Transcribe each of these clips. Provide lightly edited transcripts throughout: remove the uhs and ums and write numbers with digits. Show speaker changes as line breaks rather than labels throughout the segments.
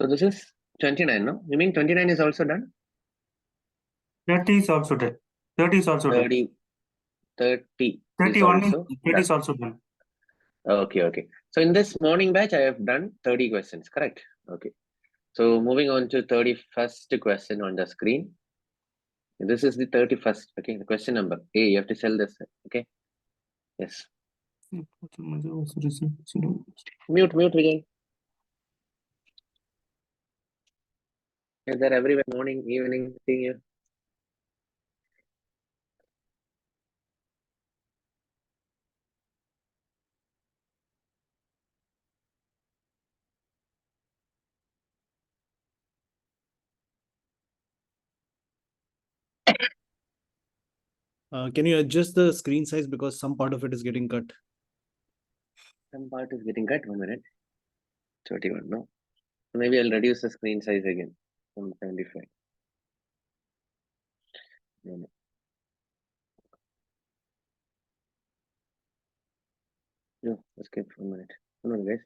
So this is 29, no? You mean 29 is also done?
30 is also done. 30 is also done.
30 is
31
also
30 is
done.
also done.
Okay. So in this morning batch, I have done 30 questions, correct? Okay. So moving on to 31st question on the screen. This is the 31st, okay? The question number A, you have to sell this, okay? Yes. Mute, Vijay. Is there everywhere morning, evening, seeing you?
Can you adjust the screen size because some part of it is getting cut?
Some part is getting cut. 1 minute. 31, no? So maybe I'll reduce the screen size again from 75. No. No, skip 1 minute. Come on, guys.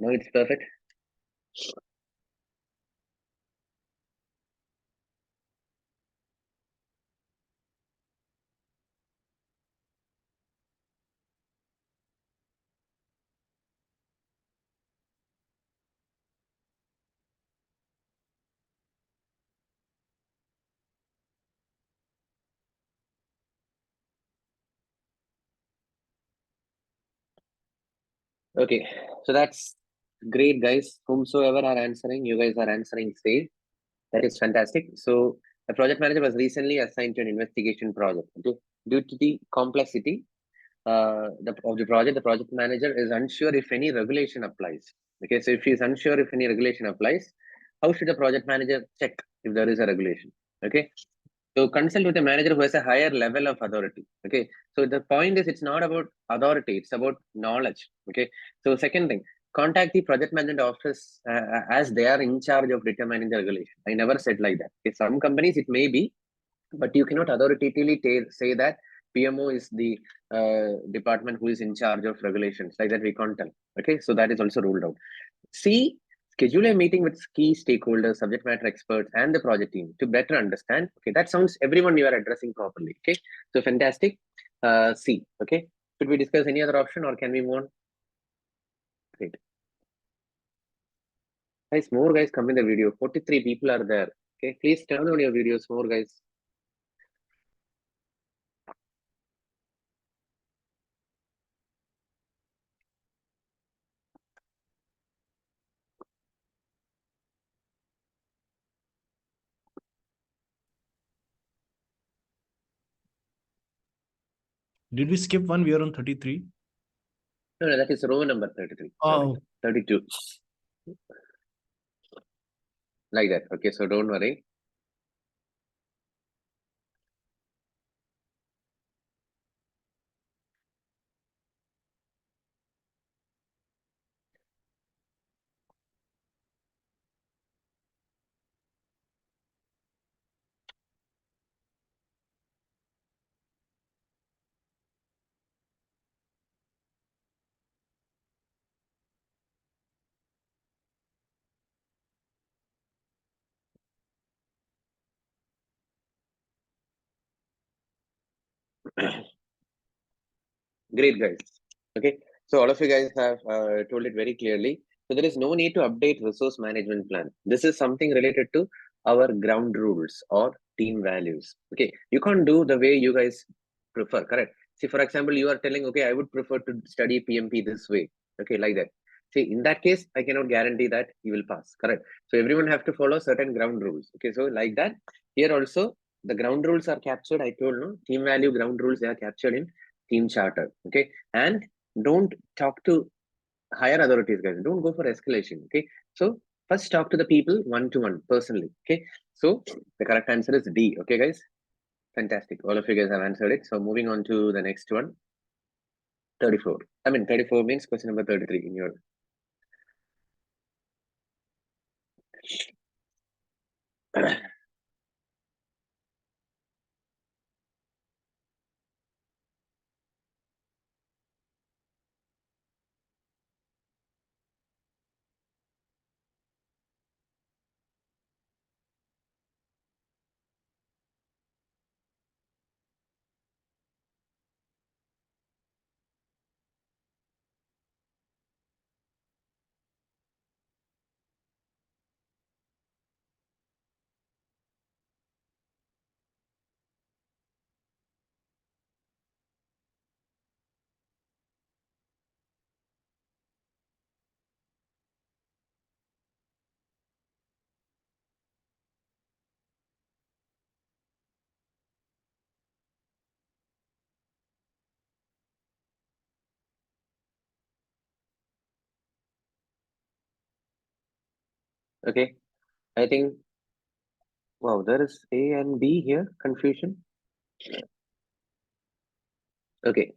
Now it's perfect. Okay, so that's great, guys. Whomsoever are answering, you guys are answering safe. That is fantastic. So the project manager was recently assigned to an investigation project. Okay? Due to the complexity of the project, the project manager is unsure if any regulation applies. Okay, so if he is unsure if any regulation applies, how should the project manager check if there is a regulation? Okay, so consult with a manager who has a higher level of authority. Okay. So the point is, it's not about authority, it's about knowledge. Okay. So second thing, contact the project management office as they are in charge of determining the regulation. I never said like that. Okay. Some companies it may be, but you cannot authoritatively say that PMO is the department who is in charge of regulations. Like that we can't tell. Okay. So that is also ruled out. C, schedule a meeting with key stakeholders, subject matter experts, and the project team to better understand. Okay, that sounds everyone you are addressing properly. Okay, so fantastic. C. Okay, should we discuss any other option or can we move on? Great. Guys, more guys come in the video. 43 people are there. Okay, please turn on your videos, more guys.
Did we skip one? We are on 33.
No, that is row number 33.
Oh,
32. Like that. Okay, so don't worry. Great, guys. Okay, so all of you guys have told it very clearly. So there is no need to update resource management plan. This is something related to our ground rules or team values. Okay, you can't do the way you guys prefer, correct? See, for example, you are telling, okay, I would prefer to study PMP this way. Okay, like that. See, in that case, I cannot guarantee that you will pass, correct? So everyone have to follow certain ground rules. Okay, so like that, here also, the ground rules are captured. I told no team value ground rules, they are captured in team charter. Okay, and don't talk to higher authorities, guys. Don't go for escalation. Okay, so first talk to the people one-to-one personally. Okay, so the correct answer is D. Okay, guys, fantastic. All of you guys have answered it. So moving on to the next one. 34. I mean 34 means question number 33 in your Okay, I think, wow, there is A and B here, confusion. Okay.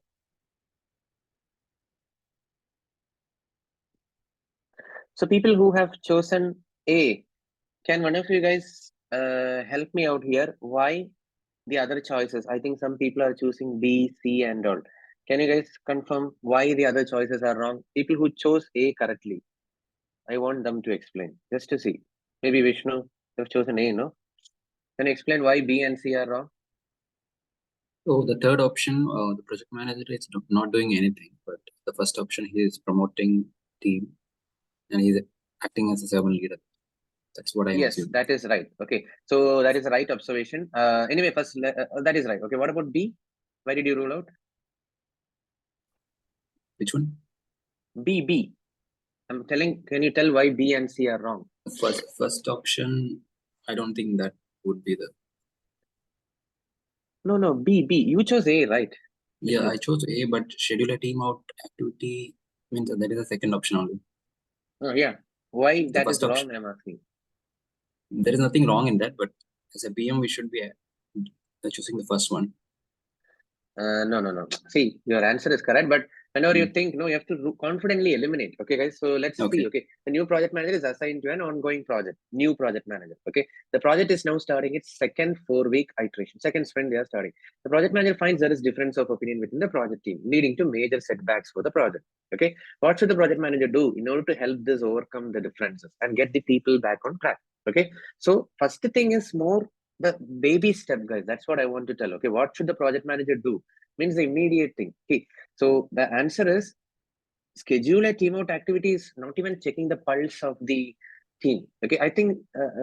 So people who have chosen A, can one of you guys help me out here? Why the other choices? I think some people are choosing B, C, and all. Can you guys confirm why the other choices are wrong? People who chose A correctly, I want them to explain, just to see. Maybe Vishnu, you have chosen A, no? Can you explain why B and C are wrong?
So the third option, the project manager is not doing anything, but the first option, he is promoting team and he's acting as a servant leader. That's what I am
Yes,
assuming.
that is right. Okay, so that is the right observation. Anyway, first, that is right. Okay, what about B? Why did you rule out?
Which one?
B. I'm telling, can you tell why B and C are wrong?
The first option, I don't think that would be the.
No, B. You chose A, right?
Yeah,
Vishnu?
I chose A, but schedule a team out activity means that is the second option only.
Oh, yeah. Why
The
that is
first option.
wrong, I'm asking.
There is nothing wrong in that, but as a PM, we should be choosing the first one.
No. See, your answer is correct, but whenever you think, no, you have to confidently eliminate. Okay, guys. So let's
Okay.
see. Okay, the new project manager is assigned to an ongoing project. New project manager. Okay, the project is now starting its second 4-week iteration. Second sprint they are starting. The project manager finds there is difference of opinion within the project team, leading to major setbacks for the project. Okay, what should the project manager do in order to help this overcome the differences and get the people back on track? Okay, so first thing is more the baby step, guys. That's what I want to tell. Okay, what should the project manager do? Means the immediate thing. Okay, so the answer is schedule a team out activities, not even checking the pulse of the team. Okay, I think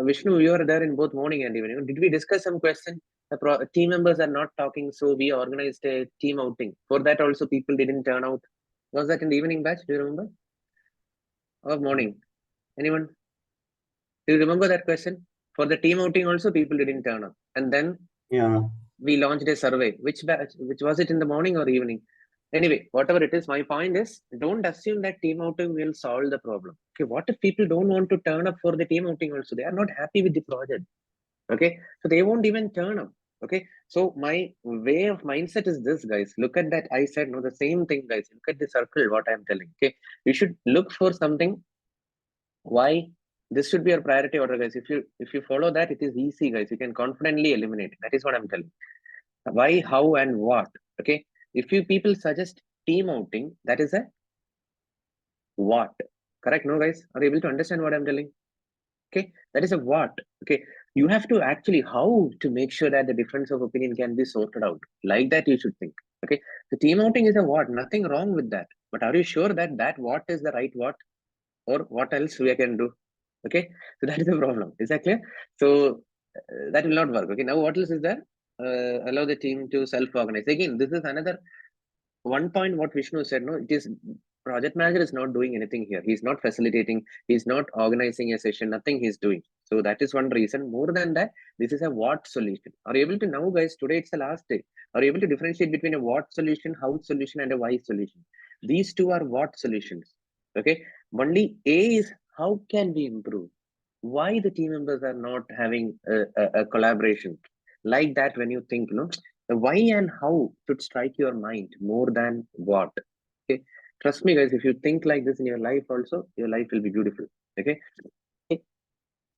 Vishnu, you are there in both morning and evening. Did we discuss some question? The team members are not talking, so we organized a team outing. For that, also people didn't turn out. Was that in the evening batch? Do you remember? Or morning? Anyone? Do you remember that question? For the team outing, also people didn't turn up, and then we launched a survey. Which batch? Which was it, in the morning or evening? Anyway, whatever it is, my point is, don't assume that team outing will solve the problem. Okay, what if people don't want to turn up for the team outing also? They are not happy with the project. Okay, so they won't even turn up. Okay, so my way of mindset is this, guys. Look at that. I said no, the same thing, guys. Look at the circle. What I'm telling. Okay, you should look for something. Why? This should be your priority order, guys. If you follow that, it is easy, guys. You can confidently eliminate. That is what I'm telling. Why, how, and what? Okay, if you people suggest team outing, that is a what. Correct? No, guys, are you able to understand what I'm telling? Okay, that is a what. Okay, you have to actually how to make sure that the difference of opinion can be sorted out. Like that, you should think. Okay, the team outing is a what. Nothing wrong with that. But are you sure that that what is the right what, or what else we can do? Okay, so that is the problem. Is that clear? So that will not work. Okay, now what else is there? Allow the team to self-organize. Again, this is another one point what Vishnu said. No, it is project manager is not doing anything here. He's not facilitating. He's not organizing a session. Nothing he's doing. So that is one reason. More than that, this is a what solution. Are you able to now, guys? Today it's the last day. Are you able to differentiate between a what solution, how solution, and a why solution? These two are what solutions. Okay. Only A is how can we improve? Why the team members are not having a collaboration like that? When you think, the why and how should strike your mind more than what. Okay, trust me, guys, if you think like this in your life also, your life will be beautiful. Okay,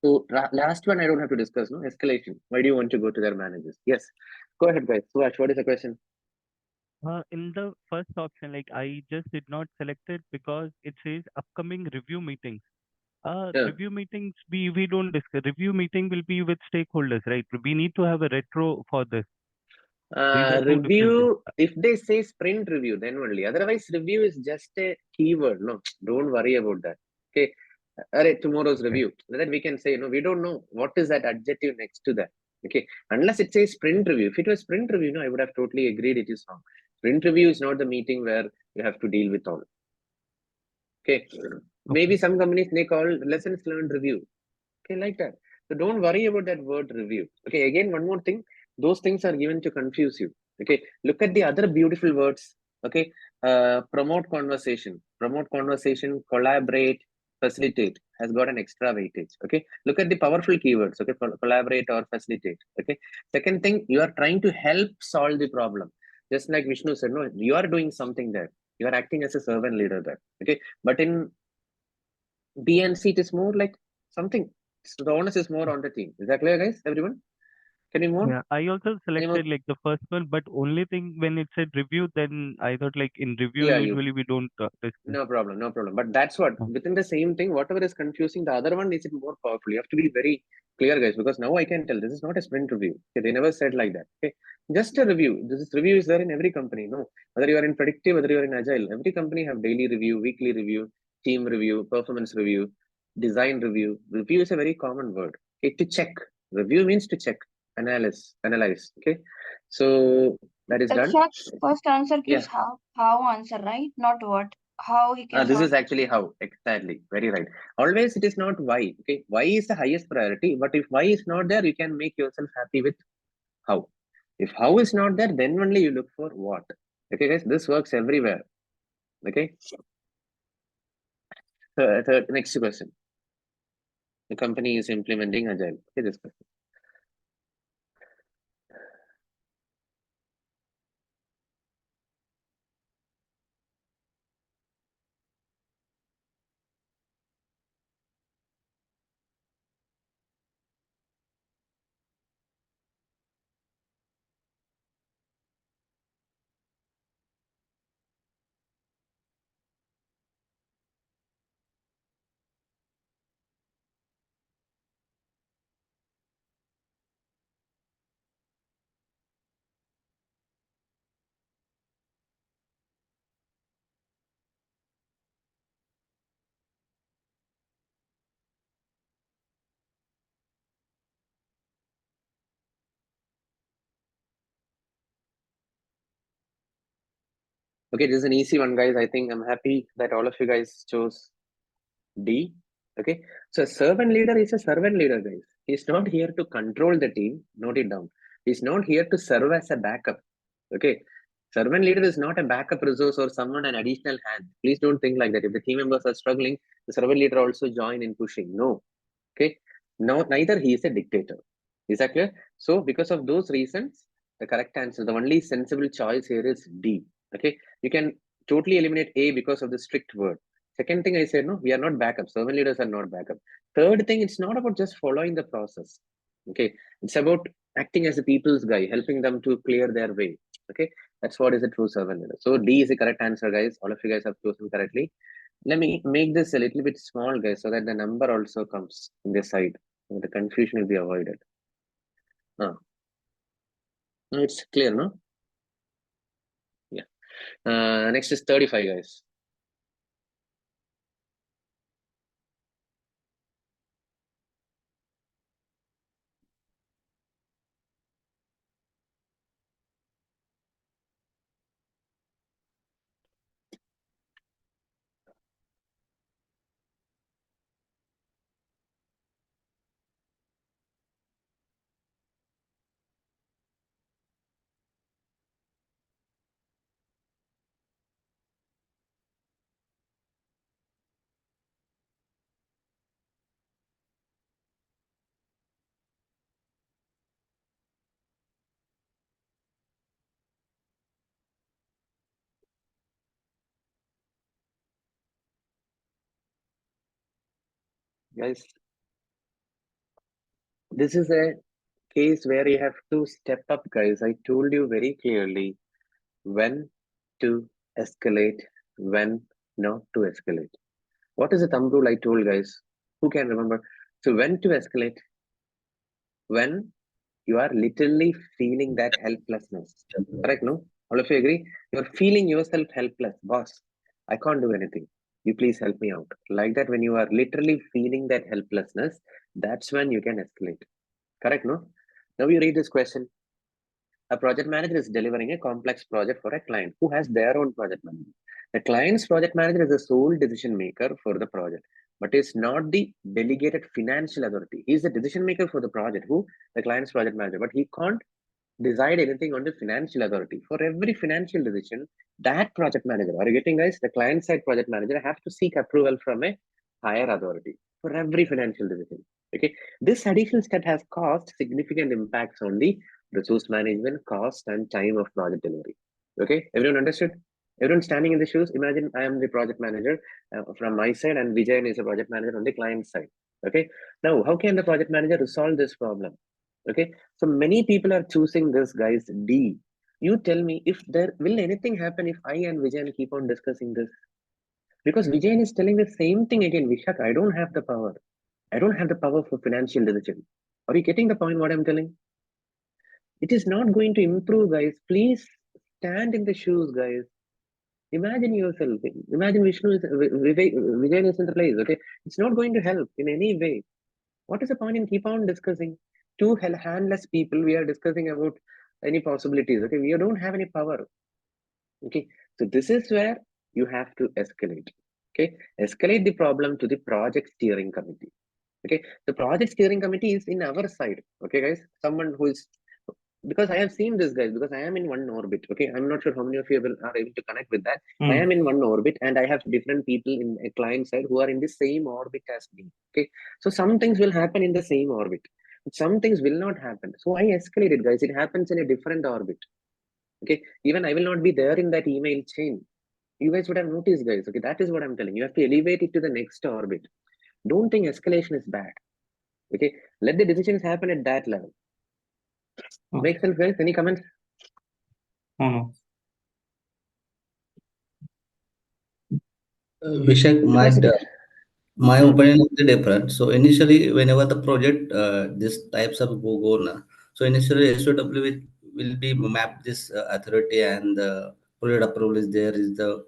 so last one, I don't have to discuss. No, escalation. Why do you want to go to their managers? Yes, go ahead, guys. Suvash, what is the question?
In the first option, like I just did not select it because it says upcoming review meetings.
Yeah.
Review meetings we don't discuss. Review meeting will be with stakeholders, right? We need to have a retro for this. These are two different things.
Review, if they say sprint review, then only. Otherwise, review is just a keyword. No, don't worry about that. Okay. Tomorrow's review. Then we can say, no, we don't know what is that adjective next to that. Okay. Unless it says sprint review. If it was sprint review, no, I would have totally agreed it is wrong. Sprint review is not the meeting where you have to deal with all. Okay. Maybe some companies they call lessons learned review. Okay, like that. So don't worry about that word review. Okay, again, one more thing. Those things are given to confuse you. Okay, look at the other beautiful words. Okay, promote conversation, collaborate, facilitate. has got an extra weightage. Okay, look at the powerful keywords. Okay, collaborate or facilitate. Okay, second thing, you are trying to help solve the problem. Just like Vishnu said, no, you are doing something there. You are acting as a servant leader there. Okay, but in B and C, it is more like something. So the onus is more on the team. Is that clear, guys? Everyone? Can we move?
Yeah, I also
Any more?
selected like the first one, but only thing when it said review, then I thought like in review
Yeah,
usually we don't discuss.
no problem, no problem. But that's what
Oh.
within the same thing, whatever is confusing, the other one is it more powerful. You have to be very clear, guys, because now I can tell this is not a sprint review. Okay, they never said like that. Okay, just a review. This review is there in every company. No, whether you are in predictive, whether you are in agile, every company have daily review, weekly review, team review, performance review, design review. Review is a very common word. Okay, to check. Review means to check, analyze. Okay, so that is done.
Except first answer
Yeah.
gives how answer, right? Not what. How he can
This
solve.
is actually how, exactly, very right. Always it is not why. Okay, why is the highest priority, but if why is not there, you can make yourself happy with how. If how is not there, then only you look for what. Okay, guys, this works everywhere. Okay, next question. The company is implementing agile. Okay, this question. Okay, this is an easy one, guys. I think I'm happy that all of you guys chose D. Okay, so a servant leader is a servant leader, guys. He's not here to control the team. Note it down. He's not here to serve as a backup. Okay, servant leader is not a backup resource or someone an additional hand. Please don't think like that. If the team members are struggling, the servant leader also join in pushing. No. Okay, no, neither he is a dictator. Is that clear? So because of those reasons, the correct answer, the only sensible choice here is D. Okay, you can totally eliminate A because of the strict word. Second thing I said, no, we are not backup. Servant leaders are not backup. Third thing, it's not about just following the process. Okay, it's about acting as a people's guy, helping them to clear their way. Okay, that's what is a true servant leader. So D is the correct answer, guys. All of you guys have chosen correctly. Let me make this a little bit small, guys, so that the number also comes in this side. So the confusion will be avoided. No, it's clear, no? Yeah. Next is 35, guys. Guys, this is a case where you have to step up, guys. I told you very clearly when to escalate, when not to escalate. What is the thumb rule I told, guys? Who can remember? So when to escalate? When you are literally feeling that helplessness. Correct, no? All of you agree? You're feeling yourself helpless. Boss, I can't do anything. You please help me out. Like that, when you are literally feeling that helplessness, that's when you can escalate. Correct, no? Now you read this question. A project manager is delivering a complex project for a client who has their own project manager. The client's project manager is the sole decision maker for the project, but is not the delegated financial authority. He is the decision maker for the project, who the client's project manager, but he can't decide anything on the financial authority. For every financial decision, that project manager, are you getting, guys? The client side project manager have to seek approval from a higher authority. for every financial decision. Okay, this additional step has caused significant impacts on the resource management, cost, and time of project delivery. Okay, everyone understood? Everyone standing in the shoes. Imagine I am the project manager from my side, and Vijayan is a project manager on the client side. Okay, now how can the project manager resolve this problem? Okay, so many people are choosing this, guys. D. You tell me if there will anything happen if I and Vijayan keep on discussing this. Because Vijayan is telling the same thing again. Vishak, I don't have the power. I don't have the power for financial decision. Are you getting the point what I'm telling? It is not going to improve, guys. Please stand in the shoes, guys. Imagine yourself. Imagine Vishnu is Vijayan is in the place. Okay, it's not going to help in any way. What is the point in keep on discussing? Two handless people. We are discussing about any possibilities. Okay, we don't have any power. Okay, so this is where you have to escalate. Okay, escalate the problem to the project steering committee. Okay, the project steering committee is in our side. Okay, guys, someone who is, because I have seen this, guys, because I am in one orbit. Okay, I'm not sure how many of you are able to connect with that. I am in one orbit, and I have different people in a client side who are in the same orbit as me. Okay, so some things will happen in the same orbit, some things will not happen. So I escalated, guys. It happens in a different orbit. Okay, even I will not be there in that email chain. You guys would have noticed, guys. Okay, that is what I'm telling you. You have to elevate it to the next orbit. Don't think escalation is bad. Okay, let the decisions happen at that level.
Okay.
Make sense, guys? Any comments?
No.
Vishak, my
Hmm.
opinion is different. So initially, whenever the project this types of go na, so initially SOW will be map this authority and the project approval is there is the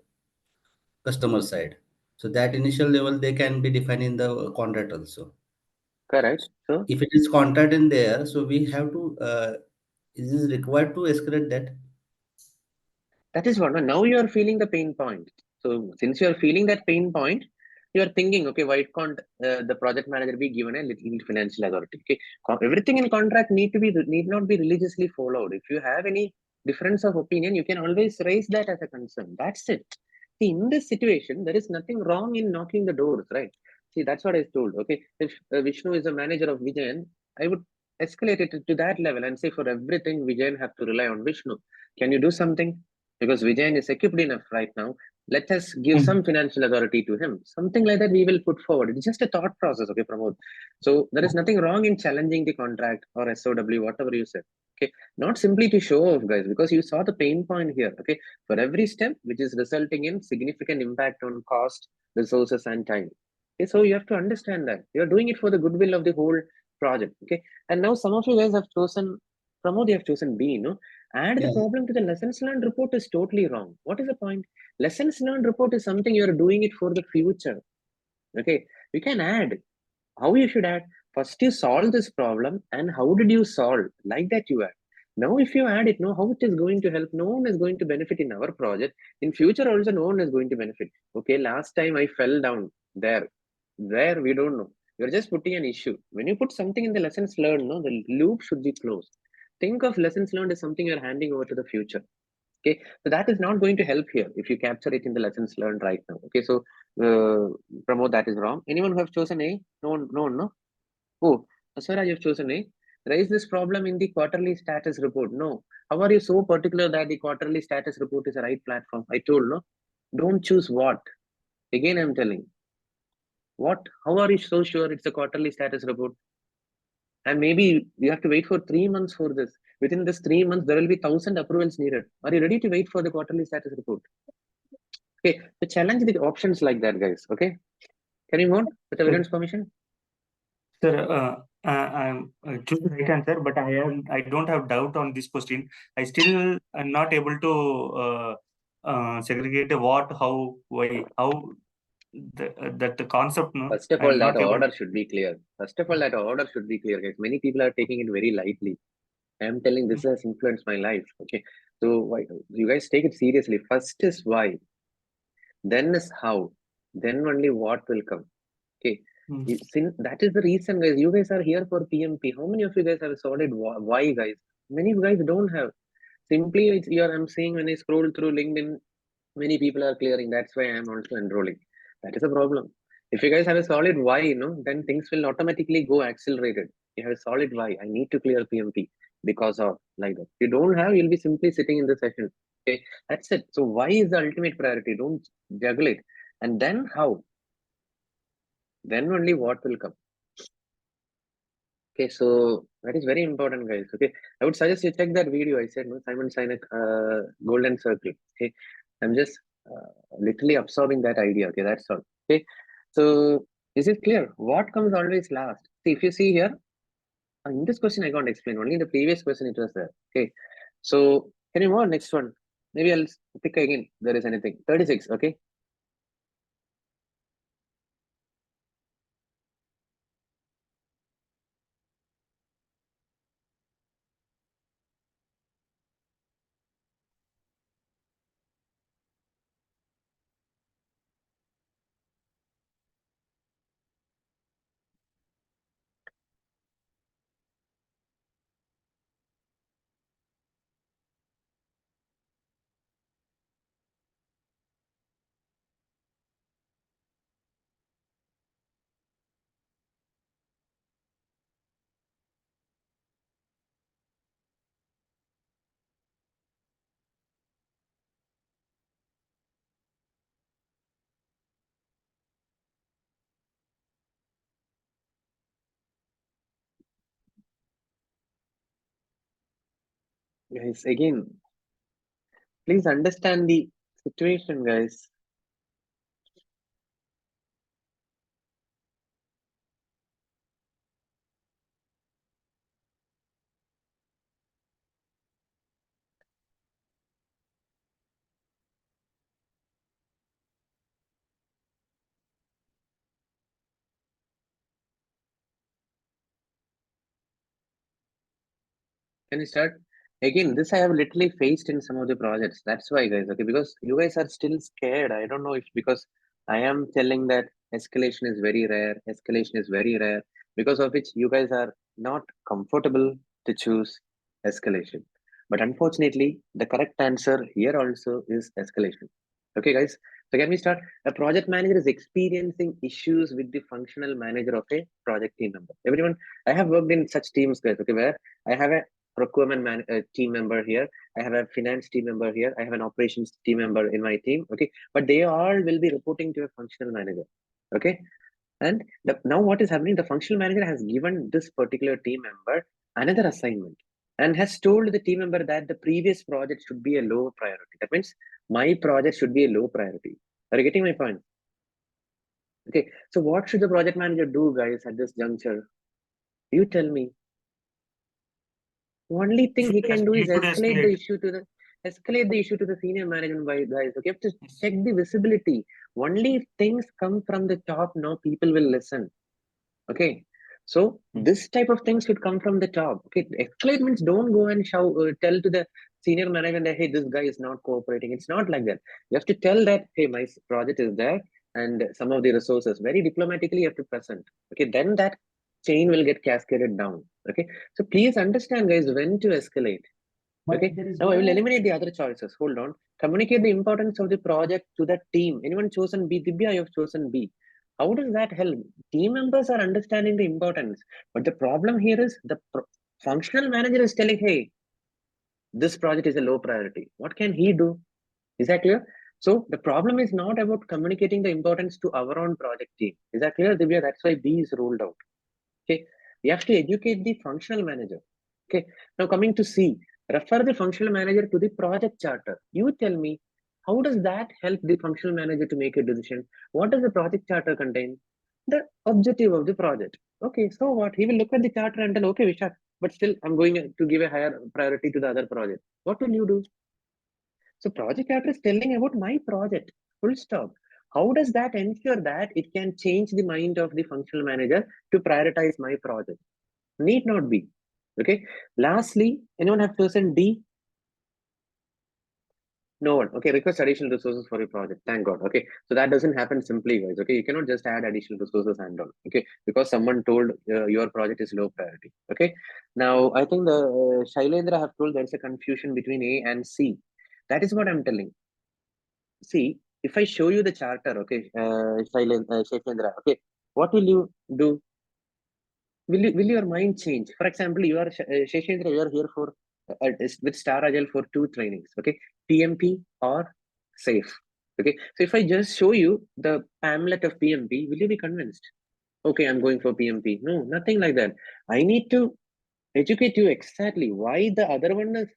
customer side. So that initial level they can be defined in the contract also.
Correct. So
If it is contract in there, so we have to is it required to escalate that?
that is what now you are feeling the pain point. So since you are feeling that pain point, you are thinking, okay, why can't the project manager be given a little financial authority? Okay, everything in contract need not be religiously followed. If you have any difference of opinion, you can always raise that as a concern. That's it. See, in this situation, there is nothing wrong in knocking the doors, right? See, that's what I told. Okay, if Vishnu is a manager of Vijayan, I would escalate it to that level and say for everything Vijayan have to rely on Vishnu. Can you do something? Because Vijayan is equipped enough right now. Let us give some financial authority to him. Something like that we will put forward. It's just a thought process, okay, Pramod? So there is nothing wrong in challenging the contract or SOW, whatever you said. Okay, not simply to show off, guys, because you saw the pain point here. Okay, for every step which is resulting in significant impact on cost, resources, and time. Okay, so you have to understand that you're doing it for the goodwill of the whole project. Okay, and now some of you guys have chosen Pramod, you have chosen B, no? Add the problem to the lessons learned report is totally wrong. What is the point? Lessons learned report is something you're doing it for the future. Okay, you can add how you should add. First, you solve this problem, and how did you solve? Like that, you add. Now, if you add it, know how it is going to help. No one is going to benefit in our project. In future, also, no one is going to benefit. Okay, last time I fell down there. There, we don't know. You're just putting an issue. When you put something in the lessons learned, no, the loop should be closed. Think of lessons learned as something you're handing over to the future. Okay, so that is not going to help here if you capture it in the lessons learned right now. Okay, so Pramod, that is wrong. Anyone who have chosen A? No. Oh, Aswara, you've chosen A. Raise this problem in the quarterly status report. No. How are you so particular that the quarterly status report is the right platform? I told no. Don't choose what. Again, I'm telling. What? How are you so sure it's a quarterly status report? And maybe you have to wait for 3 months for this. Within this 3 months, there will be 1,000 approvals needed. Are you ready to wait for the quarterly status report? Okay, so challenge the options like that, guys. Okay, can you move on with everyone's permission?
Sir, I'm choose the right answer, but I don't have doubt on this question. I still am not able to segregate what, how, why, how that the concept. No,
First of
I'm
all, that
not able.
order should be clear. Guys. Many people are taking it very lightly. I'm telling this has influenced my life. Okay, so why you guys take it seriously? First is why, then is how, then only what will come. Okay, that is the reason, guys. You guys are here for PMP. How many of you guys have solid why, guys? Many guys don't have. Simply, it's here. I'm seeing when I scroll through LinkedIn, many people are clearing. That's why I'm also enrolling. That is a problem. If you guys have a solid why, then things will automatically go accelerated. You have a solid why. I need to clear PMP because of like that. If you don't have, you'll be simply sitting in the session. Okay, that's it. So why is the ultimate priority? Don't juggle it. And then how? Then only what will come. Okay, so that is very important, guys. Okay, I would suggest you check that video. I said, no, Simon Sinek, Golden Circle. Okay, I'm just literally absorbing that idea. Okay, that's all. Okay, so is it clear? What comes always last? See, if you see here, in this question I can't explain. Only in the previous question it was there. Okay, so can you move on? Next one. Maybe I'll pick again. There is anything. 36. Okay. Guys, again, please understand the situation, guys. Can you start? Again, this I have literally faced in some of the projects. That's why, guys, okay, because you guys are still scared. I don't know if because I am telling that escalation is very rare, escalation is very rare, because of which you guys are not comfortable to choose escalation. But unfortunately, the correct answer here also is escalation. Okay, guys. So can we start? A project manager is experiencing issues with the functional manager of a project team member. Everyone, I have worked in such teams, guys, okay, where I have a procurement team member here, I have a finance team member here, I have an operations team member in my team. Okay, but they all will be reporting to a functional manager. Okay, and now what is happening? The functional manager has given this particular team member another assignment and has told the team member that the previous project should be a low priority. That means my project should be a low priority. Are you getting my point? Okay, so what should the project manager do, guys, at this juncture? You tell me. Only thing he can do is escalate the issue to the senior management, guys. Okay, you have to check the visibility. Only if things come from the top, now people will listen. Okay, so this type of things should come from the top. Okay, escalate means don't go and shout, tell to the senior management that, hey, this guy is not cooperating. It's not like that. You have to tell that, hey, my project is there and some of the resources, very diplomatically you have to present. Okay, then that chain will get cascaded down. Okay, so please understand, guys, when to escalate. Okay, now I will eliminate the other choices. Hold on. Communicate the importance of the project to the team. Anyone chosen B? Dibya, you have chosen B. How does that help? Team members are understanding the importance. But the problem here is the functional manager is telling, hey, this project is a low priority. What can he do? Is that clear? So the problem is not about communicating the importance to our own project team. Is that clear, Divya? That's why B is ruled out. Okay, we have to educate the functional manager. Okay, now coming to C, refer the functional manager to the project charter. You tell me, how does that help the functional manager to make a decision? What does the project charter contain? The objective of the project. Okay, so what? He will look at the charter and tell, okay, Vishak, but still I'm going to give a higher priority to the other project. What will you do? So project charter is telling about my project, full stop. How does that ensure that it can change the mind of the functional manager to prioritize my project? Need not be. Okay. Lastly, anyone have chosen D? No one. Okay. Request additional resources for your project. Thank God. Okay. So that doesn't happen simply, guys. Okay. You cannot just add additional resources and all. Okay. Because someone told your project is low priority. Okay. Now, I think the Shailendra have told there's a confusion between A and C. That is what I'm telling. See, if I show you the charter, okay, Shekhendra, okay, what will you do? Will your mind change? For example, you are Sheshendra, you are here for with Star Agile for 2 trainings, okay, PMP or SAFE, okay. So if I just show you the pamphlet of PMP, will you be convinced? Okay, I'm going for PMP. No, nothing like that. I need to educate you exactly why the other one is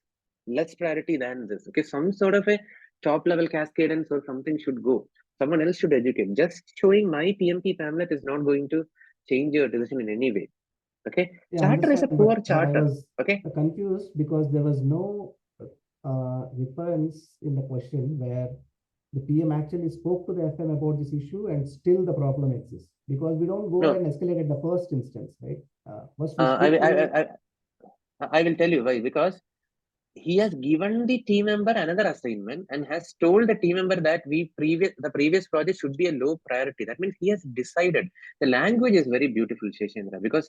less priority than this. Okay, some sort of a top level cascadance or something should go. Someone else should educate. Just showing my PMP pamphlet is not going to change your decision in any way. Okay,
Yeah,
charter is a
understand,
poor
but I
charter.
was
Okay,
confused because there was no reference in the question where the PM actually spoke to the FM about this issue and still the problem exists, because we don't go
no,
and escalate at the first instance, right? First we
I,
speak
I,
to.
I will tell you why. Because he has given the team member another assignment and has told the team member that the previous project should be a low priority. That means he has decided. The language is very beautiful, Sheshendra, because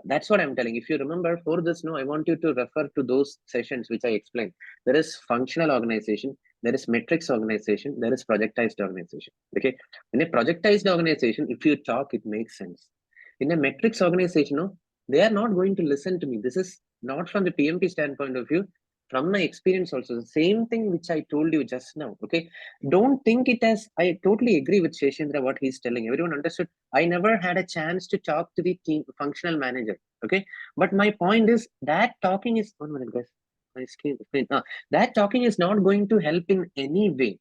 that's what I'm telling. If you remember, for this, no, I want you to refer to those sessions which I explained. There is functional organization, there is metrics organization, there is projectized organization. Okay, in a projectized organization, if you talk, it makes sense. In a metrics organization, no, they are not going to listen to me. This is not from the PMP standpoint of view, from my experience also, the same thing which I told you just now. Okay, don't think it as, I totally agree with Sheshendra what he's telling. Everyone understood. I never had a chance to talk to the team functional manager. Okay, but my point is that talking is 1 minute, guys. My screen. That talking is not going to help in any way.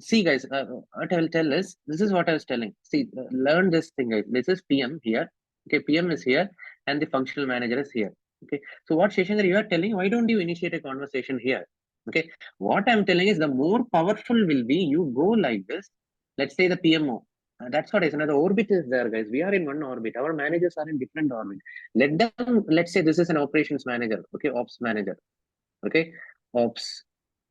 See, guys. What I will tell is, this is what I was telling. See, learn this thing, guys. This is PM here. Okay, PM is here, and the functional manager is here. Okay, so what Sheshendra you are telling, why don't you initiate a conversation here? Okay, what I'm telling is the more powerful will be you go like this. Let's say the PMO. That's what is another orbit is there, guys. We are in one orbit. Our managers are in different orbit. Let them, let's say this is an operations manager. Okay, ops manager. Okay, ops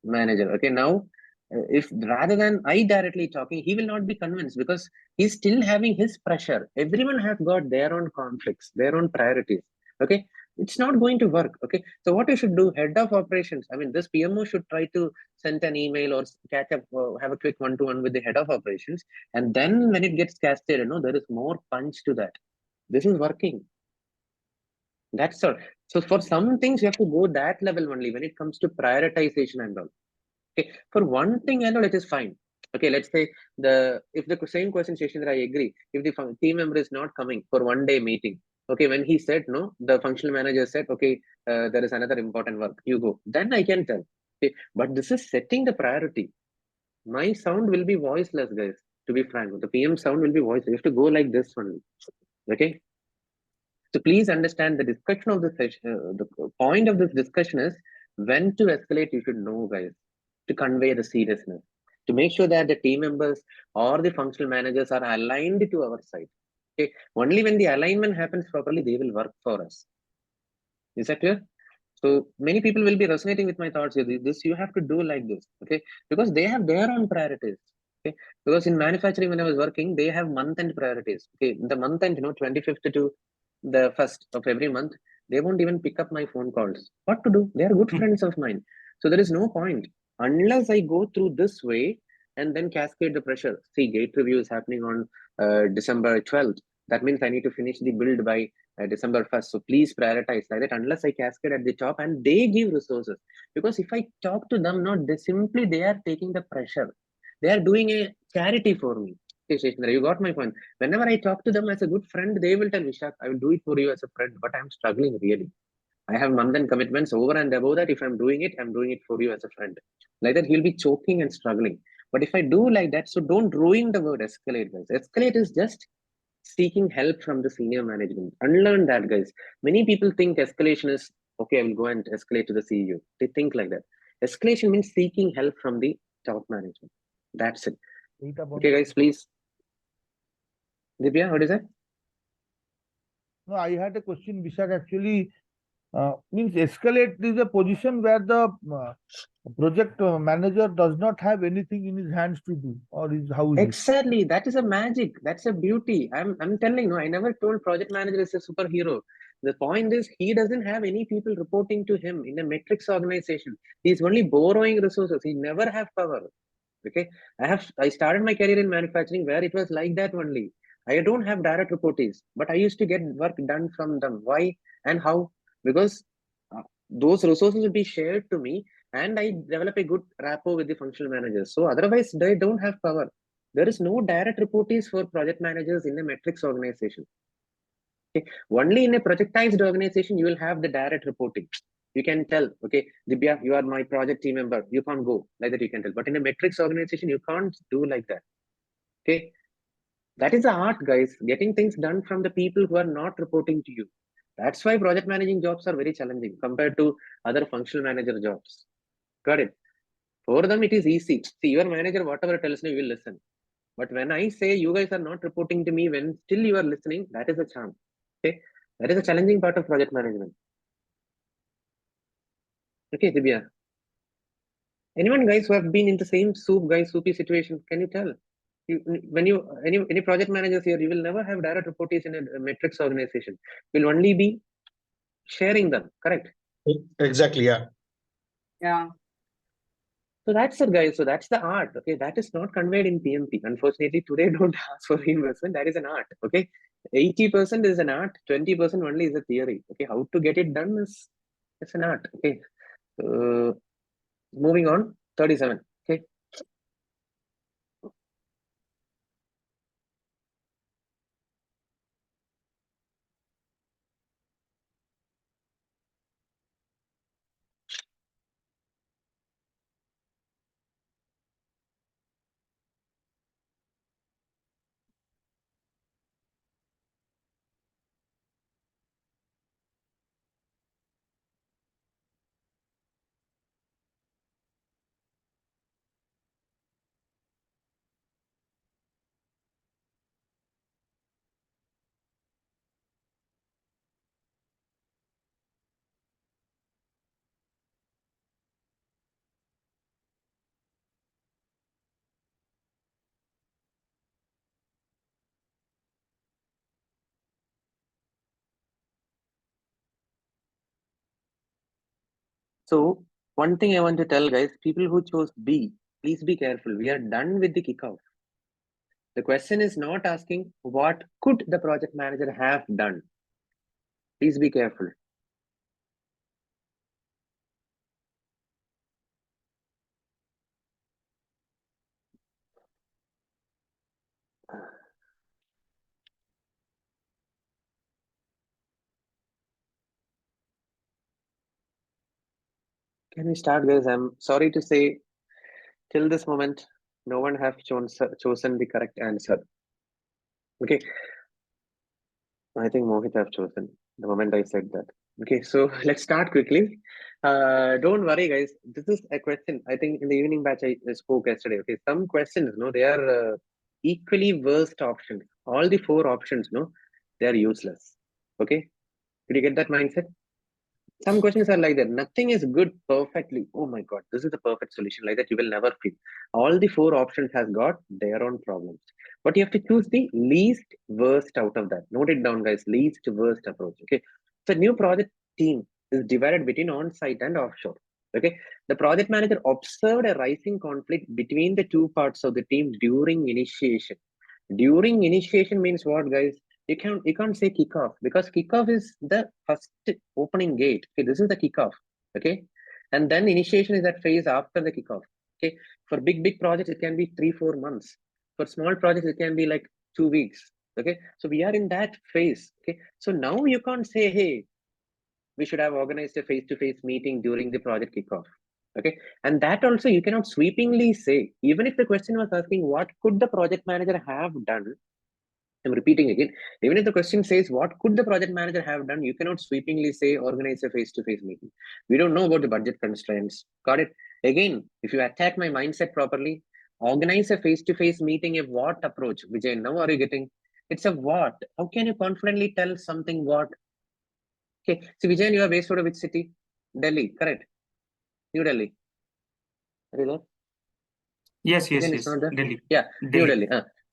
manager. Okay, now if rather than I directly talking, he will not be convinced because he's still having his pressure. Everyone has got their own conflicts, their own priorities. Okay, it's not going to work. Okay, so what you should do, head of operations, I mean, this PMO should try to send an email or catch up, have a quick one-to-one with the head of operations, and then when it gets casted, there is more punch to that. This is working. That's all. So for some things you have to go that level only when it comes to prioritization and all. Okay, for one thing and all, it is fine. Okay, let's say if the same question session that I agree, if the team member is not coming for 1 day meeting, okay, when he said no, the functional manager said, okay, there is another important work, you go. Then I can tell. Okay, but this is setting the priority. My sound will be voiceless, guys. To be frank, the PM sound will be voiceless. You have to go like this only. Okay. So please understand the discussion of the session. The point of this discussion is when to escalate. You should know, guys, to convey the seriousness, to make sure that the team members or the functional managers are aligned to our side. Okay, only when the alignment happens properly, they will work for us. Is that clear? So many people will be resonating with my thoughts here. This you have to do like this, okay? Because they have their own priorities. Okay. Because in manufacturing, when I was working, they have month-end priorities. Okay, the month end, 25th to the 1st of every month, they won't even pick up my phone calls. What to do? They are good friends of mine. So there is no point unless I go through this way and then cascade the pressure. See, gate review is happening on December 12th. That means I need to finish the build by December 1st. So please prioritize like that unless I cascade at the top and they give resources. Because if I talk to them, not they are taking the pressure. They are doing a charity for me. Okay, Sheshendra, you got my point. Whenever I talk to them as a good friend, they will tell Vishak, I will do it for you as a friend, but I'm struggling really. I have month-end commitments over and above that. If I'm doing it for you as a friend. Like that, he'll be choking and struggling. But if I do like that, so don't ruin the word escalate, guys. Escalate is just seeking help from the senior management. Unlearn that, guys. Many people think escalation is, okay, I will go and escalate to the CEO. They think like that. Escalation means seeking help from the top management. That's it. Okay, guys, please. Divya, what is that?
No, I had a question, Vishak. Actually, means escalate is a position where the project manager does not have anything in his hands to do, or is how is it?
Exactly. That is a magic. That's a beauty. I'm telling you, I never told project manager is a superhero. The point is he doesn't have any people reporting to him in a metrics organization. He's only borrowing resources. He never have power. Okay, I started my career in manufacturing where it was like that only. I don't have direct reportees, but I used to get work done from them. Why and how? Because those resources will be shared to me, and I develop a good rapport with the functional managers. So otherwise, they don't have power. There is no direct reportees for project managers in a metrics organization. Okay. Only in a projectized organization, you will have the direct reporting. You can tell, okay, Dibya, you are my project team member. You can't go like that. You can tell. But in a metrics organization, you can't do like that. Okay. That is the art, guys. Getting things done from the people who are not reporting to you. That's why project managing jobs are very challenging compared to other functional manager jobs. Got it? For them, it is easy. See, your manager, whatever tells you, you will listen. But when I say you guys are not reporting to me, when still you are listening, that is a charm. Okay, that is a challenging part of project management. Okay, Dibya. Anyone guys who have been in the same soupy situation, can you tell? Any project managers here, you will never have direct reportees in a metrics organization. You'll only be sharing them, correct?
Exactly, yeah.
Yeah.
So that's it, guys. So that's the art. Okay, that is not conveyed in PMP. Unfortunately, today don't ask for investment. That is an art. Okay, 80% is an art. 20% only is a theory. Okay, how to get it done is it's an art. Okay, moving on. 37. Okay. So one thing I want to tell guys, people who chose B, please be careful. We are done with the kickoff. The question is not asking what could the project manager have done. Please be careful. Can we start, guys? I'm sorry to say, till this moment, no one have chosen the correct answer. Okay, I think Mohit have chosen the moment I said that. Okay, so let's start quickly. Don't worry, guys. This is a question. I think in the evening batch I spoke yesterday. Okay, some questions, no, they are equally worst options. All the 4 options, no, they are useless. Okay, did you get that mindset? Some questions are like that. Nothing is good perfectly. Oh my God, this is the perfect solution. Like that, you will never feel. All the 4 options has got their own problems. But you have to choose the least worst out of that. Note it down, guys. Least worst approach. Okay. So new project team is divided between on-site and offshore. Okay. The project manager observed a rising conflict between the 2 parts of the team during initiation. During initiation means what, guys? You can't say kickoff because kickoff is the first opening gate. Okay, this is the kickoff. Okay, and then initiation is that phase after the kickoff. Okay, for big projects it can be 3-4 months. For small projects it can be like 2 weeks. Okay, so we are in that phase. Okay, so now you can't say, hey, we should have organized a face-to-face meeting during the project kickoff. Okay, and that also you cannot sweepingly say. Even if the question was asking what could the project manager have done, I'm repeating again. Even if the question says, what could the project manager have done? You cannot sweepingly say, organize a face-to-face meeting. We don't know about the budget constraints. Got it? Again, if you attack my mindset properly, organize a face-to-face meeting, a what approach? Vijay, now are you getting? It's a what. How can you confidently tell something what? Okay. So Vijay, you are based out of which city? Delhi, correct? New Delhi. Are you there?
Yes,
Vijayan is not there?
Delhi.
Yeah, New Delhi.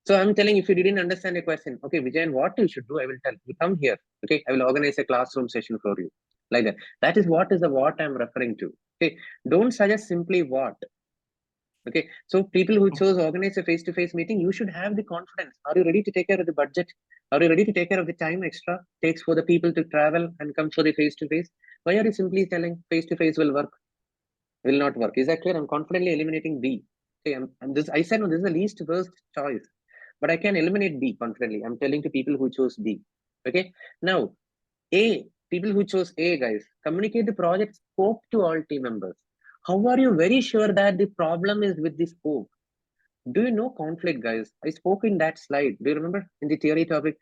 So I'm telling, if you didn't understand a question, okay, Vijayan, what you should do, I will tell you. Come here, okay? I will organize a classroom session for you, like that. That is what I'm referring to. Okay, don't suggest simply what. Okay, so people who chose organize a face-to-face meeting, you should have the confidence. Are you ready to take care of the budget? Are you ready to take care of the time extra takes for the people to travel and come for the face-to-face? Why are you simply telling face-to-face will work, will not work? Is that clear? I'm confidently eliminating B. Okay, I said no, this is the least worst choice, but I can eliminate B confidently. I'm telling to people who chose B. Okay, now A, people who chose A, guys, communicate the project scope to all team members. How are you very sure that the problem is with the scope? Do you know conflict, guys? I spoke in that slide. Do you remember in the theory topic?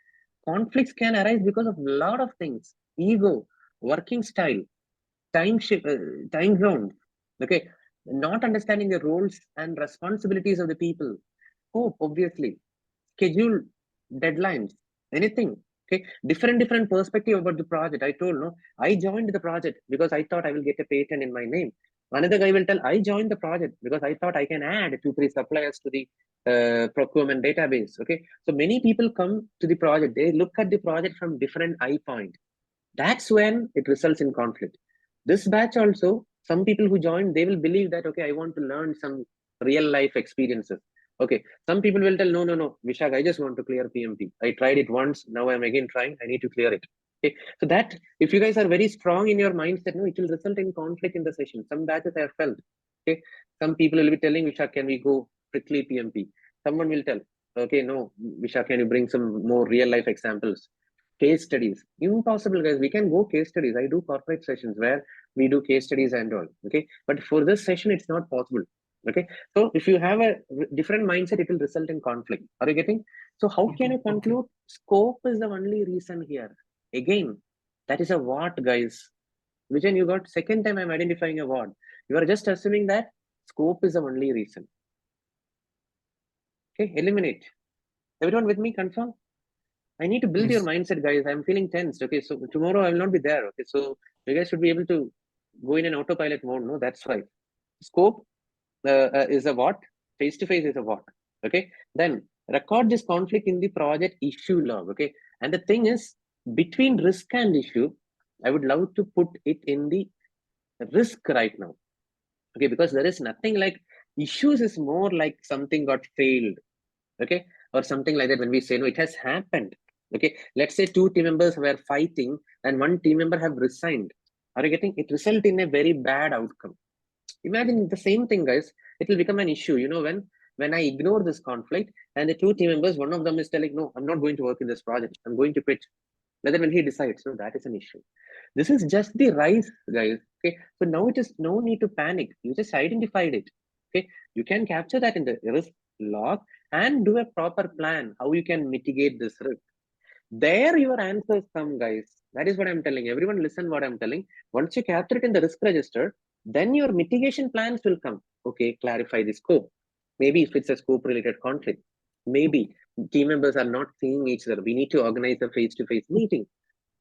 Conflicts can arise because of a lot of things: ego, working style, time zones. Okay, not understanding the roles and responsibilities of the people. Hope, obviously, schedule, deadlines, anything. Okay, different perspective about the project. I told no, I joined the project because I thought I will get a patent in my name. Another guy will tell I joined the project because I thought I can add 2-3 suppliers to the procurement database. Okay, so many people come to the project, they look at the project from different eye point. That's when it results in conflict. This batch also, some people who join, they will believe that, okay, I want to learn some real life experiences. Okay, some people will tell, no, Vishak, I just want to clear PMP. I tried it once, now I'm again trying, I need to clear it. Okay, so that, if you guys are very strong in your mindset, no, it will result in conflict in the session. Some batches I have felt. Okay, some people will be telling, Vishak, can we go strictly PMP? Someone will tell, okay, no, Vishak, can you bring some more real life examples? Case studies, impossible, guys. We can go case studies. I do corporate sessions where we do case studies and all. Okay, but for this session, it's not possible. Okay, so if you have a different mindset, it will result in conflict. Are you getting? So how can you conclude? Scope is the only reason here. Again, that is a what, guys. Vijan, you got second time I'm identifying a what. You are just assuming that scope is the only reason. Okay, eliminate. Everyone with me? Confirm. I need to build your mindset, guys. I'm feeling tense. Okay, so tomorrow I will not be there. Okay, so you guys should be able to go in an autopilot mode. No, that's right. Scope is a what? Face to face is a what? Okay, then record this conflict in the project issue log. Okay, and the thing is, between risk and issue, I would love to put it in the risk right now. Okay, because there is nothing like issues is more like something got failed. Okay, or something like that. When we say no, it has happened. Okay, let's say 2 team members were fighting and 1 team member have resigned. Are you getting it? Result in a very bad outcome. Imagine the same thing, guys. It will become an issue. You know, when I ignore this conflict and the 2 team members, one of them is telling, no, I'm not going to work in this project, I'm going to quit. But then when he decides, no, that is an issue. This is just the rise, guys. Okay, so now it is no need to panic. You just identified it. Okay, you can capture that in the risk log and do a proper plan how you can mitigate this risk. There your answers come, guys. That is what I'm telling. Everyone listen what I'm telling. Once you capture it in the risk register, then your mitigation plans will come. Okay, clarify the scope. Maybe if it's a scope related conflict, maybe team members are not seeing each other. We need to organize a face-to-face meeting.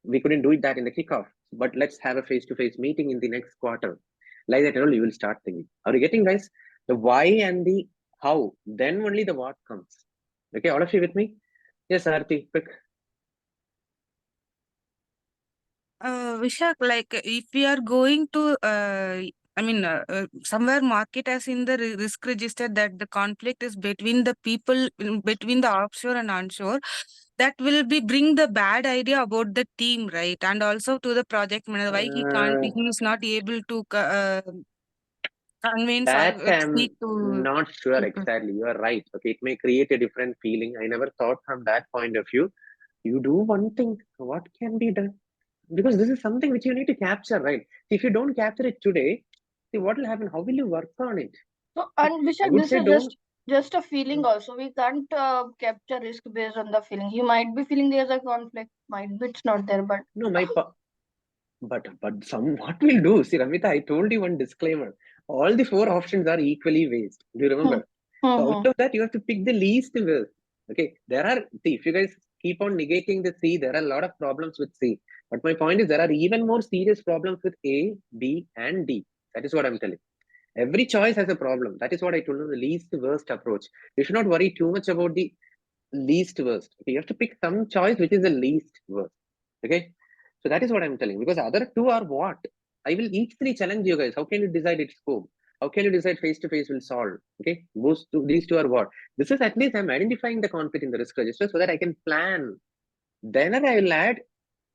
We couldn't do that in the kickoff, but let's have a face-to-face meeting in the next quarter. Like that, you will start thinking. Are you getting, guys? The why and the how, then only the what comes. Okay, all of you with me? Yes, Arti, quick.
Vishak, like if we are going to, somewhere mark it as in the risk register that the conflict is between the people, between the offshore and onshore, that will be bring the bad idea about the team, right? And also to the project manager, why he is not able to convince
That
or
I'm
speak to
not sure
people.
exactly. You are right. Okay, it may create a different feeling. I never thought from that point of view. You do one thing, what can be done? Because this is something which you need to capture, right? If you don't capture it today, see what will happen? How will you work on it?
So, and
I
Vishak,
would
this
say
is
don't.
just a feeling also. We can't capture risk based on the feeling. He might be feeling there's a conflict, might be it's not there, but
No, but some what we'll do. See, Ramita, I told you one disclaimer. All the 4 options are equally waste. Do you remember? So out of that, you have to pick the least worst. Okay, there are, see, if you guys keep on negating the C, there are a lot of problems with C. But my point is there are even more serious problems with A, B, and D. That is what I'm telling. Every choice has a problem. That is what I told you, the least worst approach. You should not worry too much about the least worst. Okay, you have to pick some choice which is the least worst. Okay, so that is what I'm telling. Because other 2 are what? I will each 3 challenge you guys. How can you decide its scope? How can you decide face-to-face will solve? Okay, these two are what? This is at least I'm identifying the conflict in the risk register so that I can plan. Then I will add,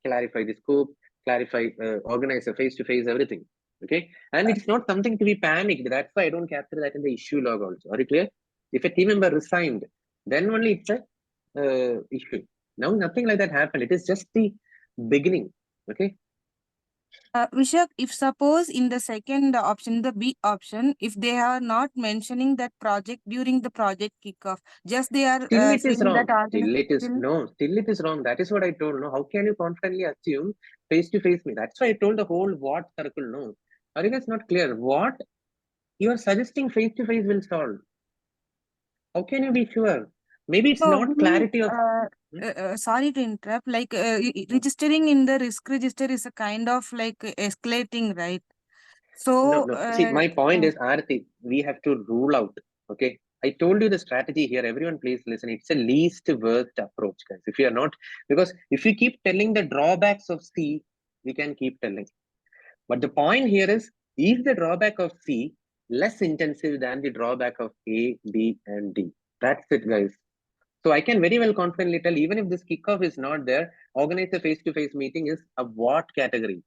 clarify the scope, clarify, organize a face-to-face, everything. Okay, and it's not something to be panicked. That's why I don't capture that in the issue log also. Are you clear? If a team member resigned, then only it's a issue. Now nothing like that happened. It is just the beginning. Okay.
Vishak, if suppose in the second option, the B option, if they are not mentioning that project during the project kickoff, just they are
Still it is
saying
wrong.
that
Still it is no. Still it is wrong. That is what I told. No, how can you confidently assume face-to-face me? That's why I told the whole what circle. No, are you guys not clear? What you are suggesting face-to-face will solve? How can you be sure? Maybe it's
So
not clarity of.
sorry to interrupt. Like registering in the risk register is a kind of like escalating, right? So
No. See, my point is, Aarti, we have to rule out. Okay, I told you the strategy here. Everyone, please listen. It's a least worst approach, guys. If you are not, because if you keep telling the drawbacks of C, we can keep telling. But the point here is the drawback of C less intensive than the drawback of A, B, and D? That's it, guys. So I can very well confidently tell, even if this kickoff is not there, organize a face-to-face meeting is a what category?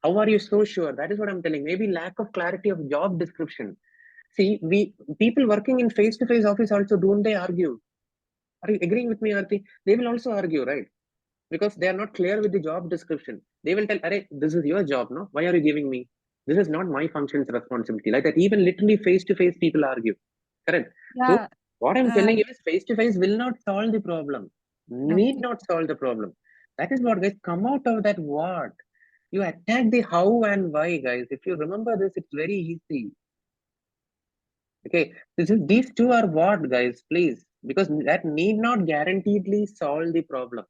How are you so sure? That is what I'm telling. Maybe lack of clarity of job description. See, people working in face-to-face office also, don't they argue? Are you agreeing with me, Aarti? They will also argue, right? Because they are not clear with the job description. They will tell, "Arey, this is your job, no? Why are you giving me? This is not my function's responsibility." Like that, even literally face-to-face people argue. Correct? So
yeah,
what I'm telling you is face-to-face will not solve the problem. Need not solve the problem. That is what, guys, come out of that what? You attack the how and why, guys. If you remember this, it's very easy. Okay, these two are what, guys, please, because that need not guaranteedly solve the problem.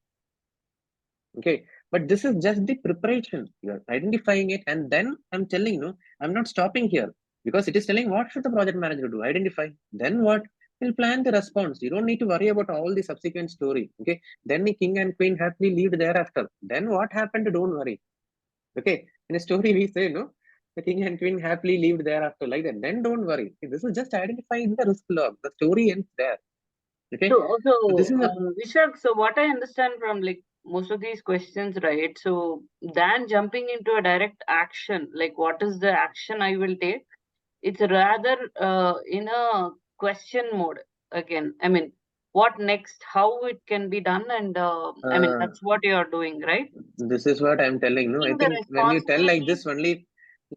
Okay, but this is just the preparation. You're identifying it, and then I'm telling you, I'm not stopping here because it is telling what should the project manager do. Identify, then what? He'll plan the response. You don't need to worry about all the subsequent story. Okay, then the king and queen happily lived thereafter. Then what happened? Don't worry. Okay, in a story we say, no, the king and queen happily lived thereafter, like that. Then don't worry. This is just identifying the risk log. The story ends there. Okay,
So
this is
Vishak, so what I understand from like most of these questions, right? So than jumping into a direct action, like what is the action I will take? It's rather in a question mode again. I mean, what next? How it can be done? And I mean, that's what you are doing, right?
This is what I'm telling. No, I
The
think when you tell like this
responsibility.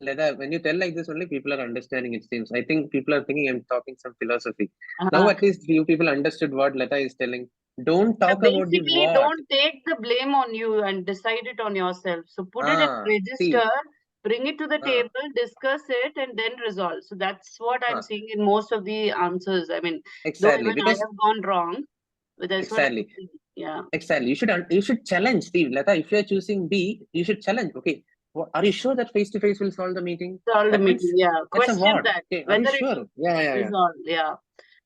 only, Leda, when you tell like this only, people are understanding. It seems. I think people are thinking I'm talking some philosophy. Now at least few people understood what Leta is telling. Don't talk about the
Basically,
what.
don't take the blame on you and decide it on yourself. So put it in register, bring it to the table, discuss it, and then resolve. So that's what I'm seeing in most of the answers. I mean, though
Exactly,
even I
because
have gone wrong, but that's what I'm
exactly,
seeing. Yeah.
exactly. You should challenge, Steve. Leta, if you are choosing B, you should challenge. Okay, are you sure that face to face will solve the meeting?
Solve the
That means
meeting, yeah.
that's a
Question
what.
that,
Okay, are you
whether it
sure?
should
Yeah.
resolve, yeah.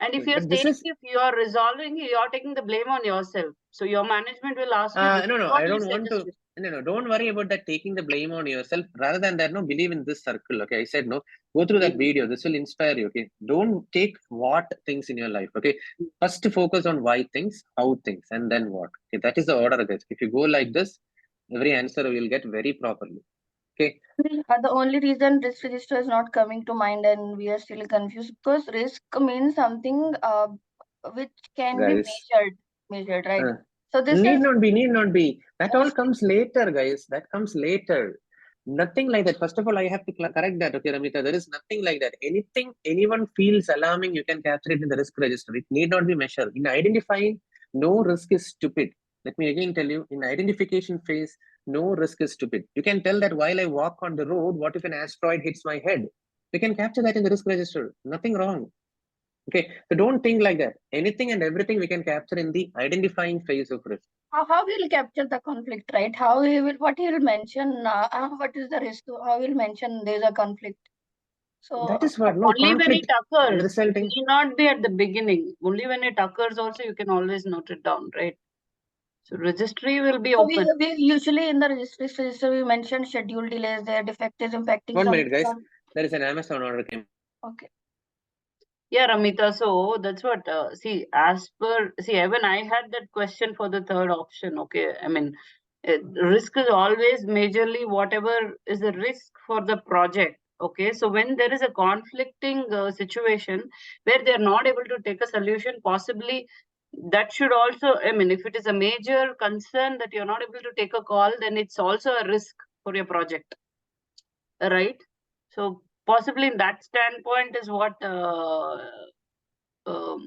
And if you're
But this
saying
is
if you are resolving, you are taking the blame on yourself. So your management will ask you, this is
no,
what
I
you
don't want to.
suggested.
No, don't worry about that taking the blame on yourself. Rather than that, no, believe in this circle. Okay, I said no. Go through that video. This will inspire you. Okay, don't take what things in your life. Okay, first focus on why things, how things, and then what. Okay, that is the order, guys. If you go like this, every answer will get very properly. Okay.
The only reason risk register is not coming to mind and we are still confused because risk means something which can be
Guys,
measured, right? So this
need
is
not be. That all comes later, guys. That comes later. Nothing like that. First of all, I have to correct that. Okay, Ramita, there is nothing like that. Anything anyone feels alarming, you can capture it in the risk register. It need not be measured. In identifying, no risk is stupid. Let me again tell you, in identification phase, no risk is stupid. You can tell that while I walk on the road, what if an asteroid hits my head? You can capture that in the risk register. Nothing wrong. Okay, so don't think like that. Anything and everything we can capture in the identifying phase of risk.
how will capture the conflict, right? What he will mention, what is the risk? How will mention there's a conflict? So
that is what, no,
only when it
conflict
occurs,
resulting.
it will not be at the beginning. Only when it occurs also you can always note it down, right? So registry will be open.
We usually in the register we mention schedule delays, their defect is impacting.
1 minute, guys. There is an Amazon order came.
Okay.
Yeah, Ramita. So that's what, even I had that question for the third option. Okay. I mean, risk is always majorly whatever is the risk for the project. Okay. So when there is a conflicting situation where they are not able to take a solution, possibly that should also, I mean, if it is a major concern that you're not able to take a call, then it's also a risk for your project. Right. So possibly in that standpoint is what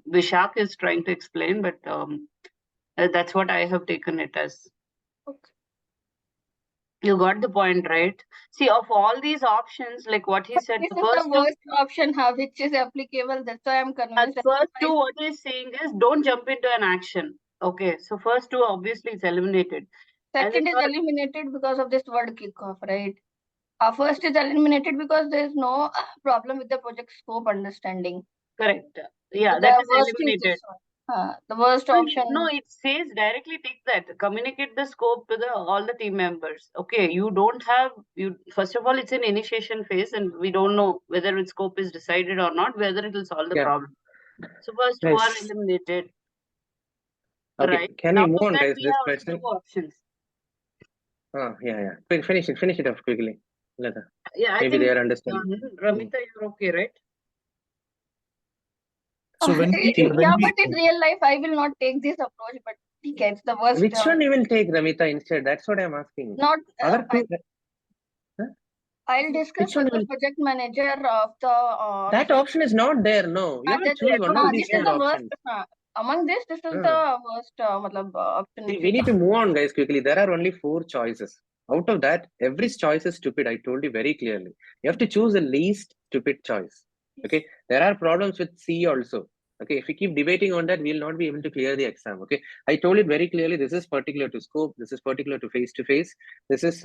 Vishak is trying to explain, but that's what I have taken it as.
Okay.
You got the point, right? See, of all these options, like what he said,
This
the
is
first
the worst option, which is applicable. That's why I'm convinced.
first two, what he's saying is don't jump into an action. Okay, so first two, obviously, it's eliminated.
Second is eliminated because of this word kickoff, right? First is eliminated because there is no problem with the project scope understanding.
Correct. Yeah,
So
that
the
is
worst
eliminated.
is this one. The worst option.
No, it says directly take that. Communicate the scope to all the team members. Okay, you don't have first of all, it's an initiation phase, and we don't know whether its scope is decided or not, whether it will solve the problem. So first two are eliminated.
Okay,
Right.
can
Now
we move on, guys?
we
This
have
question.
two options.
Yeah. Finish it off quickly. Lata.
Yeah, I
Maybe
think
they are understanding.
Ramita, you're okay, right?
So when we
but in real life, I will not take this approach. But okay, it's the worst.
Which one you will take, Ramita, instead? That's what I'm asking.
Not.
Other two.
I'll discuss with the project manager of the.
That option is not there. No, you have to choose one of these
this is the
options.
worst. Among this is the worst option.
See, we need to move on, guys, quickly. There are only 4 choices. Out of that, every choice is stupid. I told you very clearly. You have to choose the least stupid choice. Okay. There are problems with C also. Okay. If we keep debating on that, we will not be able to clear the exam. Okay. I told it very clearly. This is particular to scope. This is particular to face to face. This is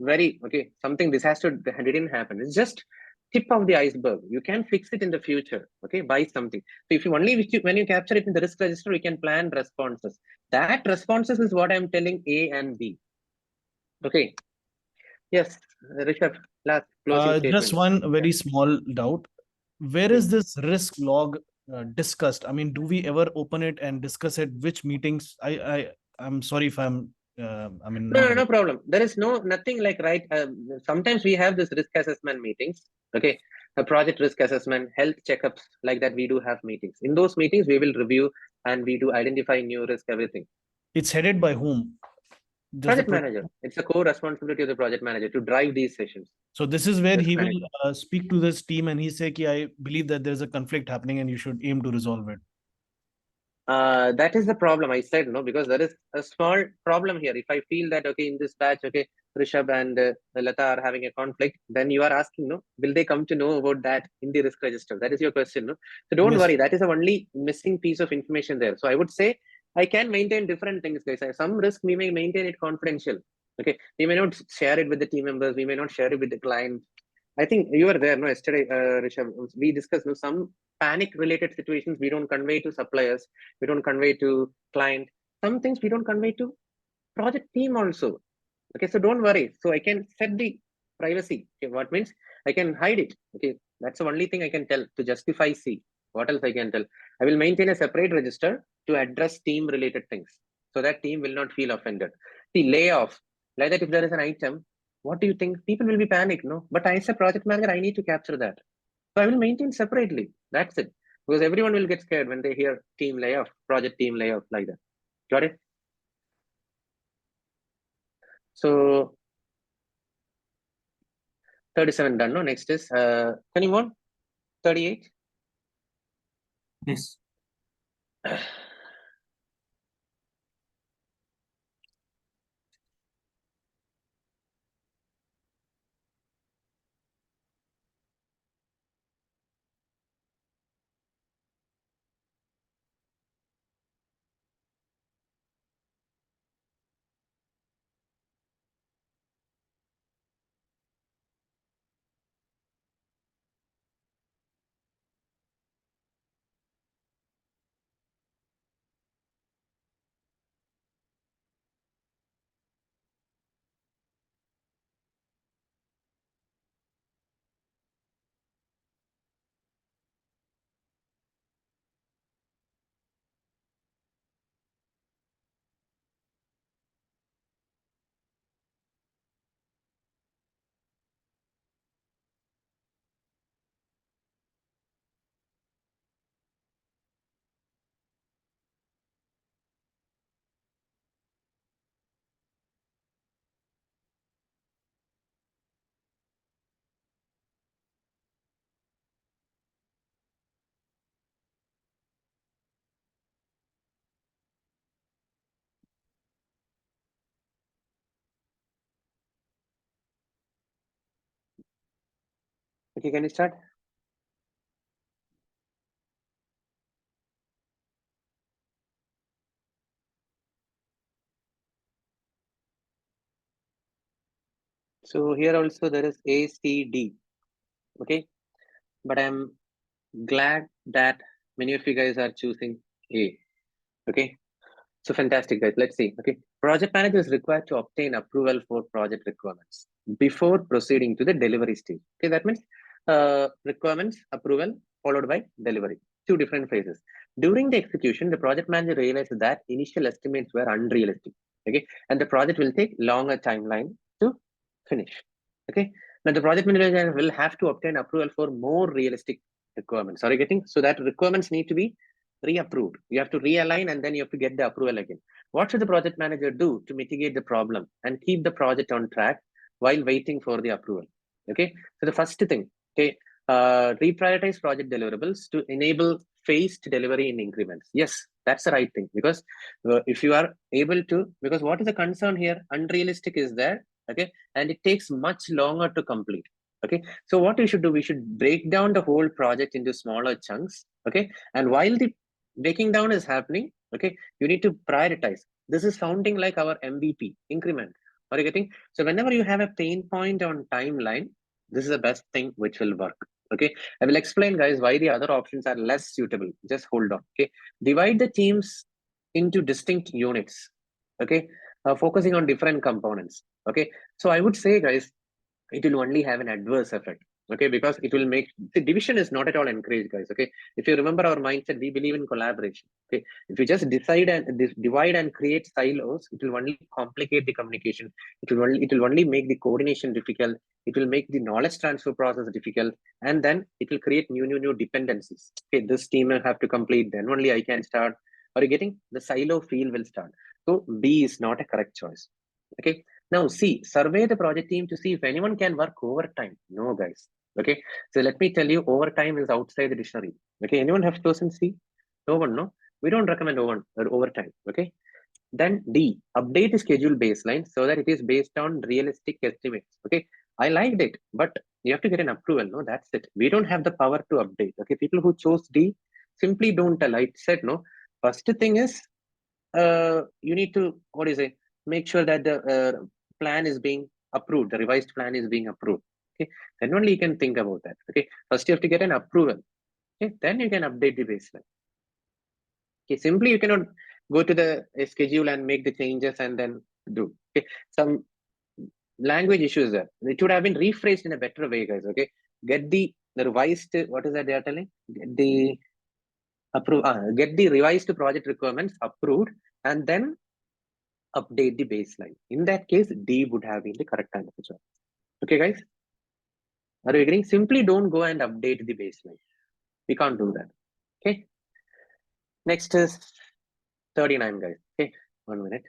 very something disaster didn't happen. It's just tip of the iceberg. You can fix it in the future. Okay. By something. So if you when you capture it in the risk register, we can plan responses. That responses is what I'm telling A and B. Okay. Yes, Rishabh, last closing statement.
Just one very small doubt. Where is this risk log discussed? I mean, do we ever open it and discuss it? Which meetings? I'm sorry if I'm.
No problem. There is nothing like sometimes we have this risk assessment meetings. Okay, a project risk assessment, health checkups like that. We do have meetings. In those meetings, we will review and we do identify new risk, everything.
It's headed by whom?
Project manager. It's a core responsibility of the project manager to drive these sessions.
So this is where he will speak to this team and he say, I believe that there's a conflict happening and you should aim to resolve it.
That is the problem. I said no, because there is a small problem here. If I feel that in this batch, Rishabh and Lata are having a conflict, then you are asking, will they come to know about that in the risk register? That is your question, no? So don't worry, that is the only missing piece of information there. So I would say I can maintain different things, guys. Some risk we may maintain it confidential. Okay, we may not share it with the team members. We may not share it with the client. I think you were there, no? Yesterday, Rishabh, we discussed some panic-related situations we don't convey to suppliers, we don't convey to client. Some things we don't convey to project team also. Okay, so don't worry. So I can set the privacy. Okay, what means I can hide it. Okay, that's the only thing I can tell to justify C. What else I can tell? I will maintain a separate register to address team-related things, so that team will not feel offended. The layoff, like that, if there is an item, what do you think? People will be panicked, no? But as a project manager, I need to capture that. So I will maintain separately. That's it. Because everyone will get scared when they hear team layoff, project team layoff, like that. Got it? So 37 done, no? Next is 21, 38.
Yes.
Okay, can you start? So here also there is A, C, D. Okay, but I'm glad that many of you guys are choosing A. Okay, so fantastic, guys. Let's see. Okay, project manager is required to obtain approval for project requirements before proceeding to the delivery stage. Okay, that means requirements, approval, followed by delivery. Two different phases. During the execution, the project manager realized that initial estimates were unrealistic. Okay, and the project will take longer timeline to finish. Okay, now the project manager will have to obtain approval for more realistic requirements. Are you getting? So that requirements need to be reapproved. You have to realign and then you have to get the approval again. What should the project manager do to mitigate the problem and keep the project on track while waiting for the approval? Okay, so the first thing, okay, reprioritize project deliverables to enable phased delivery in increments. Yes, that's the right thing, because if you are able to, because what is the concern here? Unrealistic is there, okay, and it takes much longer to complete. Okay, so what we should do, we should break down the whole project into smaller chunks. Okay, and while the breaking down is happening, okay, you need to prioritize. This is sounding like our MVP, increment. Are you getting? So whenever you have a pain point on timeline, this is the best thing which will work. Okay, I will explain, guys, why the other options are less suitable. Just hold on. Okay, divide the teams into distinct units. Okay, focusing on different components. Okay, so I would say, guys, it will only have an adverse effect. Okay, because it will make the division is not at all encouraged, guys. Okay, if you remember our mindset, we believe in collaboration. Okay, if you just decide and divide and create silos, it will only complicate the communication. It will only make the coordination difficult. It will make the knowledge transfer process difficult, and then it will create new dependencies. Okay, this team will have to complete, then only I can start. Are you getting? The silo feel will start. So B is not a correct choice. Okay, now C, survey the project team to see if anyone can work overtime. No, guys. Okay, so let me tell you, overtime is outside the dictionary. Okay, anyone have chosen C? No one, no? We don't recommend overtime. Okay, then D, update the schedule baseline so that it is based on realistic estimates. Okay, I liked it, but you have to get an approval. No, that's it. We don't have the power to update. Okay, people who chose D simply don't tell. I said no. First thing is, you need to, what is it? Make sure that the plan is being approved. The revised plan is being approved. Okay, then only you can think about that. Okay, first you have to get an approval. Okay, then you can update the baseline. Okay, simply you cannot go to the schedule and make the changes and then do. Okay, some language issues there. It should have been rephrased in a better way, guys. Okay, get the revised. What is that they are telling? Get the revised project requirements approved and then update the baseline. In that case, D would have been the correct answer. Okay, guys? Are you agreeing? Simply don't go and update the baseline. We can't do that. Okay. Next is 39, guys. Okay, 1 minute.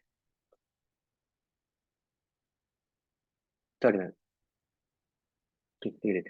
39. Please read it.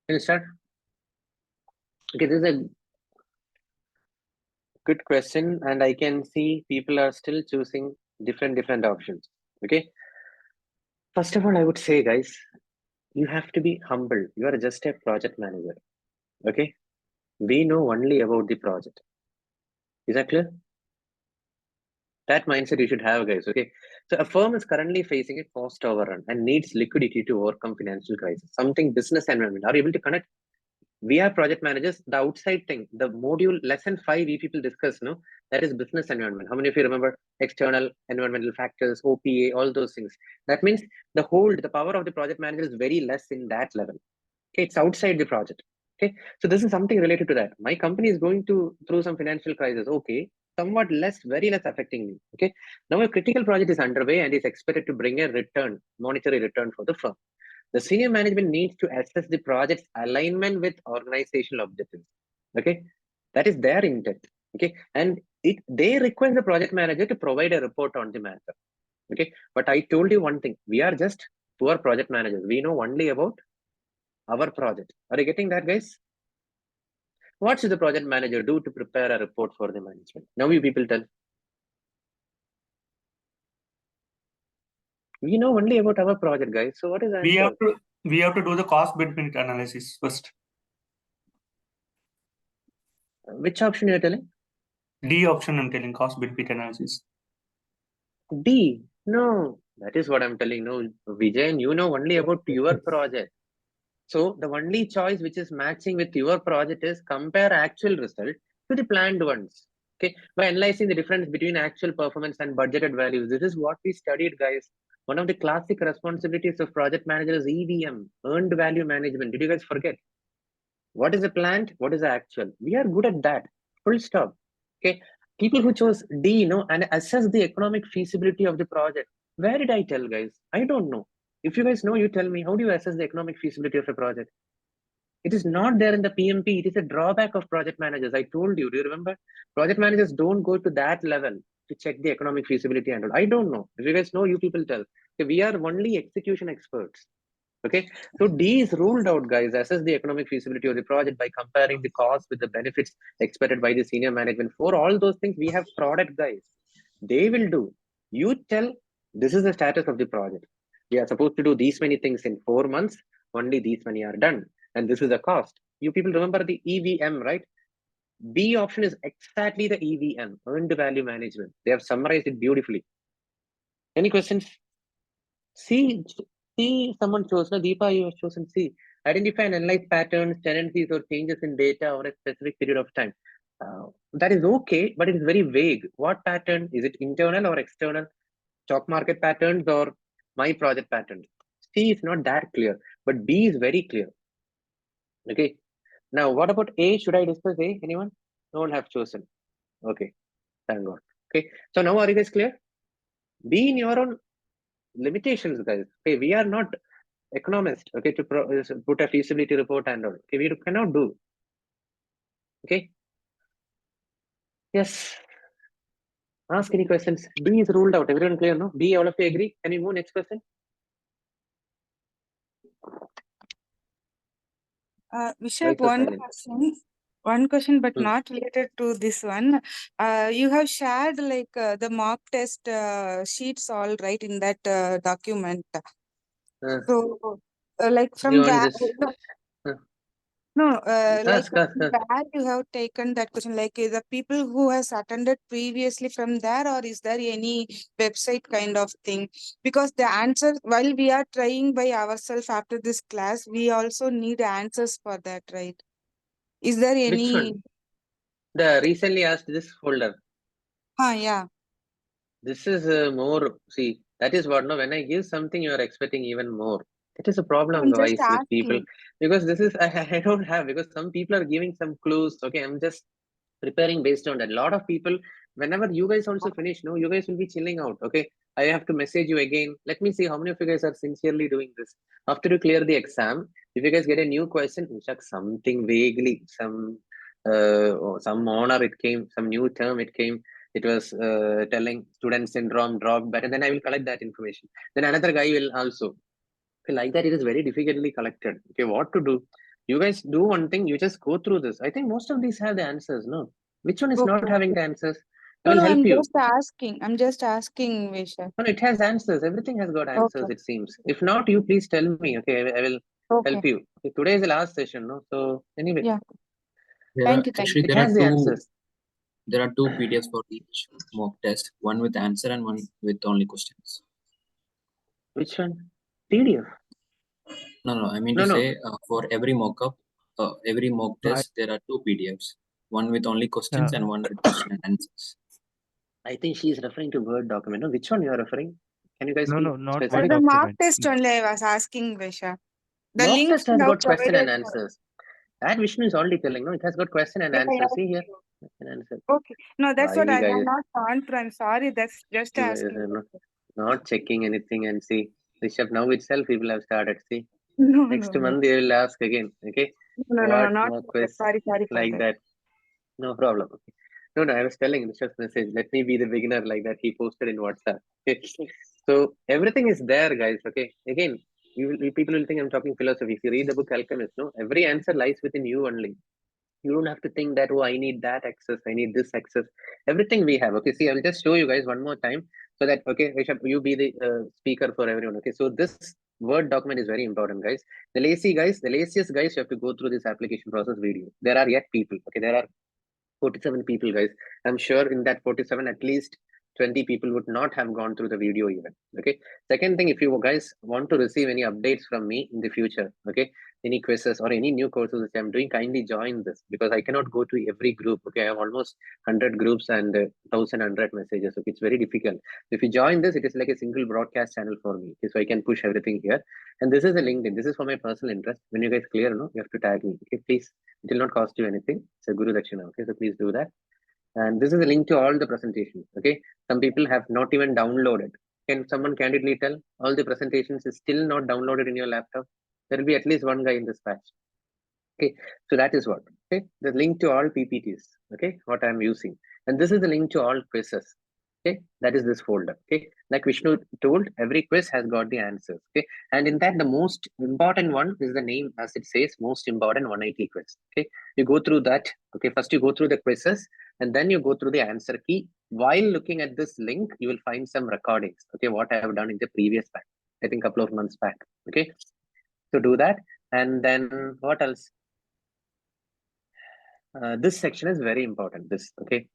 Can you start? Okay, this is a good question, and I can see people are still choosing different options. Okay. First of all, I would say, guys, you have to be humble. You are just a project manager. Okay. We know only about the project. Is that clear? That mindset you should have, guys. Okay. So a firm is currently facing a cost overrun and needs liquidity to overcome financial crisis. Something business environment. Are you able to connect? We are project managers. The outside thing, the module lesson 5 we people discuss, no, that is business environment. How many of you remember external environmental factors, OPA, all those things? That means the power of the project manager is very less in that level. Okay, it's outside the project. Okay, so this is something related to that. My company is going through some financial crisis. Okay, somewhat less, very less affecting me. Okay, now a critical project is underway and is expected to bring a return, monetary return for the firm. The senior management needs to assess the project's alignment with organizational objectives. Okay, that is their intent. Okay, and they request the project manager to provide a report on the matter. Okay, but I told you one thing: we are just poor project managers. We know only about our project. Are you getting that, guys? What should the project manager do to prepare a report for the management? Now you people tell. We know only about our project, guys. So what is the answer?
We have to do the cost benefit analysis first.
Which option you're telling?
D option I'm telling, cost benefit analysis.
D. No, that is what I'm telling. No, Vijayan, you know only about your project. So the only choice which is matching with your project is compare actual result to the planned ones. Okay, by analyzing the difference between actual performance and budgeted values. This is what we studied, guys. One of the classic responsibilities of project manager is EVM, earned value management. Did you guys forget? What is the planned? What is the actual? We are good at that. Full stop. Okay. People who chose D, and assess the economic feasibility of the project. Where did I tell, guys? I don't know. If you guys know, you tell me. How do you assess the economic feasibility of a project? It is not there in the PMP. It is a drawback of project managers. I told you. Do you remember? Project managers don't go to that level to check the economic feasibility and all. I don't know. If you guys know, you people tell. Okay, we are only execution experts. Okay, so D is ruled out, guys. Assess the economic feasibility of the project by comparing the cost with the benefits expected by the senior management. For all those things, we have product guys. They will do. You tell this is the status of the project. We are supposed to do these many things in 4 months. Only these many are done, and this is the cost. You people remember the EVM, right? B option is exactly the EVM, earned value management. They have summarized it beautifully. Any questions? C, someone chose, no, Deepa, you have chosen C. Identify and analyze patterns, tendencies, or changes in data over a specific period of time. That is okay, but it is very vague. What pattern? Is it internal or external? Stock market patterns or my project patterns? C is not that clear, but B is very clear. Okay. Now, what about A? Should I discuss A? Anyone? No one have chosen. Okay. Thank God. Okay. So now are you guys clear? Be in your own limitations, guys. Okay, we are not economists. Okay, to put a feasibility report and all. Okay, we cannot do. Okay. Yes. Ask any questions. B is ruled out. Everyone clear? No. B. All of you agree? Can we move next question?
Vishak,
Why so silent?
one question, but not related to this one. You have shared like the mock test sheets all right in that document. So, like
You
from
want
where?
this?
No, like
Ask.
from where you have taken that question? Like the people who has attended previously from there, or is there any website kind of thing? Because the answer, while we are trying by ourselves after this class, we also need answers for that, right? Is there any?
Which one? The recently asked this folder.
Yeah.
This is more. See, that is what. No, when I give something, you are expecting even more. It is a problem,
I'm just
guys, with people,
asking.
because this is I don't have, because some people are giving some clues. Okay, I'm just preparing based on that. A lot of people, whenever you guys also finish, no, you guys will be chilling out. Okay, I have to message you again. Let me see how many of you guys are sincerely doing this. After you clear the exam, if you guys get a new question, check something vaguely, some honor it came, some new term it came. It was telling student syndrome dropped better. Then I will collect that information. Then another guy will also. Okay, like that, it is very difficultly collected. Okay, what to do? You guys do one thing, you just go through this. I think most of these have the answers, no? Which one is not
Okay,
having
okay.
the answers? I
No,
will
no,
help
I'm
you.
just asking. I'm just asking, Visha.
No, it has answers. Everything has got answers,
Okay,
it seems. If not, you please tell me. Okay, I will
okay.
help you. Okay, today is the last session, no? So anyway,
Yeah.
There are
Thank you, thank
actually
you.
it
there are
has the answers.
There are two PDFs for each mock test, one with answer and one with only questions.
Which one? PDF.
No, I mean
No,
to
no.
say for every mock-up, every mock
No,
test, there are two PDFs, one with only questions and one with question and answers.
I think she is referring to Word document. No, which one you are referring? Can you guys
No,
be
no, not
For
specific?
Word
the mark
document.
test only, I was asking, Visha. The
Mock
links
test
you
has
have
got question and
provided.
answers. That Vishnu is already telling, no, it has got question and
Yeah,
answer.
yeah.
See here, question and answer.
Okay. No, that's
Why
what
we
I have
guys,
not gone through. I'm sorry. That's just
you guys
asking.
are not checking anything and see. Rishabh, now itself people have started. See,
No,
next
no, no.
month they will ask again. Okay,
No, no,
what
not
mock
like that.
quiz
Sorry for
like
that.
that? No problem. Okay. No, I was telling Rishabh's message. Let me be the beginner like that. He posted in WhatsApp. Okay. So everything is there, guys. Okay. Again, people will think I'm talking philosophy. If you read the book Alchemist, no, every answer lies within you only. You don't have to think that, oh, I need that access, I need this access. Everything we have. Okay, see, I'll just show you guys one more time so that, okay, Rishabh, you be the speaker for everyone. Okay, so this Word document is very important, guys. The laziest guys, you have to go through this application process video. There are yet people. Okay, there are 47 people, guys. I'm sure in that 47, at least 20 people would not have gone through the video even. Okay. Second thing, if you guys want to receive any updates from me in the future, okay, any quizzes or any new courses which I'm doing, kindly join this because I cannot go to every group. Okay, I have almost 100 groups and 1,100 messages. Okay, it's very difficult. If you join this, it is like a single broadcast channel for me. Okay, so I can push everything here. And this is a LinkedIn. This is for my personal interest. When you guys clear, no, you have to tag me. Okay, please. It will not cost you anything. It's a Guru Dakshina. Okay, so please do that. And this is a link to all the presentations. Okay, some people have not even downloaded. Can someone candidly tell all the presentations is still not downloaded in your laptop? There will be at least one guy in this batch. Okay, so that is what. Okay, the link to all PPTs. Okay, what I'm using, and this is the link to all quizzes. Okay, that is this folder. Okay, like Vishnu told, every quiz has got the answers. Okay, and in that the most important one is the name, as it says, most important 180 quiz. Okay, you go through that. Okay, first you go through the quizzes and then you go through the answer key. While looking at this link, you will find some recordings. Okay, what I have done in the previous batch, I think a couple of months back. Okay, so do that. And then what else? This section is very important. This, okay,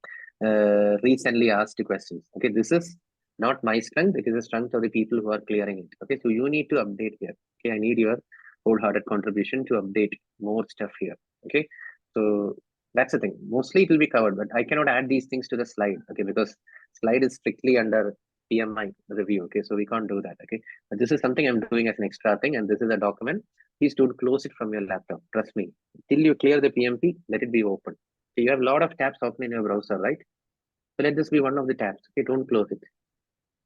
recently asked questions. Okay, this is not my strength. It is the strength of the people who are clearing it. Okay, so you need to update here. Okay, I need your wholehearted contribution to update more stuff here. Okay, so that's the thing. Mostly it will be covered, but I cannot add these things to the slide. Okay, because slide is strictly under PMI review. Okay, so we can't do that. Okay, but this is something I'm doing as an extra thing, and this is a document. Please don't close it from your laptop. Trust me. Till you clear the PMP, let it be open. So you have a lot of tabs open in your browser, right? So let this be one of the tabs. Okay, don't close it.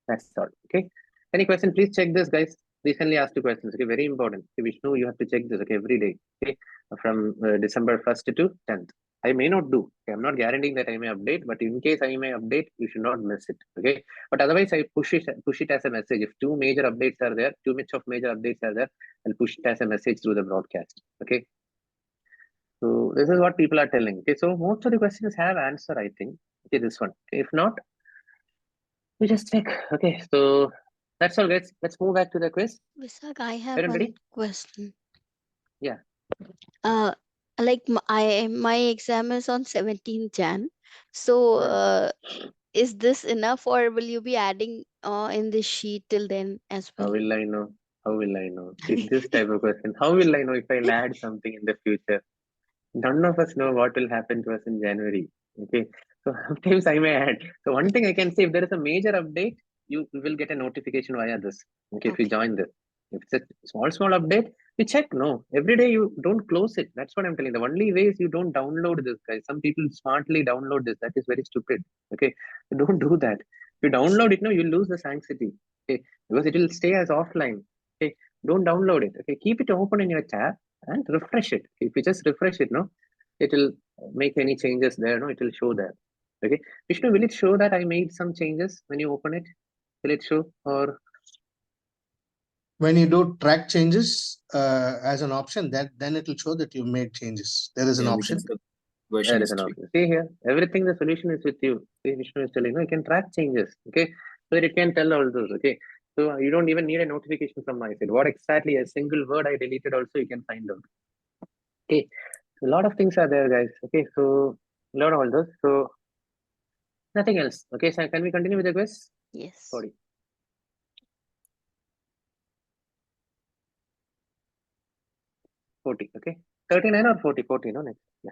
That's all. Okay. Any question? Please check this, guys. Recently asked you questions. Okay, very important. Okay, Vishnu, you have to check this. Okay, every day. Okay, from December 1st to 10th. I may not do. Okay, I'm not guaranteeing that I may update, but in case I may update, you should not miss it. Okay, but otherwise I push it as a message. If two major updates are there, too much of major updates are there, I'll push it as a message through the broadcast. Okay. So this is what people are telling. Okay, so most of the questions have answer, I think. Okay, this one. Okay, if not, we just check. Okay, so that's all, guys. Let's move back to the quiz.
Vishak, I have
Everybody?
one question.
Yeah.
Like my exam is on 17th Jan. So is this enough or will you be adding in this sheet till then as
How
well?
will I know? How will I know? See, this type of question. How will I know if I'll add something in the future? None of us know what will happen to us in January. Okay, so sometimes I may add. So one thing I can say, if there is a major update, you will get a notification via this. Okay, if you join this. If it's a small update, you check. No, every day you don't close it. That's what I'm telling. The only way is you don't download this, guys. Some people smartly download this. That is very stupid. Okay, so don't do that. If you download it, no, you lose the sanctity. Okay, because it will stay as offline. Okay, don't download it. Okay, keep it open in your tab and refresh it. If you just refresh it, no, it will make any changes there. No, it will show there. Okay, Vishnu, will it show that I made some changes when you open it? Will it show or?
when you do track changes as an option, then it will show that you made changes. There is an option.
There is an option. See here, everything, the solution is with you. See, Vishnu is telling you, you can track changes. Okay, so that it can tell all those. Okay, so you don't even need a notification from my side. What exactly a single word I deleted also you can find out. Okay, so a lot of things are there, guys. Okay, so a lot of all those. So nothing else. Okay, so can we continue with the quiz?
Yes.
40. Okay, 39 or 40? 40, no, next. Yeah.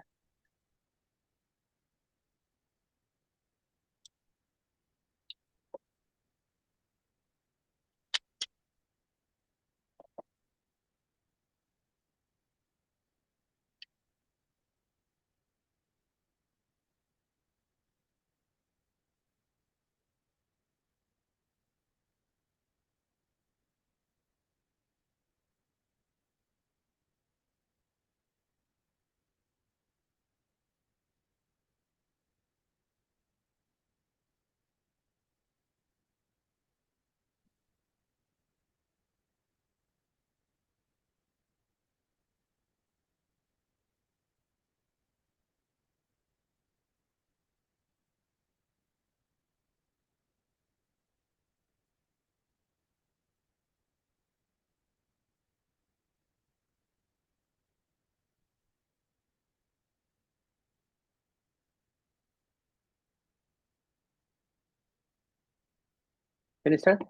Can you start?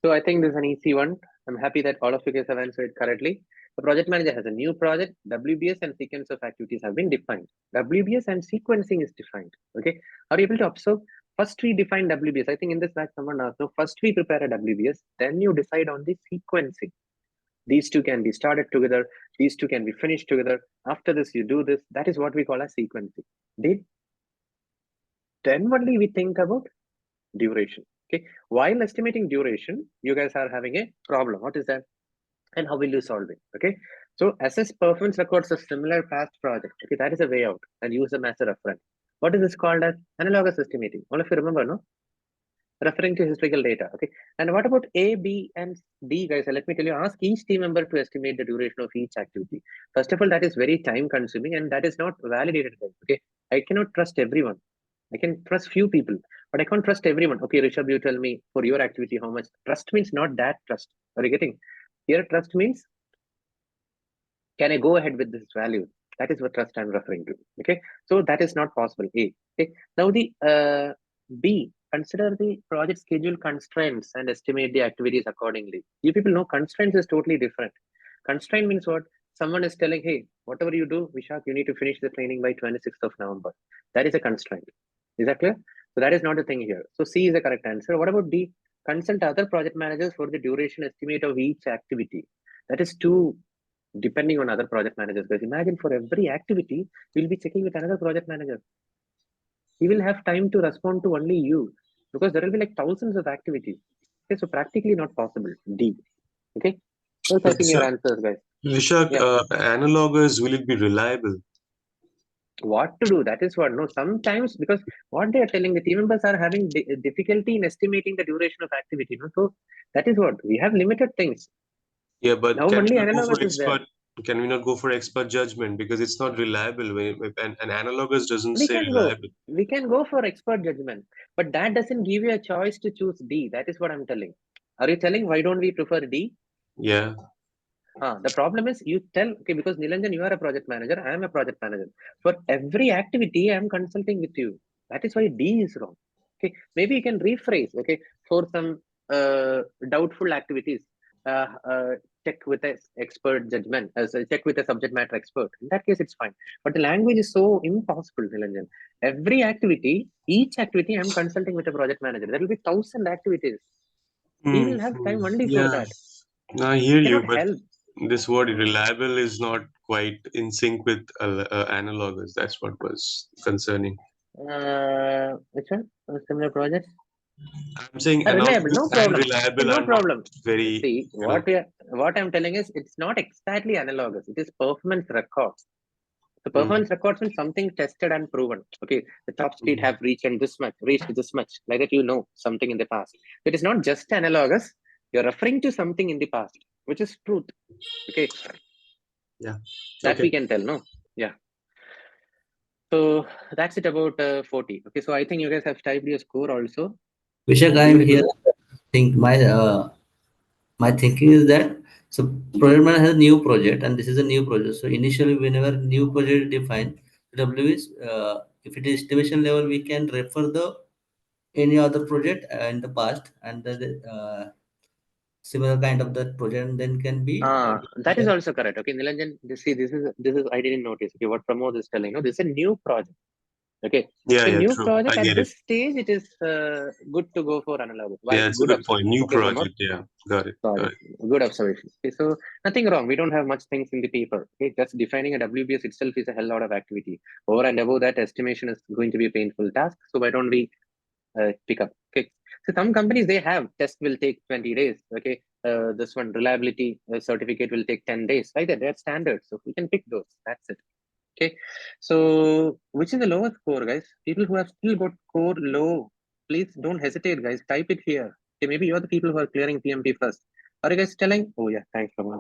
So I think this is an easy one. I'm happy that all of you guys have answered correctly. The project manager has a new project. WBS and sequence of activities have been defined. WBS and sequencing is defined. Okay. Are you able to observe? First, we define WBS. I think in this batch, someone asked. No, first we prepare a WBS, then you decide on the sequencing. These two can be started together. These two can be finished together. After this, you do this. That is what we call a sequencing. Then only we think about duration. Okay, while estimating duration, you guys are having a problem. What is that? And how will you solve it? Okay, so assess performance records of similar past project. Okay, that is a way out, and use them as a reference. What is this called as? Analogous estimating. All of you remember, no? Referring to historical data. Okay, and what about A, B, and D, guys? Let me tell you, ask each team member to estimate the duration of each activity. First of all, that is very time consuming and that is not validated. Okay, I cannot trust everyone. I can trust few people, but I can't trust everyone. Okay, Rishabh, you tell me for your activity how much. Trust means not that trust. Are you getting? Here, trust means, can I go ahead with this value? That is what trust I'm referring to. Okay, so that is not possible. A. Okay, now the B. Consider the project schedule constraints and estimate the activities accordingly. You people know constraints is totally different. Constraint means what? Someone is telling, hey, whatever you do, Vishak, you need to finish the training by 26th of November. That is a constraint. Is that clear? So that is not a thing here. So C is the correct answer. What about D? Consult other project managers for the duration estimate of each activity. That is too depending on other project managers. Because imagine for every activity, we'll be checking with another project manager. He will have time to respond to only you because there will be like thousands of activities. Okay, so practically not possible. D. Okay. So I think your answers, guys.
Vishak, analogous, will it be reliable?
What to do? That is what. No, sometimes because what they are telling, the team members are having difficulty in estimating the duration of activity. No? So that is what we have limited things.
Yeah, but
now only analogous is there.
Can we not go for expert judgment because it's not reliable when an analogous doesn't say reliable?
We can go for expert judgment, but that doesn't give you a choice to choose D. That is what I'm telling. Are you telling why don't we prefer D?
Yeah.
The problem is you tell, okay, because Nilanjan, you are a project manager, I am a project manager. For every activity, I'm consulting with you. That is why D is wrong. Okay, maybe you can rephrase, okay, for some doubtful activities, check with an expert judgment, check with a subject matter expert. In that case, it's fine. But the language is so impossible, Nilanjan. Every activity, each activity, I'm consulting with a project manager. There will be 1,000 activities. He will have time only for that.
I hear you, but
help.
This word reliable is not quite in sync with analogous. That's what was concerning.
Which one? Similar projects?
I'm saying
reliable, no problem.
Reliable
no problem.
Very.
See, what I'm telling is it's not exactly analogous. It is performance records. The performance records means something tested and proven. Okay, the top speed have reached this much, like that, something in the past. It is not just analogous. You're referring to something in the past, which is truth. Okay.
Yeah.
That
Okay.
we can tell, no? Yeah. So that's it about 40. Okay. So I think you guys have typed your score also.
Vishak, I am here.
Beautiful.
Think my thinking is that so project manager has a new project and this is a new project. So initially, whenever new project is defined, W is if it is estimation level, we can refer the any other project in the past and the similar kind of that project and then can be
That is also correct. Okay, Nilanjan, this is I didn't notice. Okay, what Pramod is telling. No, this is a new project. Okay,
Yeah,
so
yeah,
new
true.
project
I
at
get
this
it.
stage, it is good to go for analog. Why?
Yeah, it's a
Good
good point.
observation.
New
Okay, Pramod.
project. Yeah, got it.
Got it. Good observation. Okay, so nothing wrong. We don't have much things in the paper. Okay, just defining a WBS itself is a hell lot of activity. Over and above that, estimation is going to be a painful task. So why don't we pick up? Okay, so some companies they have test will take 20 days. Okay, this one reliability certificate will take 10 days. Like that, they're standards. So we can pick those. That's it. Okay, so which is the lowest score, guys? People who have still got score low, please don't hesitate, guys. Type it here. Okay, maybe you're the people who are clearing PMP first. Are you guys telling? Oh yeah, thanks for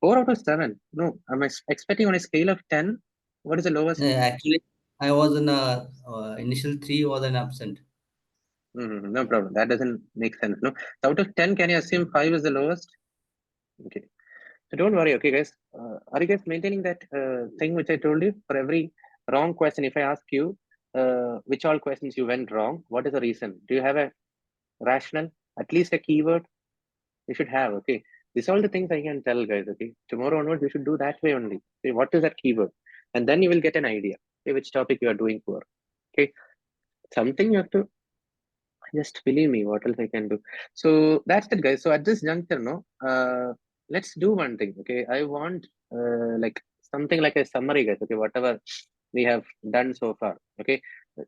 4 out of 7. No, I'm expecting on a scale of 10. What is the lowest?
actually, I was in initial 3 was an absent.
No problem. That doesn't make sense. No, so out of 10, can you assume 5 is the lowest? Okay. So don't worry, okay, guys. Are you guys maintaining that thing which I told you? For every wrong question, if I ask you which all questions you went wrong, what is the reason? Do you have a rational, at least a keyword? You should have, okay. These are all the things I can tell, guys, okay. Tomorrow onwards, we should do that way only. Okay, what is that keyword? And then you will get an idea, okay, which topic you are doing for. Okay, something you have to just believe me. What else I can do? So that's it, guys. So at this juncture, no, let's do one thing. Okay, I want like something like a summary, guys. Okay, whatever we have done so far. Okay,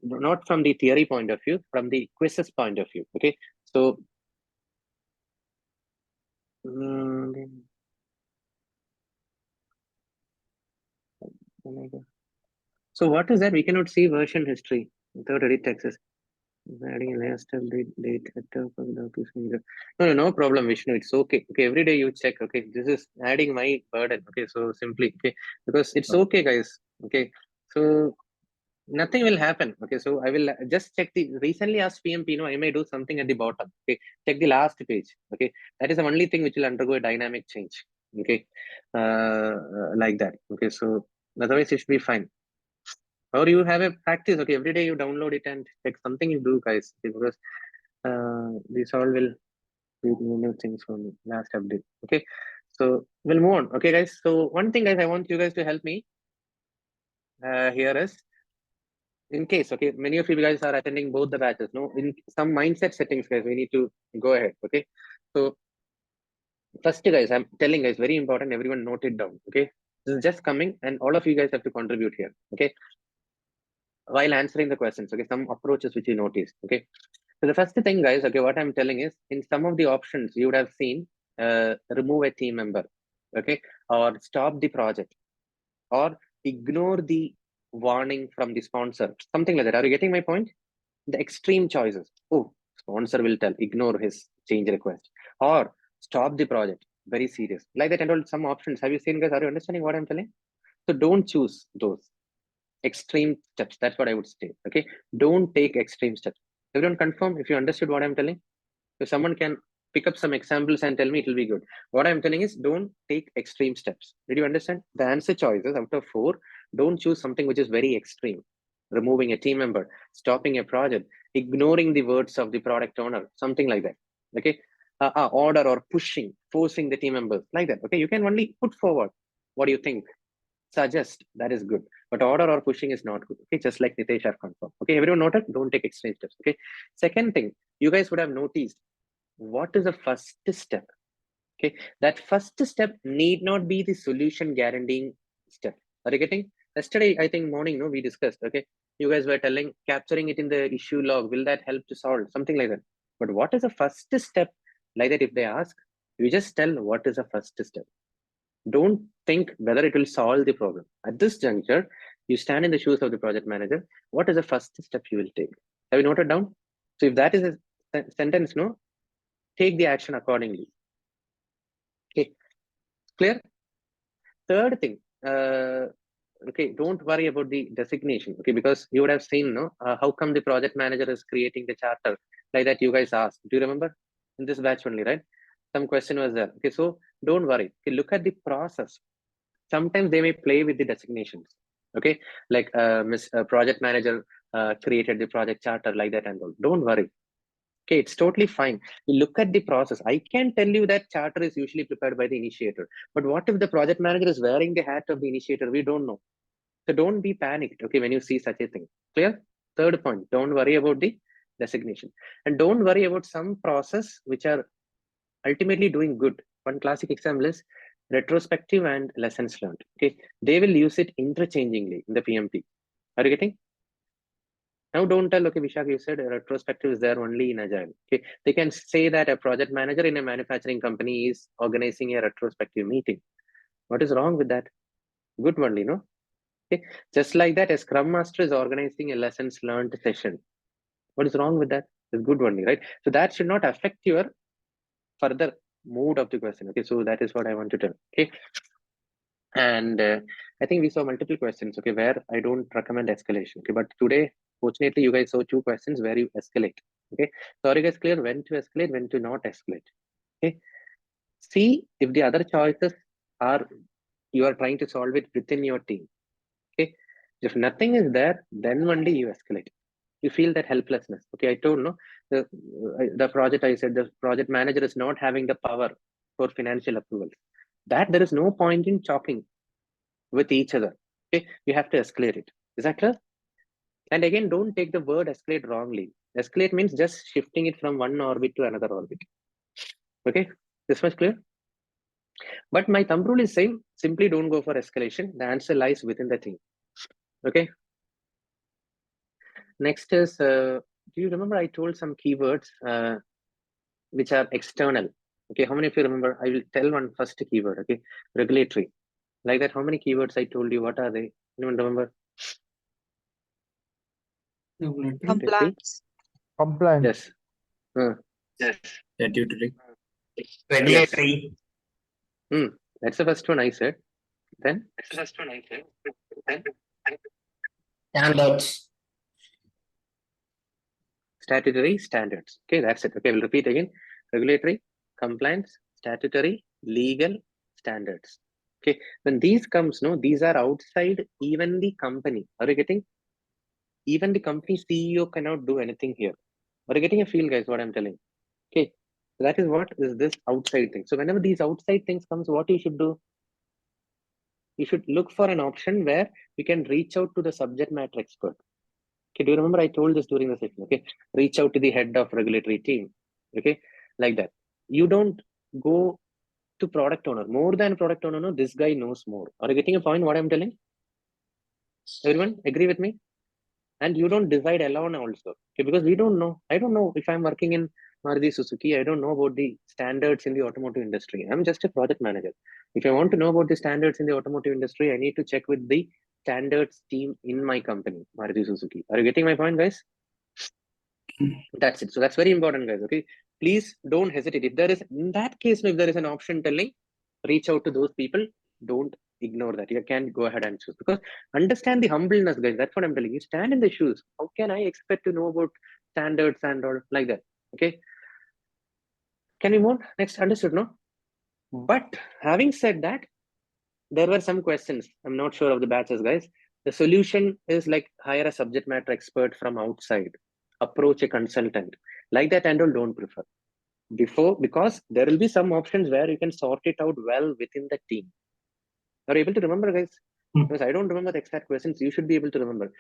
not from the theory point of view, from the quizzes point of view. Okay, so. So what is that? We cannot see version history without edit access. Adding last date at top of the office window. No problem, Vishnu. It's okay. Okay, every day you check. Okay, this is adding my burden. Okay, so simply okay, because it's okay, guys. Okay, so nothing will happen. Okay, so I will just check the recently asked PMP. I may do something at the bottom. Okay, check the last page. Okay, that is the only thing which will undergo a dynamic change. Okay, like that. Okay, so otherwise it should be fine. Or you have a practice. Okay, every day you download it and check something you do, guys, because this all will be new things from last update. Okay, so we'll move on. Okay, guys. So one thing, guys, I want you guys to help me here is, in case, okay, many of you guys are attending both the batches. No, in some mindset settings, guys, we need to go ahead. Okay, so first, guys, I'm telling guys, very important. Everyone note it down. Okay, this is just coming, and all of you guys have to contribute here. Okay, while answering the questions. Okay, some approaches which you noticed. Okay, so the first thing, guys, okay, what I'm telling is, in some of the options you would have seen, remove a team member, okay, or stop the project, or ignore the warning from the sponsor, something like that. Are you getting my point? The extreme choices. Oh, sponsor will tell, ignore his change request, or stop the project. Very serious, like that, and all some options. Have you seen, guys? Are you understanding what I'm telling? So don't choose those extreme steps. That's what I would say. Okay, don't take extreme steps. Everyone confirm if you understood what I'm telling. If someone can pick up some examples and tell me, it will be good. What I'm telling is, don't take extreme steps. Did you understand? The answer choices out of 4, don't choose something which is very extreme. Removing a team member, stopping a project, ignoring the words of the product owner, something like that. Okay, order or pushing, forcing the team members, like that. Okay, you can only put forward what do you think, suggest, that is good, but order or pushing is not good. Okay, just like Nitesh have confirmed. Okay, everyone noted, don't take extreme steps. Okay, second thing, you guys would have noticed, what is the first step? Okay, that first step need not be the solution guaranteeing step. Are you getting? Yesterday, I think morning, no, we discussed. Okay, you guys were telling, capturing it in the issue log, will that help to solve something like that? But what is the first step? Like that, if they ask, you just tell what is the first step. Don't think whether it will solve the problem. At this juncture, you stand in the shoes of the project manager. What is the first step you will take? Have you noted down? So if that is a sentence, no, take the action accordingly. Okay, clear? Third thing, okay, don't worry about the designation, okay, because you would have seen, no, how come the project manager is creating the charter like that you guys asked. Do you remember? In this batch only, right? Some question was there. Okay, so don't worry. Okay, look at the process. Sometimes they may play with the designations. Okay, like project manager created the project charter like that and all. Don't worry. Okay, it's totally fine. You look at the process. I can tell you that charter is usually prepared by the initiator. But what if the project manager is wearing the hat of the initiator? We don't know. So don't be panicked, okay, when you see such a thing. Clear? Third point, don't worry about the designation. And don't worry about some process which are ultimately doing good. One classic example is retrospective and lessons learned. Okay, they will use it interchangingly in the PMP. Are you getting? Now don't tell, okay, Vishak, you said a retrospective is there only in Agile. Okay, they can say that a project manager in a manufacturing company is organizing a retrospective meeting. What is wrong with that? Good only, no? Okay, just like that, a Scrum Master is organizing a lessons learned session. What is wrong with that? It's good only, right? So that should not affect your further mood of the question. Okay, so that is what I want to tell. Okay, and I think we saw multiple questions. Okay, where I don't recommend escalation. Okay, but today, fortunately, you guys saw 2 questions where you escalate. Okay, so are you guys clear when to escalate, when to not escalate? Okay, see if the other choices are you are trying to solve it within your team. Okay, if nothing is there, then only you escalate. You feel that helplessness. Okay, I told no the project. I said the project manager is not having the power for financial approvals. That there is no point in talking with each other. Okay, you have to escalate it. Is that clear? And again, don't take the word escalate wrongly. Escalate means just shifting it from one orbit to another orbit. Okay, this much clear? But my thumb rule is same. Simply don't go for escalation. The answer lies within the team. Okay. Next is, do you remember I told some keywords which are external? Okay, how many of you remember? I will tell one first keyword. Okay, regulatory. Like that, how many keywords I told you? What are they? Anyone remember?
Compliance.
Compliance.
Yes.
Yes. Statutory.
Regulatory. That's the first one I said. Then?
Standards.
Statutory standards. Okay, that's it. Okay, we'll repeat again. Regulatory, compliance, statutory, legal, standards. Okay, when these comes, no, these are outside even the company. Are you getting? Even the company CEO cannot do anything here. Are you getting a feel, guys, what I'm telling? Okay, so that is what is this outside thing. So whenever these outside things comes, what you should do? You should look for an option where you can reach out to the subject matter expert. Okay, do you remember I told this during the session? Okay, reach out to the head of regulatory team. Okay, like that. You don't go to product owner. More than product owner, no, this guy knows more. Are you getting a point what I'm telling? Everyone agree with me? And you don't decide alone also. Okay, because we don't know. I don't know if I'm working in Maruti Suzuki. I don't know about the standards in the automotive industry. I'm just a project manager. If I want to know about the standards in the automotive industry, I need to check with the standards team in my company, Maruti Suzuki. Are you getting my point, guys? That's it. So that's very important, guys. Okay, please don't hesitate. If there is, in that case, if there is an option telling, reach out to those people. Don't ignore that. You can go ahead and choose, because understand the humbleness, guys. That's what I'm telling you. Stand in the shoes. How can I expect to know about standards and all like that? Okay. Can we move next? Understood, no? But having said that, there were some questions. I'm not sure of the batches, guys. The solution is like hire a subject matter expert from outside, approach a consultant like that, and all don't prefer because there will be some options where you can sort it out well within the team. Are you able to remember, guys? Because I don't remember the exact questions. You should be able to remember.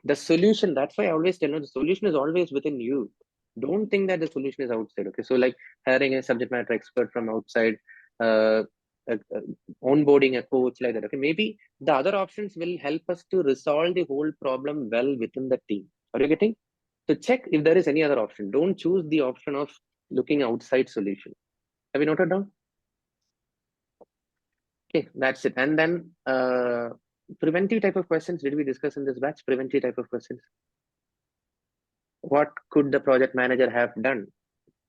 The solution. That's why I always tell you the solution is always within you. Don't think that the solution is outside. Okay, so like hiring a subject matter expert from outside, onboarding a coach like that. Okay, maybe the other options will help us to resolve the whole problem well within the team. Are you getting? So check if there is any other option. Don't choose the option of looking outside solution. Have you noted down? Okay, that's it. And then preventive type of questions. Did we discuss in this batch? Preventive type of questions. What could the project manager have done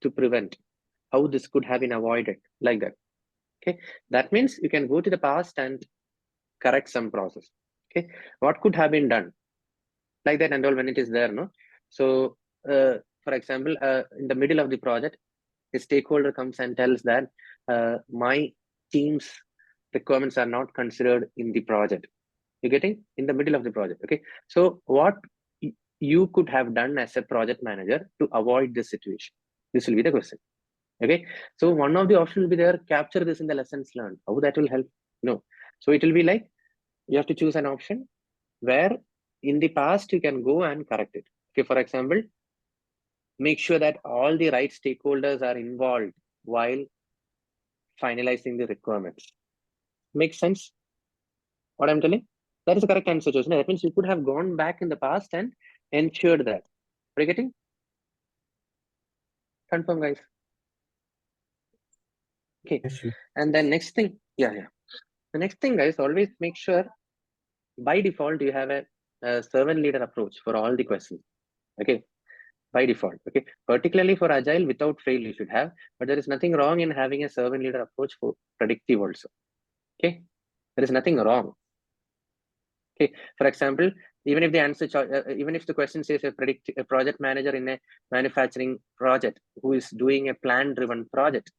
to prevent? how this could have been avoided, like that. Okay, that means you can go to the past and correct some process. Okay, what could have been done, like that and all, when it is there, no? So for example, in the middle of the project, a stakeholder comes and tells that my team's requirements are not considered in the project. You're getting in the middle of the project. Okay, so what you could have done as a project manager to avoid this situation? This will be the question. Okay, so one of the options will be there, capture this in the lessons learned. How that will help? No. So it will be like you have to choose an option where in the past you can go and correct it. Okay, for example, make sure that all the right stakeholders are involved while finalizing the requirements. Makes sense what I'm telling? That is the correct answer, Joseph. That means you could have gone back in the past and ensured that. Are you getting? Confirm, guys. Okay. And then next thing, yeah. The next thing, guys, always make sure by default you have a servant leader approach for all the questions. Okay, by default. Okay, particularly for agile, without fail you should have, but there is nothing wrong in having a servant leader approach for predictive also. Okay, there is nothing wrong. Okay, for example, even if the answer, even if the question says a project manager in a manufacturing project who is doing a plan-driven project,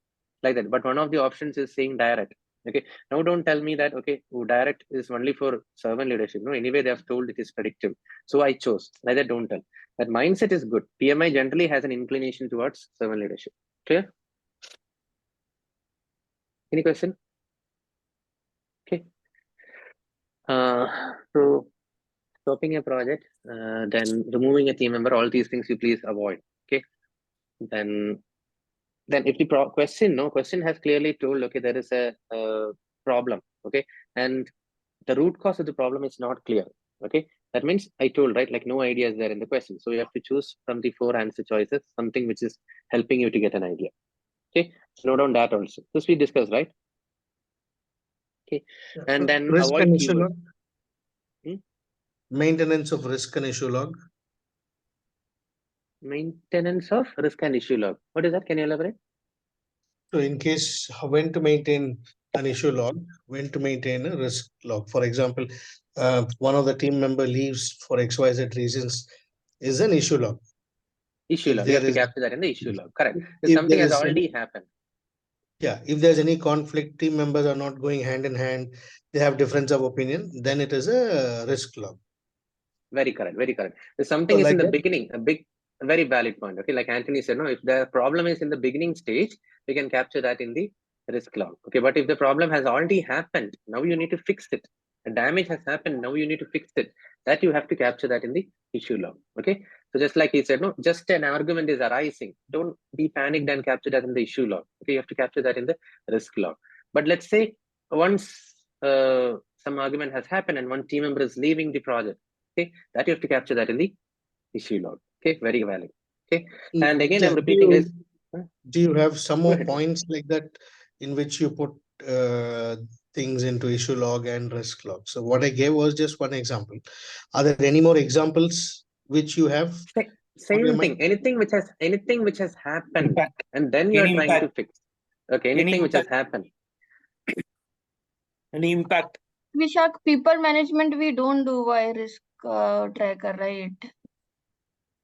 like that, but one of the options is saying direct. Okay, now don't tell me that okay, direct is only for servant leadership. No, anyway they have told it is predictive, so I chose. Like that, don't tell. That mindset is good. PMI generally has an inclination towards servant leadership. Clear? Any question? Okay. So stopping a project, then removing a team member, all these things you please avoid. Okay. Then if the question has clearly told, okay, there is a problem. Okay, and the root cause of the problem is not clear. Okay, that means I told, right, like no idea is there in the question, so you have to choose from the 4 answer choices something which is helping you to get an idea. Okay, so note down that also. This we discussed, right? Okay, and then
risk
avoid
and issue
keywords.
log. Maintenance of risk and issue log.
Maintenance of risk and issue log. What is that? Can you elaborate?
So in case when to maintain an issue log, when to maintain a risk log. For example, one of the team member leaves for XYZ reasons is an issue log.
Issue log. You have to capture that in the issue log. Correct. If something has already happened.
Yeah, if there's any conflict, team members are not going hand in hand, they have difference of opinion, then it is a risk log.
Very correct. Very correct. If something is in the beginning, a very valid point. Okay, like Anthony said, no, if the problem is in the beginning stage, we can capture that in the risk log. Okay, but if the problem has already happened, now you need to fix it. The damage has happened, now you need to fix it. That you have to capture that in the issue log. Okay, so just like he said, no, just an argument is arising. Don't be panicked and capture that in the issue log. Okay, you have to capture that in the risk log. But let's say once some argument has happened and one team member is leaving the project. Okay, that you have to capture that in the issue log. Okay, very valid. Okay, and again, I'm repeating this.
Do you have some more points like that in which you put things into issue log and risk log? So what I gave was just one example. Are there any more examples which you have?
Same thing. Anything which has happened, and then you are trying to fix. Okay, anything which has happened.
Any impact?
Vishak, people management we don't do by risk tracker, right?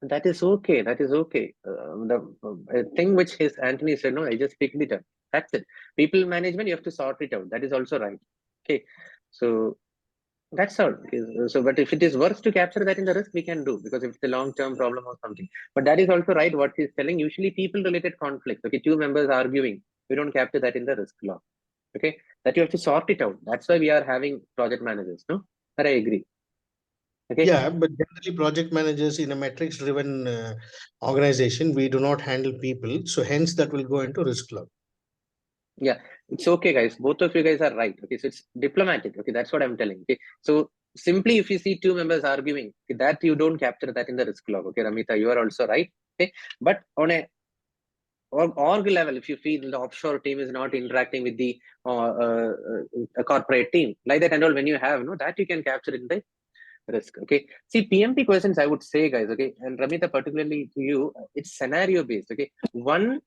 That is okay. That is okay. The thing which his Anthony said, no, I just picked it up. That's it. People management, you have to sort it out. That is also right. Okay, so that's all. Okay. So, but if it is worth to capture that in the risk, we can do, because if it's a long-term problem or something. But that is also right. What he's telling, usually people-related conflicts. Okay, 2 members arguing, we don't capture that in the risk log. Okay, that you have to sort it out. That's why we are having project managers. No, but I agree. Okay.
Yeah, but generally project managers in a metrics driven organization, we do not handle people. So hence that will go into risk log.
Yeah, it's okay, guys. Both of you guys are right. Okay, so it's diplomatic. Okay, that's what I'm telling. Okay, so simply if you see 2 members arguing, okay, that you don't capture that in the risk log. Okay, Ramita, you are also right. Okay, but on a org level, if you feel the offshore team is not interacting with the a corporate team, like that and all, when you have that you can capture in the risk. Okay, see, PMP questions, I would say, guys, okay, and Ramita, particularly to you, it's scenario based. Okay, one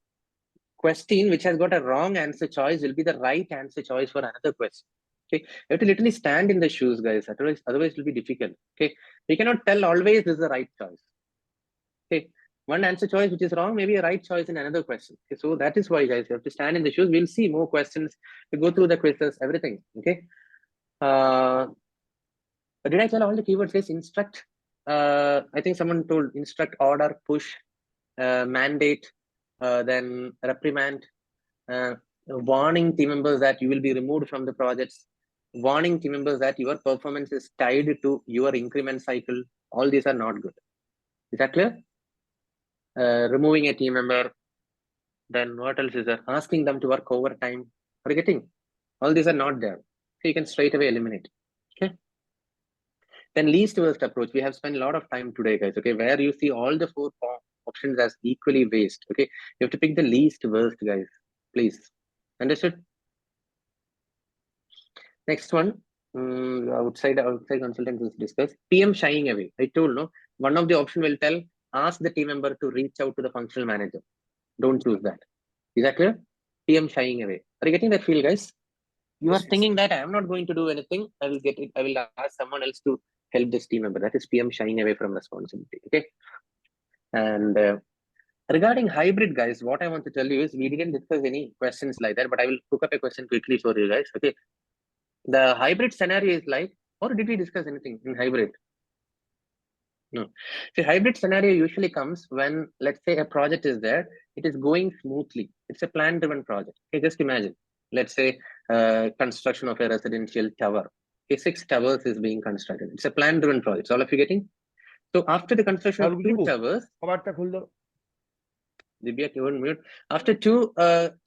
question which has got a wrong answer choice will be the right answer choice for another question. Okay, you have to literally stand in the shoes, guys. Otherwise it will be difficult. Okay, you cannot tell always this is the right choice. Okay, one answer choice which is wrong may be a right choice in another question. Okay, so that is why, guys, you have to stand in the shoes. We'll see more questions. We go through the quizzes, everything. Okay. Did I tell all the keywords? Yes, instruct. I think someone told instruct, order, push, mandate, then reprimand, warning team members that you will be removed from the projects, warning team members that your performance is tied to your increment cycle. All these are not good. Is that clear? Removing a team member. Then what else is there? Asking them to work overtime. Forgetting. All these are not there. So you can straight away eliminate. Okay. Then least worst approach. We have spent a lot of time today, guys. Okay, where you see all the 4 options as equally waste. Okay, you have to pick the least worst, guys. Please. Understood? Next one. Outside consultants is discussed. PM shying away. I told no. One of the option will tell ask the team member to reach out to the functional manager. Don't choose that. Is that clear? PM shying away. Are you getting that feel, guys? You are thinking that I am not going to do anything. I will get it. I will ask someone else to help this team member. That is PM shying away from responsibility. Okay. And regarding hybrid, guys, what I want to tell you is we didn't discuss any questions like that, but I will cook up a question quickly for you guys. Okay. The hybrid scenario is like, or did we discuss anything in hybrid? No. See, hybrid scenario usually comes when, let's say, a project is there, it is going smoothly. It's a plan-driven project. Okay, just imagine, let's say, construction of a residential tower. Okay, 6 towers is being constructed. It's a plan-driven project. So all of you getting? So after the construction of 2 towers, Divya, you won't mute. After 2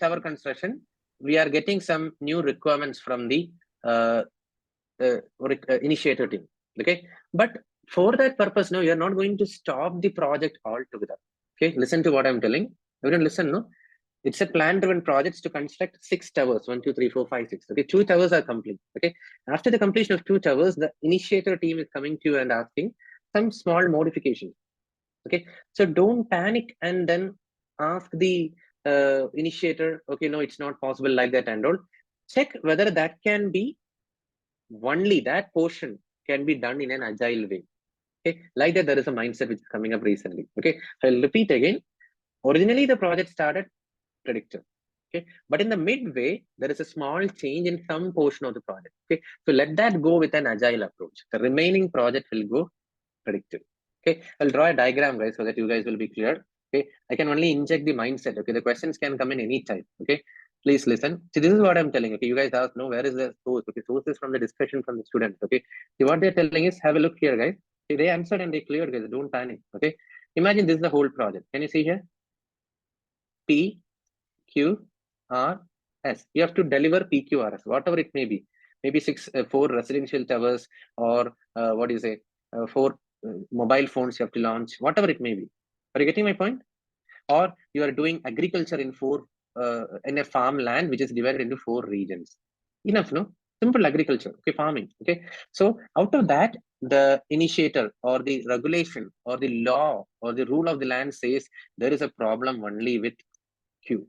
tower construction, we are getting some new requirements from the initiator team. Okay, but for that purpose, no, you're not going to stop the project altogether. Okay, listen to what I'm telling. Everyone listen, no? It's a plan-driven project to construct 6 towers, 1, 2, 3, 4, 5, 6. Okay, 2 towers are complete. Okay, after the completion of 2 towers, the initiator team is coming to you and asking some small modifications. Okay, so don't panic and then ask the initiator, okay, no, it's not possible like that and all. Check whether that can be only that portion can be done in an agile way. Okay, like that, there is a mindset which is coming up recently. Okay, so I'll repeat again. Originally, the project started predictive. Okay, but in the midway, there is a small change in some portion of the project. Okay, so let that go with an agile approach. The remaining project will go predictive. Okay, I'll draw a diagram, guys, so that you guys will be clear. Okay, I can only inject the mindset. Okay, the questions can come in any type. Okay, please listen. See, this is what I'm telling. Okay, you guys ask, no, where is the source? Okay, source is from the discussion from the students. Okay, see, what they're telling is, have a look here, guys. See, they answered and they cleared, guys. Don't panic. Okay, imagine this is the whole project. Can you see here? P, Q, R, S. You have to deliver PQRS, whatever it may be. Maybe 4 residential towers, or what do you say, 4 mobile phones you have to launch, whatever it may be. Are you getting my point? Or you are doing agriculture in in a farmland which is divided into 4 regions. Enough, no? Simple agriculture, okay, farming. Okay, so out of that, the initiator or the regulation or the law or the rule of the land says there is a problem only with Q.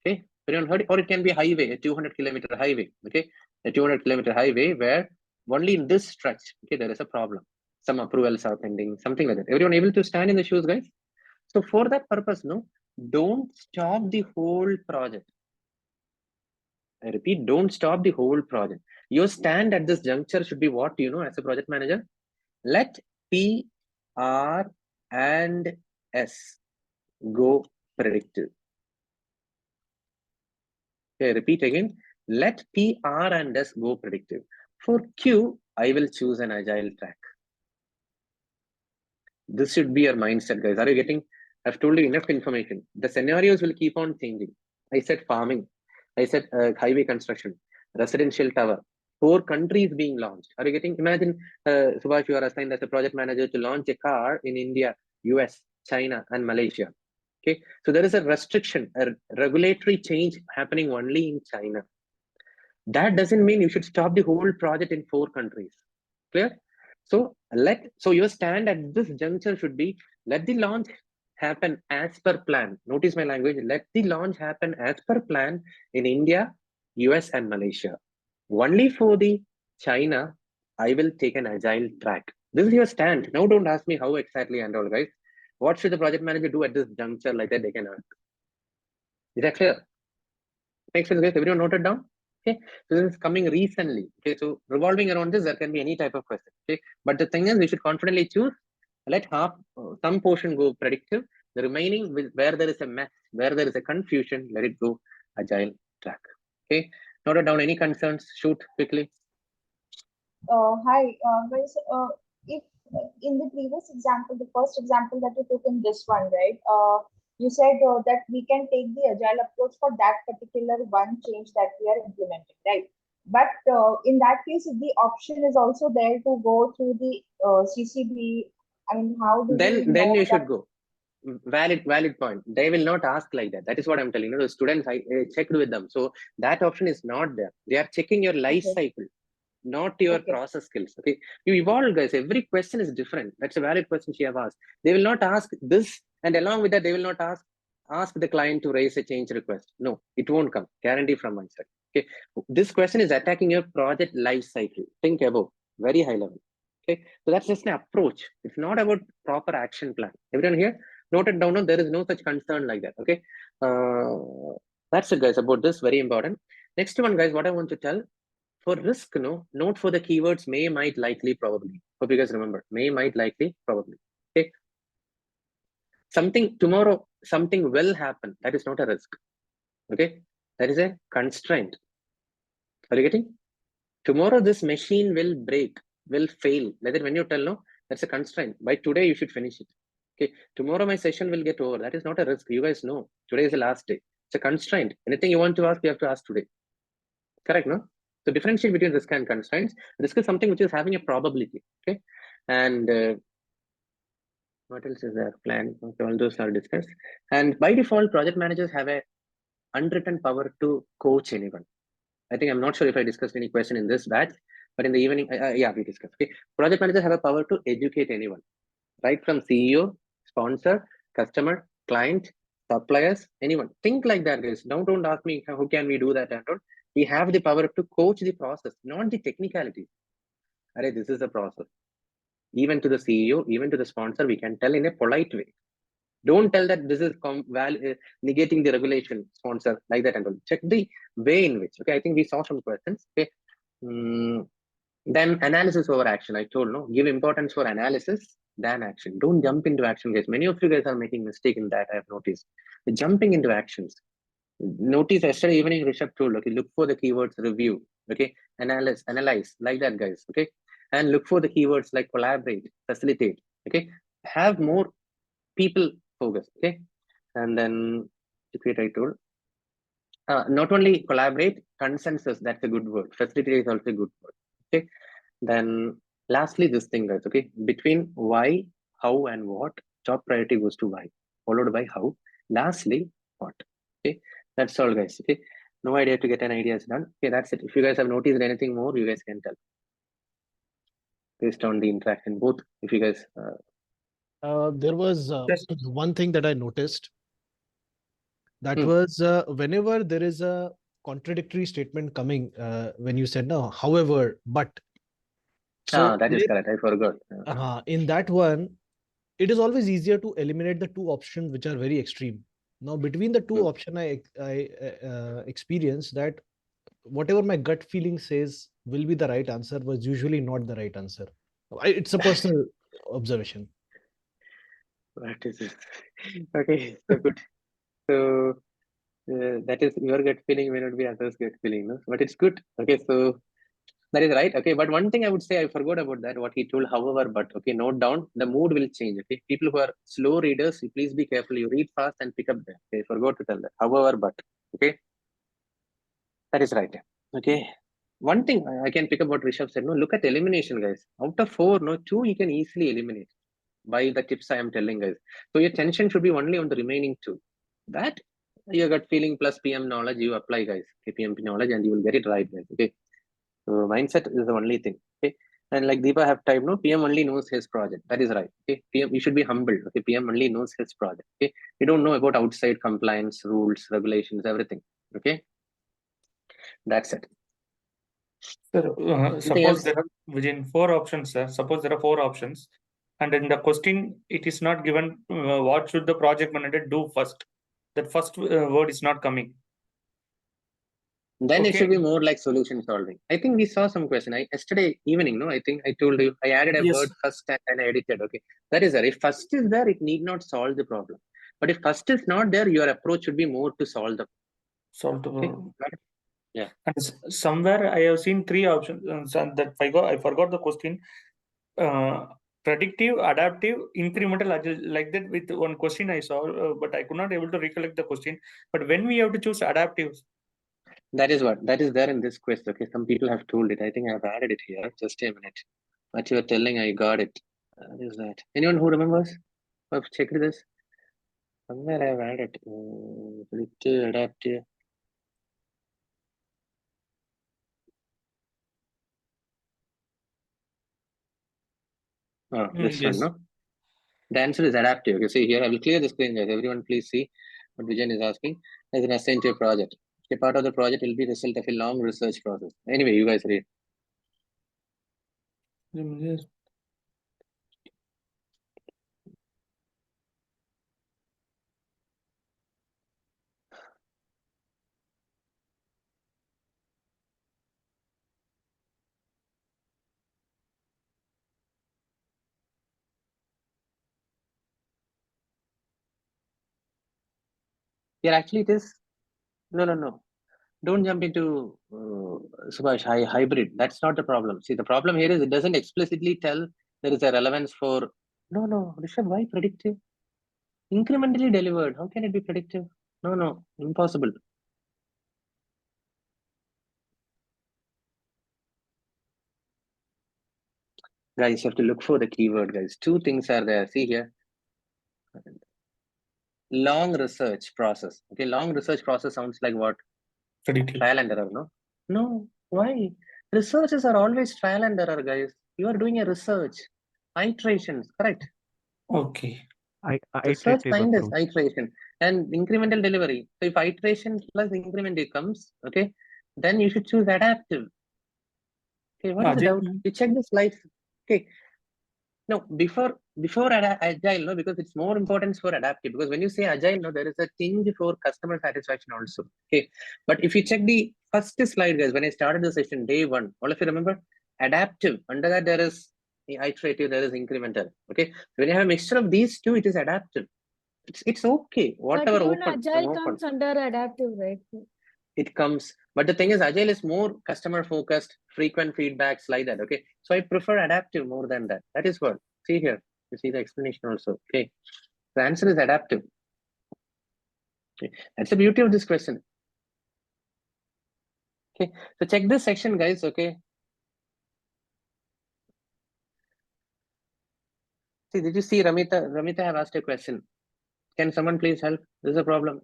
Okay, everyone heard it? Or it can be a highway, a 200-kilometer highway. Okay, a 200-kilometer highway where only in this stretch, okay, there is a problem. Some approvals are pending, something like that. Everyone able to stand in the shoes, guys? So for that purpose, no, don't stop the whole project. I repeat, don't stop the whole project. Your stand at this juncture should be what, you know, as a project manager? Let P, R, and S go predictive. Okay, repeat again. Let P, R, and S go predictive. For Q, I will choose an agile track. This should be your mindset, guys. Are you getting? I've told you enough information. The scenarios will keep on changing. I said farming. I said highway construction, residential tower, 4 countries being launched. Are you getting? Imagine, Subhash, you are assigned as a project manager to launch a car in India, US, China, and Malaysia. Okay, so there is a restriction, a regulatory change happening only in China. That doesn't mean you should stop the whole project in 4 countries. Clear? So your stand at this juncture should be, let the launch happen as per plan. Notice my language. Let the launch happen as per plan in India, US, and Malaysia. Only for the China, I will take an agile track. This is your stand. Now don't ask me how exactly and all, guys. What should the project manager do at this juncture like that? They can ask. Is that clear? Makes sense, guys? Everyone noted down? Okay, so this is coming recently. Okay, so revolving around this, there can be any type of question. Okay, but the thing is, we should confidently choose. Let some portion go predictive. The remaining, where there is a mess, where there is a confusion, let it go agile track. Okay, noted down any concerns? Shoot quickly.
Hi, guys. If in the previous example, the first example that you took in this one, right? You said that we can take the agile approach for that particular one change that we are implementing, right? But in that case, if the option is also there to go through the CCB, I mean, how do we
Then
know
you
that?
should go. Valid point. They will not ask like that. That is what I'm telling you. The students, I checked with them. So that option is not there. They are checking your life cycle, not your process skills. Okay, you evolve, guys. Every question is different. That's a valid question she have asked. They will not ask this, and along with that, they will not ask the client to raise a change request. No, it won't come. Guarantee from my side. Okay, this question is attacking your project life cycle. Think about very high level. Okay, so that's just an approach. It's not about proper action plan. Everyone here noted down. No, there is no such concern like that. Okay, that's it, guys. About this, very important. Next one, guys. What I want to tell. For risk, no, note for the keywords may, might, likely, probably. Hope you guys remember. May, might, likely, probably. Okay. Something tomorrow, something will happen. That is not a risk. Okay. That is a constraint. Are you getting? Tomorrow, this machine will break, will fail. Whether when you tell no, that's a constraint. By today, you should finish it. Okay. Tomorrow, my session will get over. That is not a risk. You guys know. Today is the last day. It's a constraint. Anything you want to ask, you have to ask today. Correct, no? So differentiate between risk and constraints. Risk is something which is having a probability. Okay, and what else is there? Plan. Okay, all those are discussed. And by default, project managers have a unwritten power to coach anyone. I think I'm not sure if I discussed any question in this batch, but in the evening, yeah, we discussed. Okay, project managers have a power to educate anyone, right from CEO, sponsor, customer, client, suppliers, anyone. Think like that, guys. Now, don't ask me how can we do that and all. We have the power to coach the process, not the technicality. Alright, this is the process. Even to the CEO, even to the sponsor, we can tell in a polite way. Don't tell that this is negating the regulation, sponsor, like that and all. Check the way in which. Okay, I think we saw some questions. Okay. Then analysis over action. I told no, give importance for analysis than action. Don't jump into action, guys. Many of you guys are making mistake in that. I have noticed. Jumping into actions. Notice yesterday evening Rishabh told, okay, look for the keywords, review, okay, analyze, like that, guys, okay, and look for the keywords like collaborate, facilitate, okay, have more people focus, okay, and then I told, not only collaborate, consensus, that's a good word, facilitate is also a good word, okay, then lastly this thing, guys, okay, between why, how, and what, top priority goes to why, followed by how, lastly what, okay. That's all, guys. Okay, no idea to get an idea is done. Okay, that's it. If you guys have noticed anything more, you guys can tell based on the interaction. Both, if you guys.
There was one thing that I noticed. That was whenever there is a contradictory statement coming, when you said no, however, but.
So that is correct. I forgot.
In that one, it is always easier to eliminate the two options which are very extreme. Now, between the two options, I experienced that whatever my gut feeling says will be the right answer was usually not the right answer. It's a personal observation.
What is it? Okay, so good. So that is your gut feeling may not be others' gut feeling, no? But it's good. Okay, so that is right. Okay, but one thing I would say, I forgot about that, what he told, however, but okay, note down, the mood will change. Okay, people who are slow readers, please be careful. You read fast and pick up there. Okay, forgot to tell that. However, but okay, that is right. Okay, one thing I can pick up what Rishabh said. No, look at elimination, guys. Out of 4, no, 2 you can easily eliminate by the tips I am telling, guys. So your attention should be only on the remaining 2. That your gut feeling plus PM knowledge you apply, guys. Okay, PM knowledge and you will get it right, guys. Okay. So mindset is the only thing. Okay. And like Deepa have typed, no, PM only knows his project. That is right. Okay, PM, you should be humble. Okay, PM only knows his project. Okay, you don't know about outside compliance, rules, regulations, everything. Okay, that's it.
Sir, suppose there are within 4 options, sir. Suppose there are 4 options, and in the question it is not given what should the project manager do first. That first word is not coming.
Then it
Okay.
should be more like solution solving. I think we saw some question. Yesterday evening, no, I think I told you I added a
Yes.
word first and I edited. Okay, that is there. If first is there, it need not solve the problem. But if first is not there, your approach should be more to solve the
problem.
Yeah.
And somewhere I have seen 3 options. That I forgot the question. Predictive, adaptive, incremental, agile, like that. With one question I saw, but I could not able to recollect the question. But when we have to choose adaptive,
that is there in this quest. Okay, some people have told it. I think I've added it here. Just a minute. What you are telling, I got it. What is that? Anyone who remembers? I've checked this. Somewhere I've added predictive, adaptive. This
yes.
one, no? The answer is adaptive. You see here, I will clear the screen, guys. Everyone, please see what Vijan is asking. As an assigned to a project. A part of the project will be the result of a long research process. Anyway, you guys read.
Yes.
Here, actually, it is. No. Don't jump into Subhash, hybrid. That's not the problem. See, the problem here is it doesn't explicitly tell there is a relevance for. No, Rishabh, why predictive? Incrementally delivered. How can it be predictive? No, impossible. Guys, you have to look for the keyword, guys. 2 things are there. See here. Long research process. Okay, long research process sounds like what?
Predictive.
Trial and error, no? No, why? Researches are always trial and error, guys. You are doing a research. Iterations, correct?
Okay.
Research
Iterative
find is
approach.
iteration and incremental delivery. So if iteration plus increment comes, okay, then you should choose adaptive. Okay, what is the doubt? You check the slides. Okay. No, before agile, no, because it's more important for adaptive. Because when you say agile, no, there is a thing for customer satisfaction also. Okay, but if you check the first slide, guys, when I started the session, day 1, all of you remember adaptive. Under that there is iterative, there is incremental. Okay, when you have a mixture of these 2, it is adaptive. It's okay. Whatever
but even
open,
agile comes under adaptive, right?
it comes. But the thing is, agile is more customer focused, frequent feedbacks like that. Okay, so I prefer adaptive more than that. That is what. See here, you see the explanation also. Okay, the answer is adaptive. Okay, that's the beauty of this question. Okay, so check this section, guys. Okay, see, did you see Ramita have asked a question. Can someone please help? This is a problem.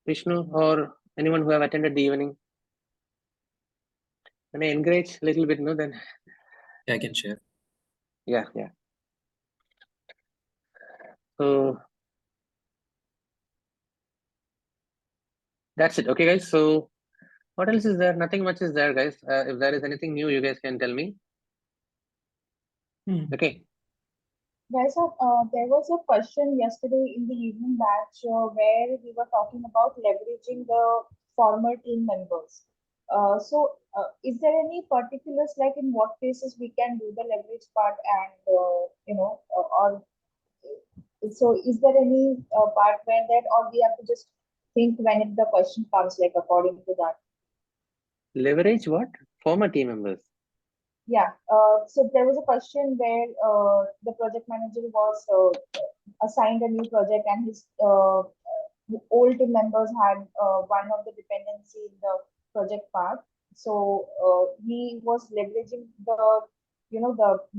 Vishnu or anyone who have attended the evening. Can I encourage a little bit? No, then.
Yeah, I can share.
Yeah. So that's it. Okay, guys. So what else is there? Nothing much is there, guys. If there is anything new, you guys can tell me. Okay.
Guys, there was a question yesterday in the evening batch where we were talking about leveraging the former team members. Is there any particulars like in what cases we can do the leverage part and or so is there any part where that or we have to just think when the question comes like according to that?
Leverage what? Former team members.
Yeah. So there was a question where the project manager was assigned a new project and his old team members had one of the dependency in the project part. So he was leveraging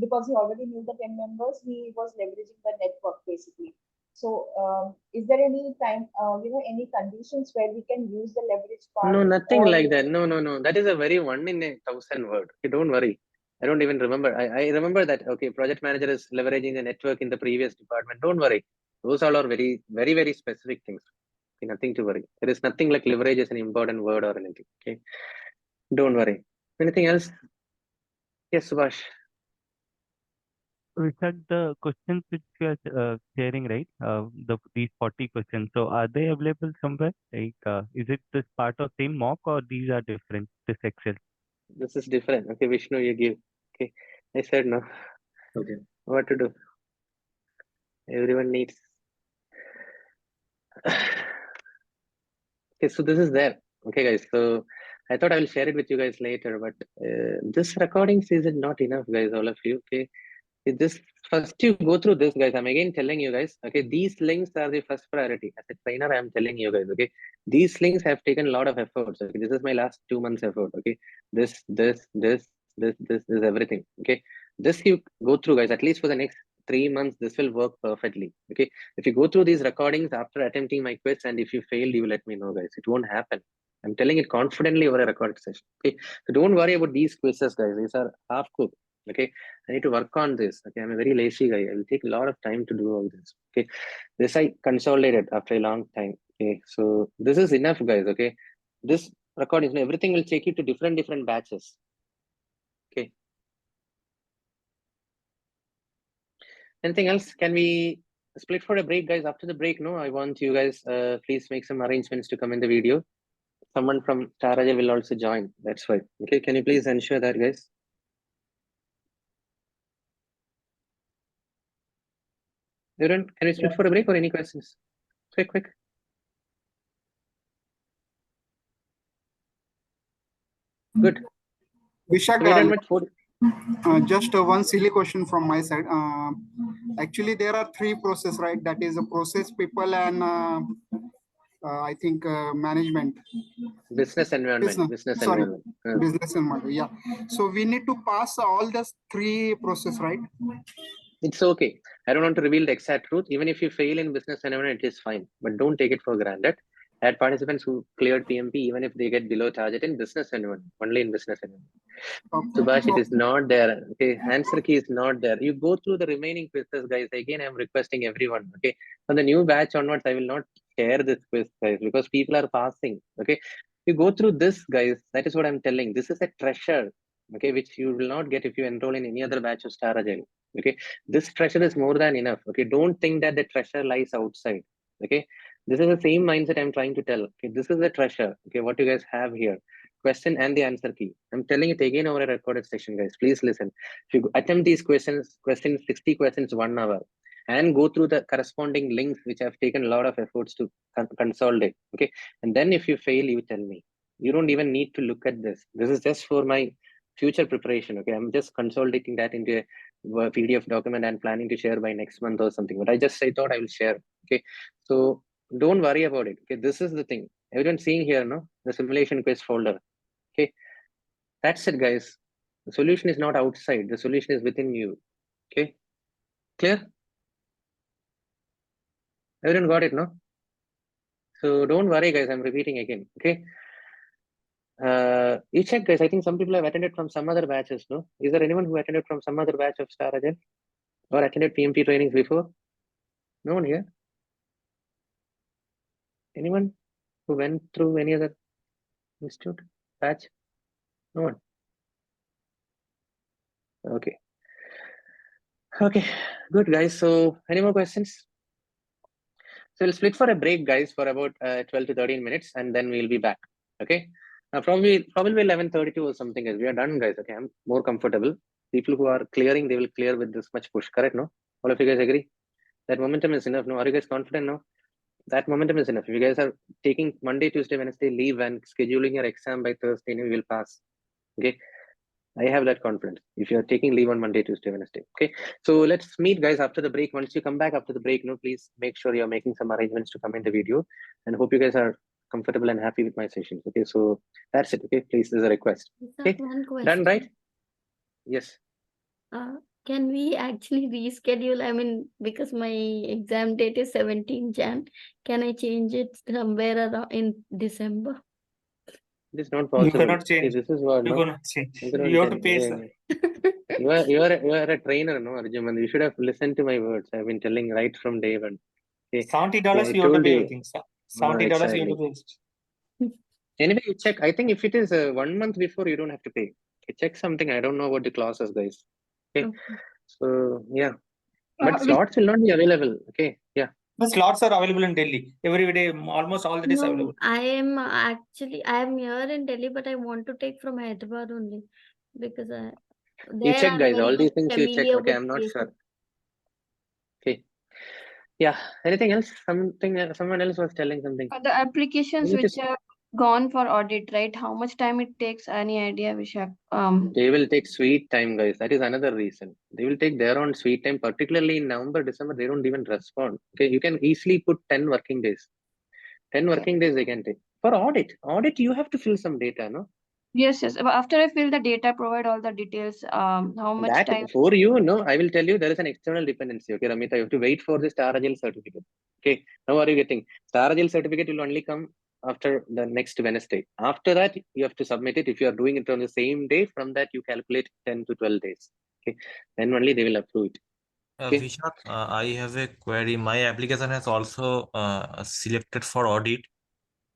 because he already knew the team members, he was leveraging the network basically. So is there any time, any conditions where we can use the leverage part?
No, nothing
or
like that. No. That is a very 1 in 1,000 word. Okay, don't worry. I don't even remember. I remember that, okay, project manager is leveraging the network in the previous department. Don't worry. Those all are very, very, very specific things. Okay, nothing to worry. There is nothing like leverage is an important word or anything. Okay, don't worry. Anything else? Yes, Subhash.
Richard, the questions which you are sharing, right? These 40 questions. So are they available somewhere? Like, is it this part of same mock or these are different? This Excel.
This is different. Okay, Vishnu, you give. Okay, I said no.
Okay.
What to do? Everyone needs. Okay, so this is there. Okay, guys. So I thought I will share it with you guys later, but this recording is not enough, guys. All of you. Okay, this first you go through this, guys. I'm again telling you guys. Okay, these links are the first priority. As a trainer, I'm telling you guys. Okay, these links have taken a lot of efforts. Okay, this is my last 2 months effort. Okay, this, everything. Okay, this you go through, guys. At least for the next 3 months, this will work perfectly. Okay, if you go through these recordings after attempting my quiz, and if you failed, you let me know, guys. It won't happen. I'm telling it confidently over a recorded session. Okay, so don't worry about these quizzes, guys. These are half cooked. Okay, I need to work on this. Okay, I'm a very lazy guy. I will take a lot of time to do all this. Okay, this I consolidated after a long time. Okay, so this is enough, guys. Okay, this recording, everything will take you to different batches. Okay. Anything else? Can we split for a break, guys? After the break, no, I want you guys please make some arrangements to come in the video. Someone from Taraja will also join. That's why. Okay, can you please ensure that, guys? Everyone, can we split for a break or any questions? Quick. Good.
Vishak,
We're done with 40.
just one silly question from my side. Actually, there are 3 processes, right? That is a process, people, and I think management.
Business environment. Business environment.
Business environment. Yeah. So we need to pass all those 3 processes, right?
It's okay. I don't want to reveal the exact truth. Even if you fail in business environment, it is fine. But don't take it for granted. I had participants who cleared PMP even if they get below target in business environment, only in business environment. Subhash, it is not there. Okay, answer key is not there. You go through the remaining quizzes, guys. Again, I'm requesting everyone. Okay, from the new batch onwards, I will not share this quiz, guys, because people are passing. Okay, you go through this, guys. That is what I'm telling. This is a treasure. Okay, which you will not get if you enroll in any other batch of Star Agile. Okay, this treasure is more than enough. Okay, don't think that the treasure lies outside. Okay, this is the same mindset I'm trying to tell. Okay, this is the treasure. Okay, what you guys have here, question and the answer key. I'm telling it again over a recorded session, guys. Please listen. If you attempt these questions 60 questions 1 hour, and go through the corresponding links which have taken a lot of efforts to consolidate. Okay, and then if you fail, you tell me. You don't even need to look at this. This is just for my future preparation. Okay, I'm just consolidating that into a PDF document and planning to share by next month or something. But I thought I will share. Okay, so don't worry about it. Okay, this is the thing. Everyone seeing here, no? The simulation quiz folder. Okay, that's it, guys. The solution is not outside. The solution is within you. Okay, clear? Everyone got it, no? So don't worry, guys. I'm repeating again. Okay. You check, guys. I think some people have attended from some other batches, no? Is there anyone who attended from some other batch of Star Agile or attended PMP trainings before? No one here? Anyone who went through any other institute batch? No one. Okay. Okay, good, guys. So any more questions? So we'll split for a break, guys, for about 12 to 13 minutes, and then we'll be back. Okay. Probably 11:32 or something. As we are done, guys. Okay, I'm more comfortable. People who are clearing, they will clear with this much push. Correct? No? All of you guys agree? That momentum is enough. No? Are you guys confident now? That momentum is enough. If you guys are taking Monday, Tuesday, Wednesday leave and scheduling your exam by Thursday, you will pass. Okay. I have that confidence. If you're taking leave on Monday, Tuesday, Wednesday. Okay. So let's meet, guys, after the break. Once you come back after the break, please make sure you're making some arrangements to come in the video, and hope you guys are comfortable and happy with my sessions. Okay. So that's it. Okay. Please, there's a request. Okay.
One question.
Done, right? Yes.
Can we actually reschedule? I mean, because my exam date is 17 Jan, can I change it somewhere around in December?
It is not
You
possible.
cannot
See,
change.
this is what,
You
no?
cannot change.
You cannot
You have to
change.
pay,
Yeah,
sir.
yeah. You are a trainer, no, Arjuman. You should have listened to my words. I've been telling right from day one. Okay.
$70
I
you have to
told
pay, I
you.
think. $70 you have
Exactly.
to pay.
Anyway, you check. I think if it is 1 month before, you don't have to pay. Okay, check something. I don't know about the clauses, guys. Okay. So yeah, but slots will not be available. Okay. Yeah.
The slots are available in Delhi every day, almost all the days
No,
available.
I am here in Delhi, but I want to take from Hyderabad only because
You
there
check,
I'm
guys.
very
All
much
these things you check.
familiar
Okay,
with
I'm not
places.
sure. Okay. Yeah. Anything else? Someone else was telling something.
The applications
You need
which
to-
have gone for audit, right? How much time it takes? Any idea, Vishak?
They will take sweet time, guys. That is another reason. They will take their own sweet time, particularly in November, December. They don't even respond. Okay, you can easily put 10 working days. 10 working days they can take. For audit, you have to fill some data, no?
Yes. But after I fill the data, provide all the details. How much
That
time?
for you, no, I will tell you there is an external dependency. Okay, Ramita, you have to wait for the Star Agile certificate. Okay, now are you getting Star Agile certificate will only come after the next Wednesday. After that, you have to submit it. If you are doing it on the same day, from that you calculate 10 to 12 days. Okay, then only they will approve it. Okay.
Vishak, I have a query. My application has also selected for audit,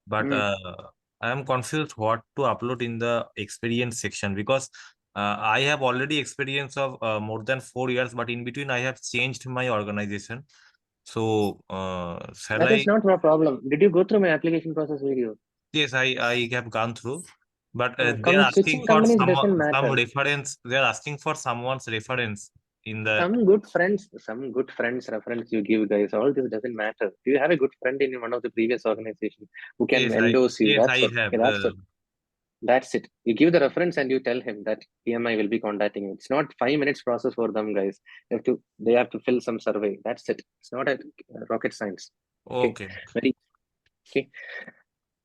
but I am confused what to upload in the experience section because I have already experience of more than 4 years, but in between I have changed my organization. So shall
That
I?
is not a problem. Did you go through my application process video?
Yes, I have gone through, but they are asking
Switching
for
companies
some
doesn't matter.
reference. They are asking for someone's reference in the.
Some good friends reference you give, guys. All this doesn't matter. Do you have a good friend in one of the previous organizations who can
Yes,
endorse you?
yes,
That's
I
all.
have.
Okay, that's all. That's it. You give the reference and you tell him that PMI will be contacting you. It's not 5 minutes process for them, guys. They have to fill some survey. That's it. It's not a rocket science.
Okay.
Very okay.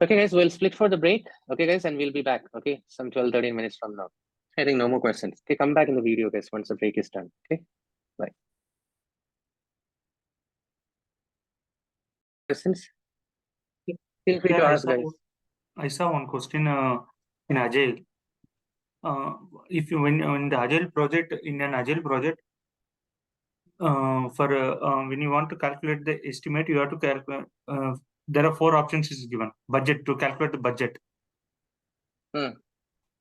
Okay, guys, we'll split for the break. Okay, guys, and we'll be back. Okay, some 12-13 minutes from now. I think no more questions. Okay, come back in the video, guys, once the break is done. Okay, bye. Questions? Feel free to ask, guys.
I saw one question in Agile. If you when in the Agile project, in an Agile project, when you want to calculate the estimate, you have to calculate. There are 4 options is given. Budget, to calculate the budget.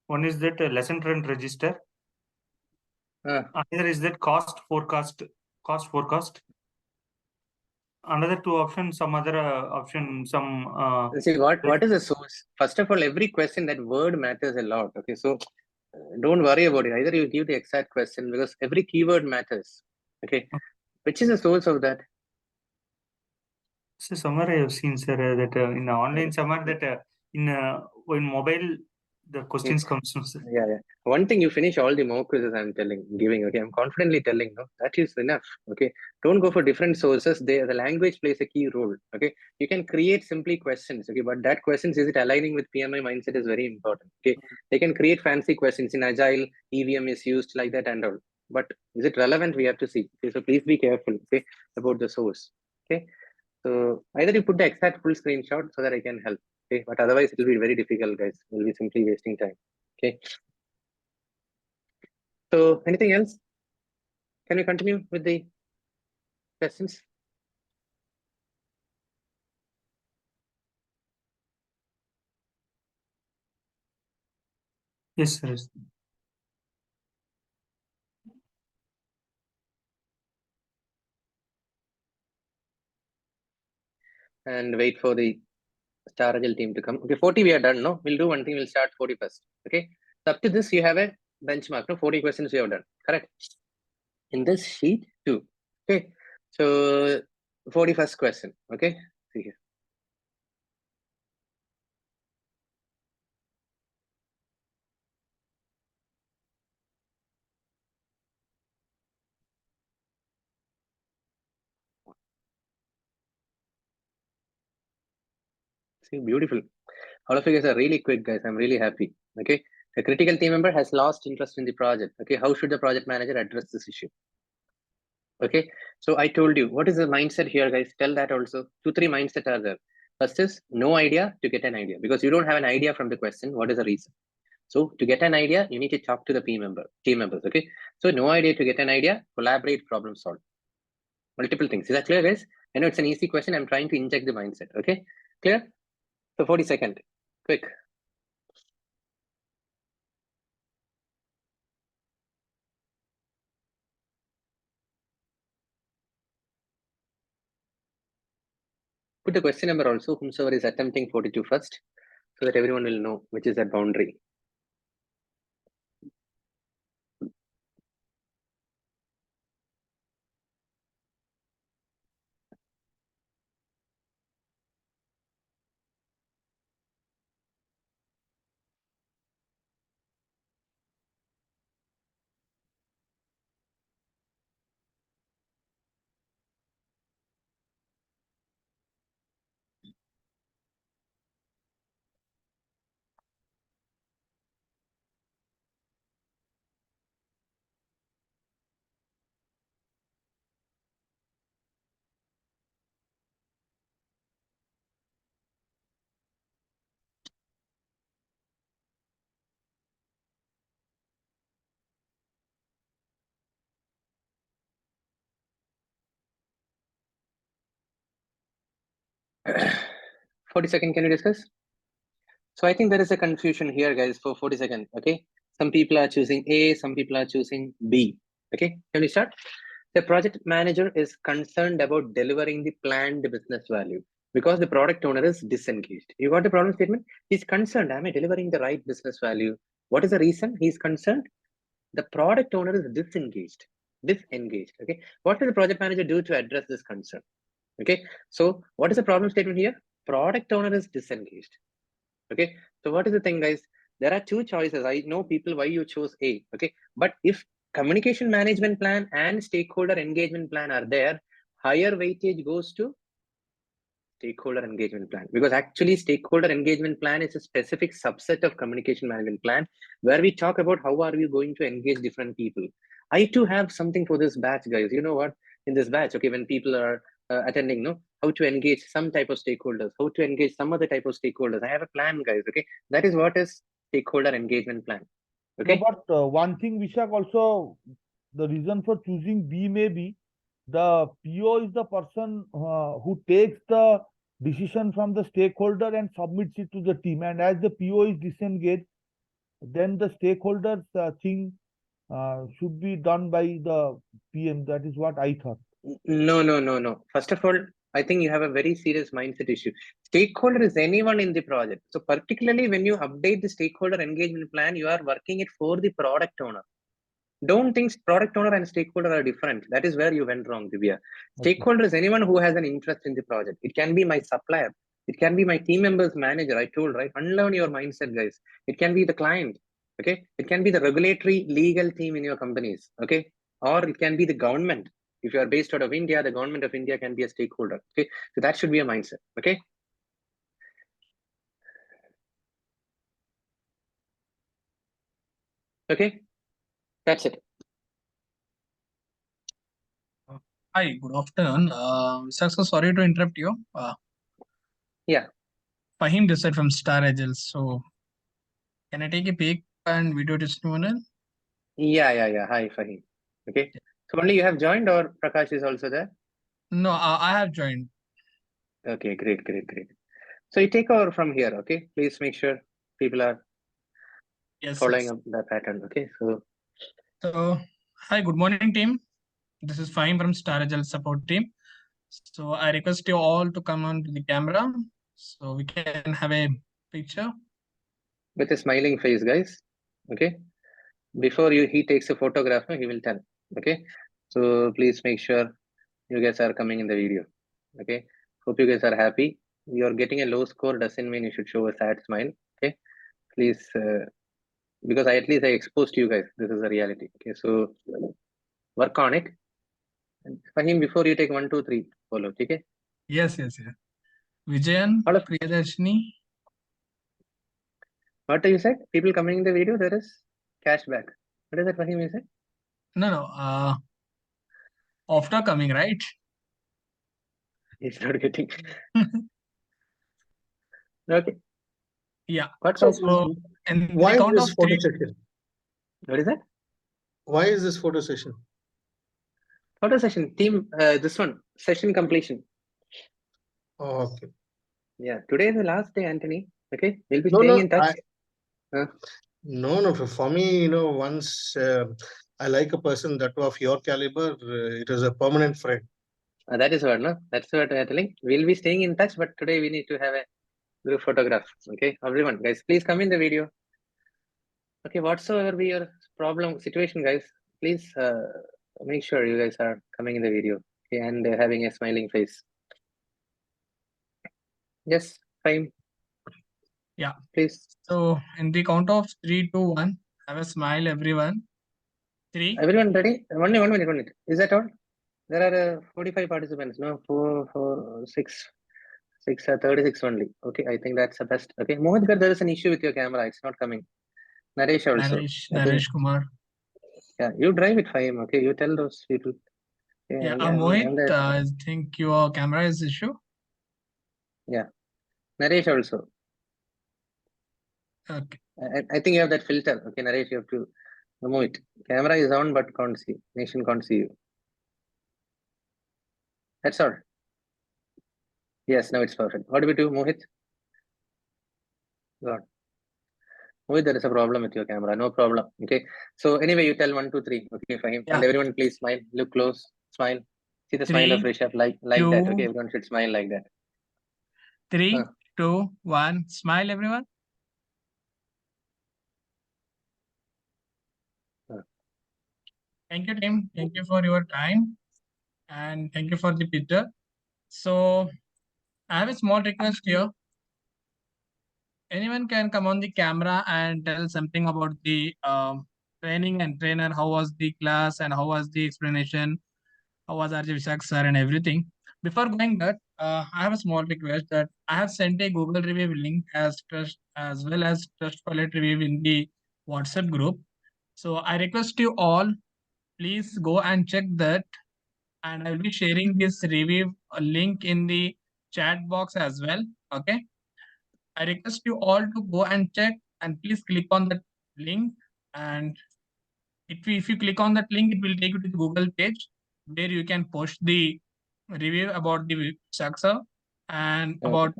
One is that lesson trend register. Another is that cost forecast. Another 2 options, some other option, some.
See what is the source? First of all, every question, that word matters a lot. Okay, so don't worry about it. Either you give the exact question because every keyword matters. Okay, which is the source of that?
So somewhere I have seen, sir, that in the online somewhere that in mobile the questions comes from, sir.
Yeah. One thing, you finish all the mock quizzes I'm giving. Okay, I'm confidently telling. No, that is enough. Okay, don't go for different sources. The language plays a key role. Okay, you can create simply questions. Okay, but that questions, is it aligning with PMI mindset, is very important. Okay, they can create fancy questions in Agile. EVM is used like that and all. But is it relevant? We have to see. Okay, so please be careful. Okay, about the source. Okay, so either you put the exact full screenshot so that I can help. Okay, but otherwise it will be very difficult, guys. We'll be simply wasting time. Okay. So anything else? Can we continue with the questions?
Yes, sir.
And wait for the Star Agile team to come. Okay, 40 we are done. No, we'll do one thing. We'll start 40 first. Okay. So up to this, you have a benchmark. No, 40 questions you have done. Correct. In this sheet too. Okay. So 41st question. Okay. See here. See, beautiful. All of you guys are really quick, guys. I'm really happy. Okay. A critical team member has lost interest in the project. Okay, how should the project manager address this issue? Okay, so I told you, what is the mindset here, guys? Tell that also. 2-3 mindset are there. First is no idea to get an idea, because you don't have an idea from the question. What is the reason? So to get an idea, you need to talk to the team members. Okay, so no idea to get an idea, collaborate, problem solve. Multiple things. Is that clear, guys? I know it's an easy question. I'm trying to inject the mindset. Okay, clear? So 40-second, quick. Put the question number also, whomsoever is attempting 42 first, so that everyone will know which is that boundary. Can you discuss? So I think there is a confusion here, guys, for 40-second. Okay, some people are choosing A, some people are choosing B. Okay, can we start? The project manager is concerned about delivering the planned business value because the product owner is disengaged. You got the problem statement? He's concerned, am I delivering the right business value? What is the reason he's concerned? The product owner is disengaged. Okay, what will the project manager do to address this concern? Okay, so what is the problem statement here? Product owner is disengaged. Okay, so what is the thing, guys? There are two choices. I know people why you chose A. Okay, but if communication management plan and stakeholder engagement plan are there, higher weightage goes to stakeholder engagement plan, because actually stakeholder engagement plan is a specific subset of communication management plan where we talk about how are we going to engage different people. I too have something for this batch, guys. You know what? In this batch, okay, when people are attending, no, how to engage some type of stakeholders, how to engage some other type of stakeholders. I have a plan, guys. Okay, that is what is stakeholder engagement plan. Okay.
No, but one thing, Vishak, also the reason for choosing B may be the PO is the person who takes the decision from the stakeholder and submits it to the team. And as the PO is disengaged, then the stakeholders thing should be done by the PM. That is what I thought.
No. First of all, I think you have a very serious mindset issue. Stakeholder is anyone in the project. So particularly when you update the stakeholder engagement plan, you are working it for the product owner. Don't think product owner and stakeholder are different. That is where you went wrong, Divya. Stakeholder is anyone who has an interest in the project. It can be my supplier. It can be my team member's manager. I told, right? Unlearn your mindset, guys. It can be the client. Okay. It can be the regulatory legal team in your companies. Okay. Or it can be the government. If you are based out of India, the government of India can be a stakeholder. Okay. So that should be a mindset. Okay. Okay. That's it.
Hi, good afternoon. So sorry to interrupt you.
Yeah.
Fahim this side from Star Agile. So can I take a peek and video testimonial?
Yeah. Hi, Fahim. Okay. So only you have joined, or Prakash is also there?
No, I have joined.
Okay, great. So you take over from here, okay? Please make sure people are following up the pattern, okay?
So hi, good morning, team. This is Fahim from Star Agile support team. So I request you all to come on to the camera so we can have a picture.
With a smiling face, guys, okay? Before he takes a photograph, he will tell, okay? So please make sure you guys are coming in the video, okay? Hope you guys are happy. You're getting a low score doesn't mean you should show a sad smile, okay? Please, because at least I exposed you guys. This is the reality, okay? So work on it. Fahim, before you take 1, 2, 3, follow, okay?
Yes. Vijayan, Priyadarshini.
What you said? People coming in the video, there is cashback. What is that, Fahim, you said?
No, after coming, right?
He's not getting. Okay.
Yeah.
What
So,
So, in the
why is
count
this
of
photo
three,
session?
is that?
Why is this photo session?
Photo session, team, this one, session completion.
Oh, okay.
Yeah, today is the last day, Anthony. Okay, we'll be
No,
staying
no,
in touch.
no. For me, once I like a person that of your caliber, it is a permanent friend.
That is what, no? That's what I'm telling. We'll be staying in touch, but today we need to have a group photograph. Okay, everyone, guys, please come in the video. Okay, whatsoever be your problem situation, guys, please make sure you guys are coming in the video, okay, and having a smiling face. Yes, fine.
Yeah.
Please.
So, in the count of 3, 2, 1, have a smile, everyone. 3.
Everyone ready? 1 minute. Is that all? There are 45 participants. No, 36 only. Okay, I think that's the best. Okay, Mohit, there is an issue with your camera. It's not coming. Naresh also.
Naresh Kumar.
Yeah, you drive it, fine. Okay, you tell those people.
Yeah, Mohit, I think your camera is issue.
Yeah, Naresh also.
Okay.
I think you have that filter. Okay, Naresh, you have to remove it. Camera is on, but can't see. Nation can't see you. That's all. Yes, now it's perfect. What do we do, Mohit? God. Mohit, there is a problem with your camera. No problem. Okay. So anyway, you tell 1, 2, 3. Okay, for him.
Yeah.
And everyone, please smile. Look close. Smile. See the smile of
3,
Rishabh like
2,
that. Okay, everyone should smile like that.
3, 2, 1. Smile, everyone. Thank you, team. Thank you for your time. And thank you for the picture. So, I have a small request here. Anyone can come on the camera and tell something about the training and trainer. How was the class and how was the explanation? How was RJ Vishak sir and everything? Before going that, I have a small request that I have sent a Google review link as well as Trustpilot review in the WhatsApp group. So I request you all, please go and check that, and I will be sharing this review link in the chat box as well. Okay. I request you all to go and check, and please click on that link. And if you click on that link, it will take you to the Google page where you can post the review about the Saksa and about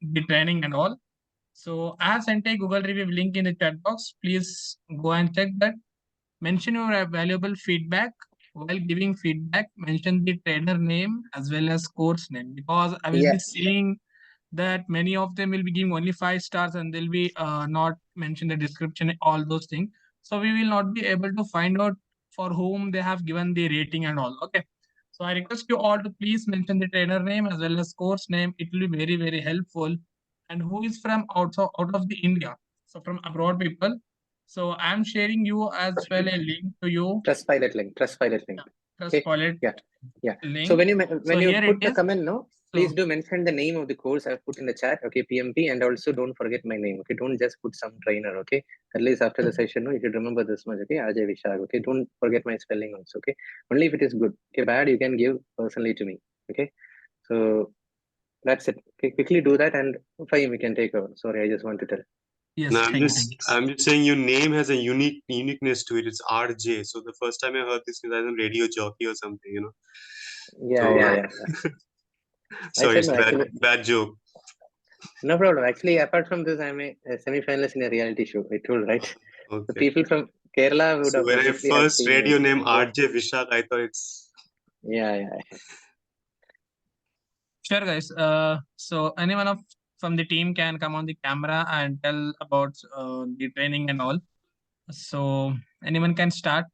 the training and all. So I have sent a Google review link in the chat box. Please go and check that. Mention your valuable feedback. While giving feedback, mention the trainer name as well as course name, because I will be seeing that many of them will be giving only 5 stars and they'll be not mention the description, all those things. So we will not be able to find out for whom they have given the rating and all. Okay. So I request you all to please mention the trainer name as well as course name. It will be very, very helpful. And who is from out of the India. So from abroad people. So I'm sharing you as well a link to you.
Trustpilot link.
Trustpilot
Yeah.
link.
So when you
here
put
it
the
is.
comment, no, please do mention the name of the course I've put in the chat. Okay, PMP, and also don't forget my name. Okay, don't just put some trainer. Okay, at least after the session, no, you should remember this much. Okay, Ajay Vishag. Okay, don't forget my spelling also. Okay, only if it is good. Okay, bad you can give personally to me. Okay, so that's it. Okay, quickly do that, and fine, we can take over. Sorry, I just want to tell.
Yes,
no, I'm just saying your name has a uniqueness to it. It's RJ. So the first time I heard this, I was a radio jockey or something,
Yeah.
Sorry, it's
actually,
bad joke.
No problem. Actually, apart from this, I'm a semi-finalist in a reality show. I told, right?
Okay.
The people from Kerala would
So when I
obviously have
first
seen
read
me.
your name RJ Vishak, I thought it's
Yeah.
Sure, guys. So anyone from the team can come on the camera and tell about the training and all. So anyone can start.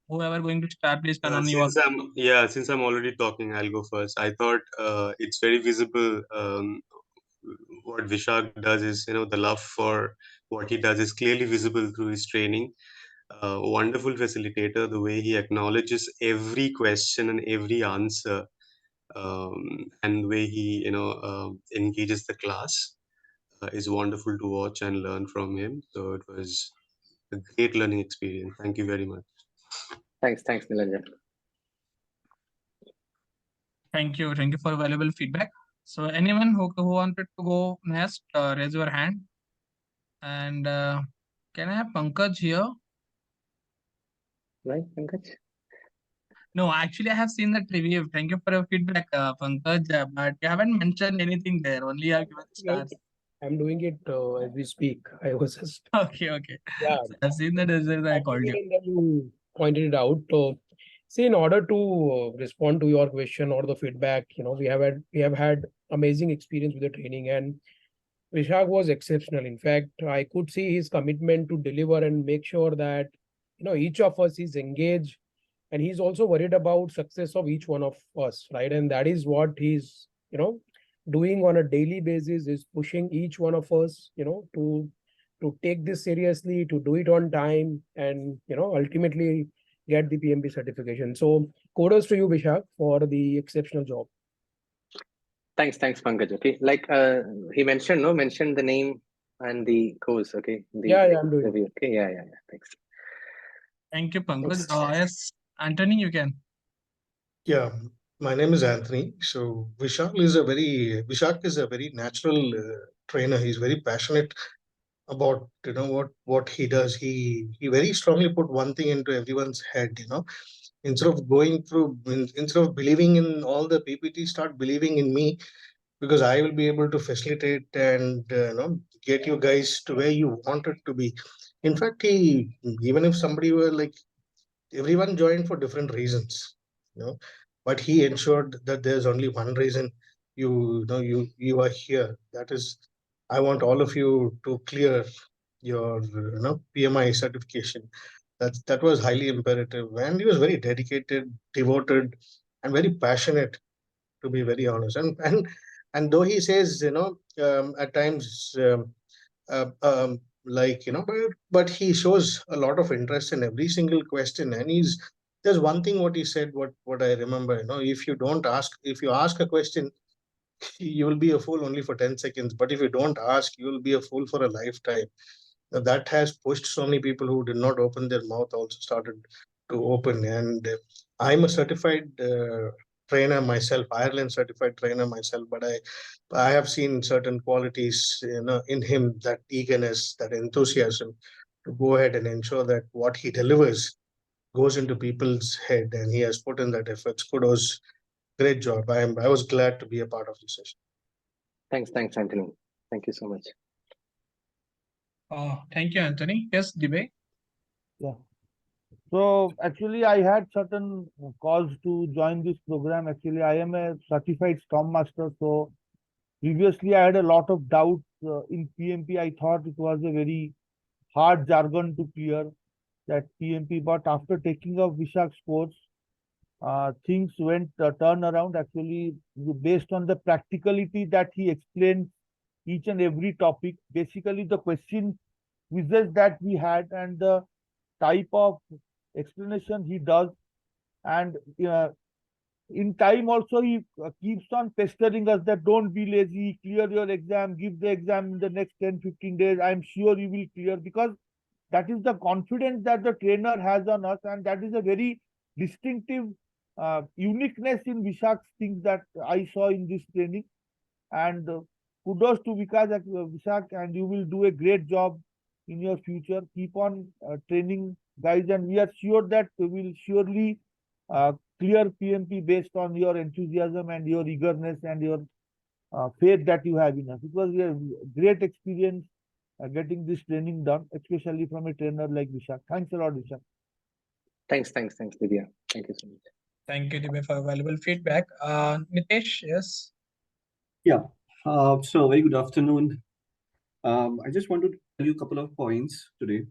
Whoever going to start, please turn on your.
since I'm already talking, I'll go first. I thought it's very visible. What Vishak does is, the love for what he does is clearly visible through his training. Wonderful facilitator, the way he acknowledges every question and every answer, and the way he engages the class. is wonderful to watch and learn from him. So it was a great learning experience. Thank you very much.
Thanks, Nilanjan.
Thank you for valuable feedback. So anyone who wanted to go next, raise your hand. And can I have Pankaj here?
Right, Pankaj?
No, actually, I have seen that review. Thank you for your feedback, Pankaj. But you haven't mentioned anything there. Only you have given stars.
I'm doing it as we speak. I was just
Okay.
yeah.
So I've seen that as I called you.
And then you pointed it out. See, in order to respond to your question or the feedback, we have had amazing experience with the training, and Vishak was exceptional. In fact, I could see his commitment to deliver and make sure that each of us is engaged, and he's also worried about success of each one of us, right? And that is what he's doing on a daily basis, is pushing each one of us to take this seriously, to do it on time, and ultimately get the PMP certification. So kudos to you, Vishak, for the exceptional job.
Thanks, Pankaj. Okay, like he mentioned the name and the course. Okay,
Yeah, I'm doing
review. Okay, yeah. Thanks.
Thank you, Pankaj. Yes, Anthony, you can.
Yeah, my name is Anthony. So Vishak is a very natural trainer. He's very passionate about what he does. He very strongly put one thing into everyone's head. Instead of believing in all the PPT, start believing in me, because I will be able to facilitate and get you guys to where you wanted to be. In fact, even if somebody were like, everyone joined for different reasons, but he ensured that there's only one reason you are here. That is, I want all of you to clear your PMI certification. That was highly imperative, and he was very dedicated, devoted, and very passionate, to be very honest. And though he says at times like but he shows a lot of interest in every single question. And there's one thing what he said, what I remember, if you ask a question, you will be a fool only for 10 seconds, but if you don't ask, you will be a fool for a lifetime. Now, that has pushed so many people who did not open their mouth also started to open. And I'm a certified trainer myself, Ireland certified trainer myself, but I have seen certain qualities in him, that eagerness, that enthusiasm to go ahead and ensure that what he delivers goes into people's head, and he has put in that effort. Kudos, great job. I was glad to be a part of this session.
Thanks, Anthony. Thank you so much.
Thank you, Anthony. Yes, Dibay.
Yeah. So actually, I had certain calls to join this program. Actually, I am a certified Scrum Master. So previously, I had a lot of doubts in PMP. I thought it was a very hard jargon to clear, that PMP. But after taking up Vishak's course, things went turn around. Actually, based on the practicality that he explained each and every topic, basically the question quizzes that we had, and the type of explanation he does, and in time also he keeps on pestering us that don't be lazy, clear your exam, give the exam in the next 10-15 days. I'm sure you will clear, because that is the confidence that the trainer has on us, and that is a very distinctive uniqueness in Vishak's things that I saw in this training. And kudos to Vishak, and you will do a great job in your future. Keep on training, guys, and we are sure that we will surely clear PMP based on your enthusiasm and your eagerness and your faith that you have in us. It was a great experience getting this training done, especially from a trainer like Vishak. Thanks a lot, Vishak.
Thanks, Divya. Thank you so much.
Thank you, Dibay, for valuable feedback. Nitesh, yes.
Yeah. So very good afternoon. I just wanted to tell you a couple of points today.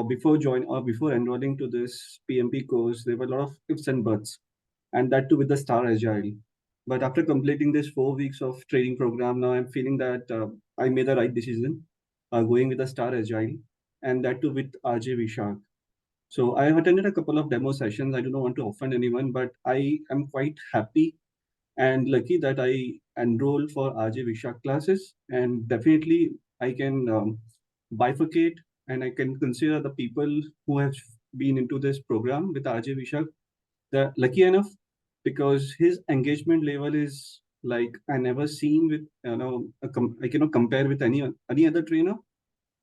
Before enrolling to this PMP course, there were a lot of ifs and buts, and that too with the Star Agile. But after completing this 4 weeks of training program, now I'm feeling that I made the right decision, going with the Star Agile, and that too with RJ Vishak. So I have attended a couple of demo sessions. I do not want to offend anyone, but I am quite happy and lucky that I enrolled for RJ Vishak classes, and definitely I can bifurcate and I can consider the people who have been into this program with RJ Vishak. They're lucky enough because his engagement level is like I never seen with I cannot compare with any other trainer,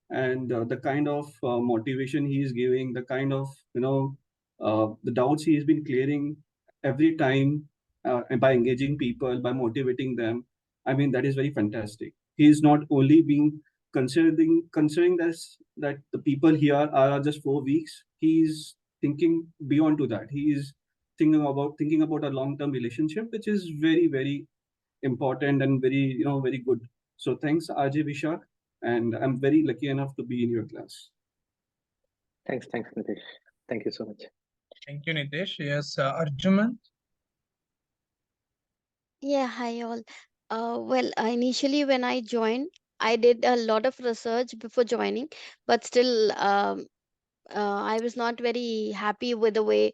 and the kind of motivation he is giving, the kind of the doubts he has been clearing every time, and by engaging people, by motivating them. I mean, that is very fantastic. He is not only being considering this that the people here are just 4 weeks. He is thinking beyond to that. He is thinking about a long-term relationship, which is very, very important and very, very good. So thanks, RJ Vishak, and I'm very lucky enough to be in your class.
Thanks, Nitish. Thank you so much.
Thank you, Nitish. Yes, Arjuman.
Yeah, hi all. Well, initially when I joined, I did a lot of research before joining, but still, I was not very happy with the way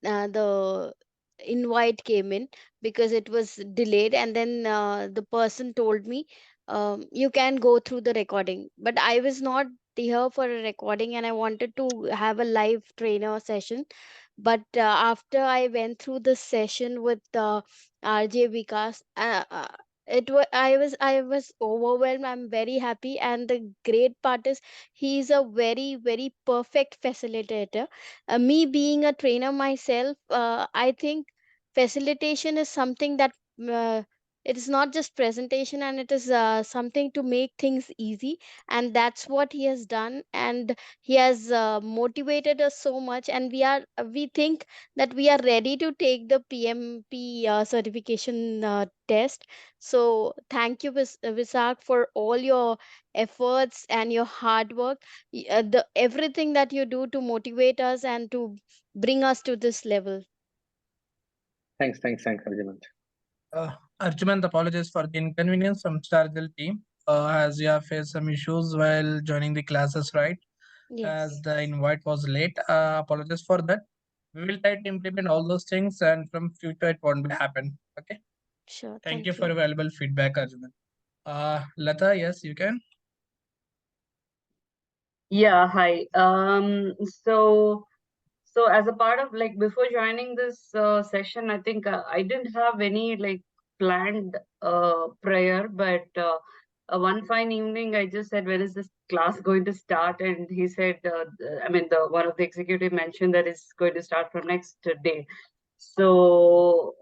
the invite came in because it was delayed, and then the person told me you can go through the recording, but I was not here for a recording and I wanted to have a live trainer session. But after I went through the session with RJ Vikas, I was overwhelmed. I'm very happy, and the great part is he's a very very perfect facilitator. Me being a trainer myself, I think facilitation is something that uh, it is not just presentation, and it is something to make things easy, and that's what he has done. And he has motivated us so much, and we think that we are ready to take the PMP certification test. So thank you, Visak, for all your efforts and your hard work, the everything that you do to motivate us and to bring us to this level.
Thanks, Arjuman.
Arjuman, apologies for the inconvenience from Stargell team, as you have faced some issues while joining the classes, right? As
Yes,
the invite was late. Apologies for that. We will try to implement all those things, and from future it won't be happen. Okay.
sure.
Thank you
Thank
for
you.
your valuable feedback, Arjuman. Lata, yes, you can.
Yeah, hi. So as a part of like before joining this session, I think I didn't have any like planned prayer, but one fine evening I just said, when is this class going to start? And he said, the one of the executive mentioned that it's going to start from next day. So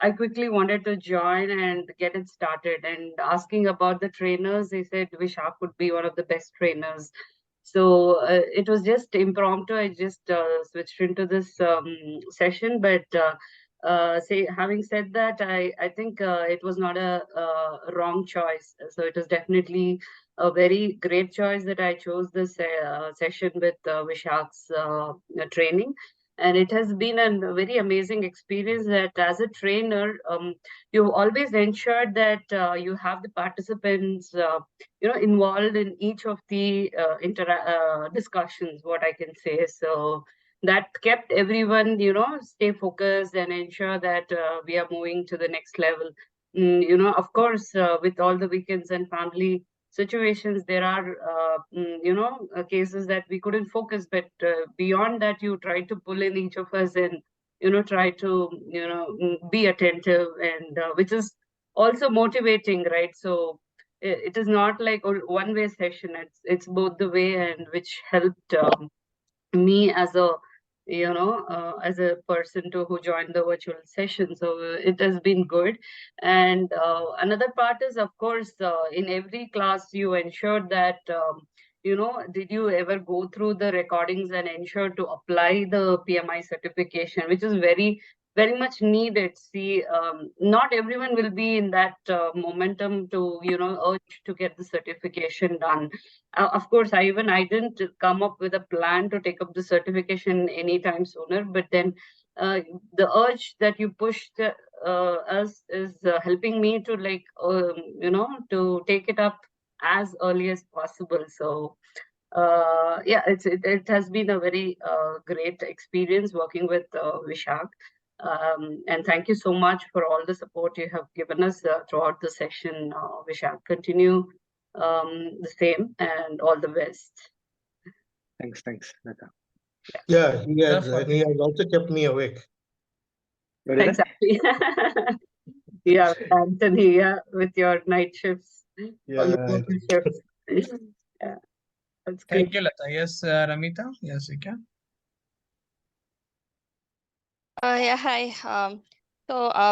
I quickly wanted to join and get it started. And asking about the trainers, they said Vishak would be one of the best trainers. So it was just impromptu. I just switched into this session. But having said that, I think it was not a wrong choice. So it was definitely a very great choice that I chose this session with Vishak's training. And it has been a very amazing experience that as a trainer, you've always ensured that you have the participants involved in each of the discussions, what I can say. So that kept everyone stay focused and ensure that we are moving to the next level. Of course, with all the weekends and family situations, there are cases that we couldn't focus, but beyond that, you try to pull in each of us and try to be attentive, and which is also motivating, right? So it is not like a one-way session. It's both the way, and which helped me as a as a person to who joined the virtual session. So it has been good. And another part is, of course, in every class you ensure that did you ever go through the recordings and ensure to apply the PMI certification, which is very very much needed. See, not everyone will be in that momentum to urge to get the certification done. Of course, I didn't come up with a plan to take up the certification anytime sooner, but then the urge that you pushed us is helping me to to take it up as early as possible. So yeah, it has been a very great experience working with Vishak. And thank you so much for all the support you have given us throughout the session, Vishak. Continue the same, and all the best.
Thanks, Nata.
Yeah, he has also kept me awake.
What is that?
Exactly. Yeah, Anthony, yeah, with your night shifts or your
Yeah.
morning shifts. Yeah, that's great.
Thank you, Lata. Yes, Ramita. Yes, you can.
Yeah, hi.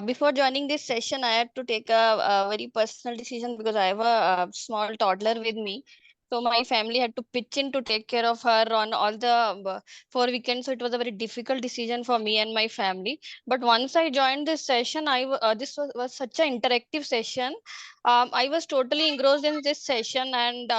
Before joining this session, I had to take a very personal decision because I have a small toddler with me. So my family had to pitch in to take care of her on all the 4 weekends. So it was a very difficult decision for me and my family. But once I joined this session, this was such an interactive session. I was totally engrossed in this session, and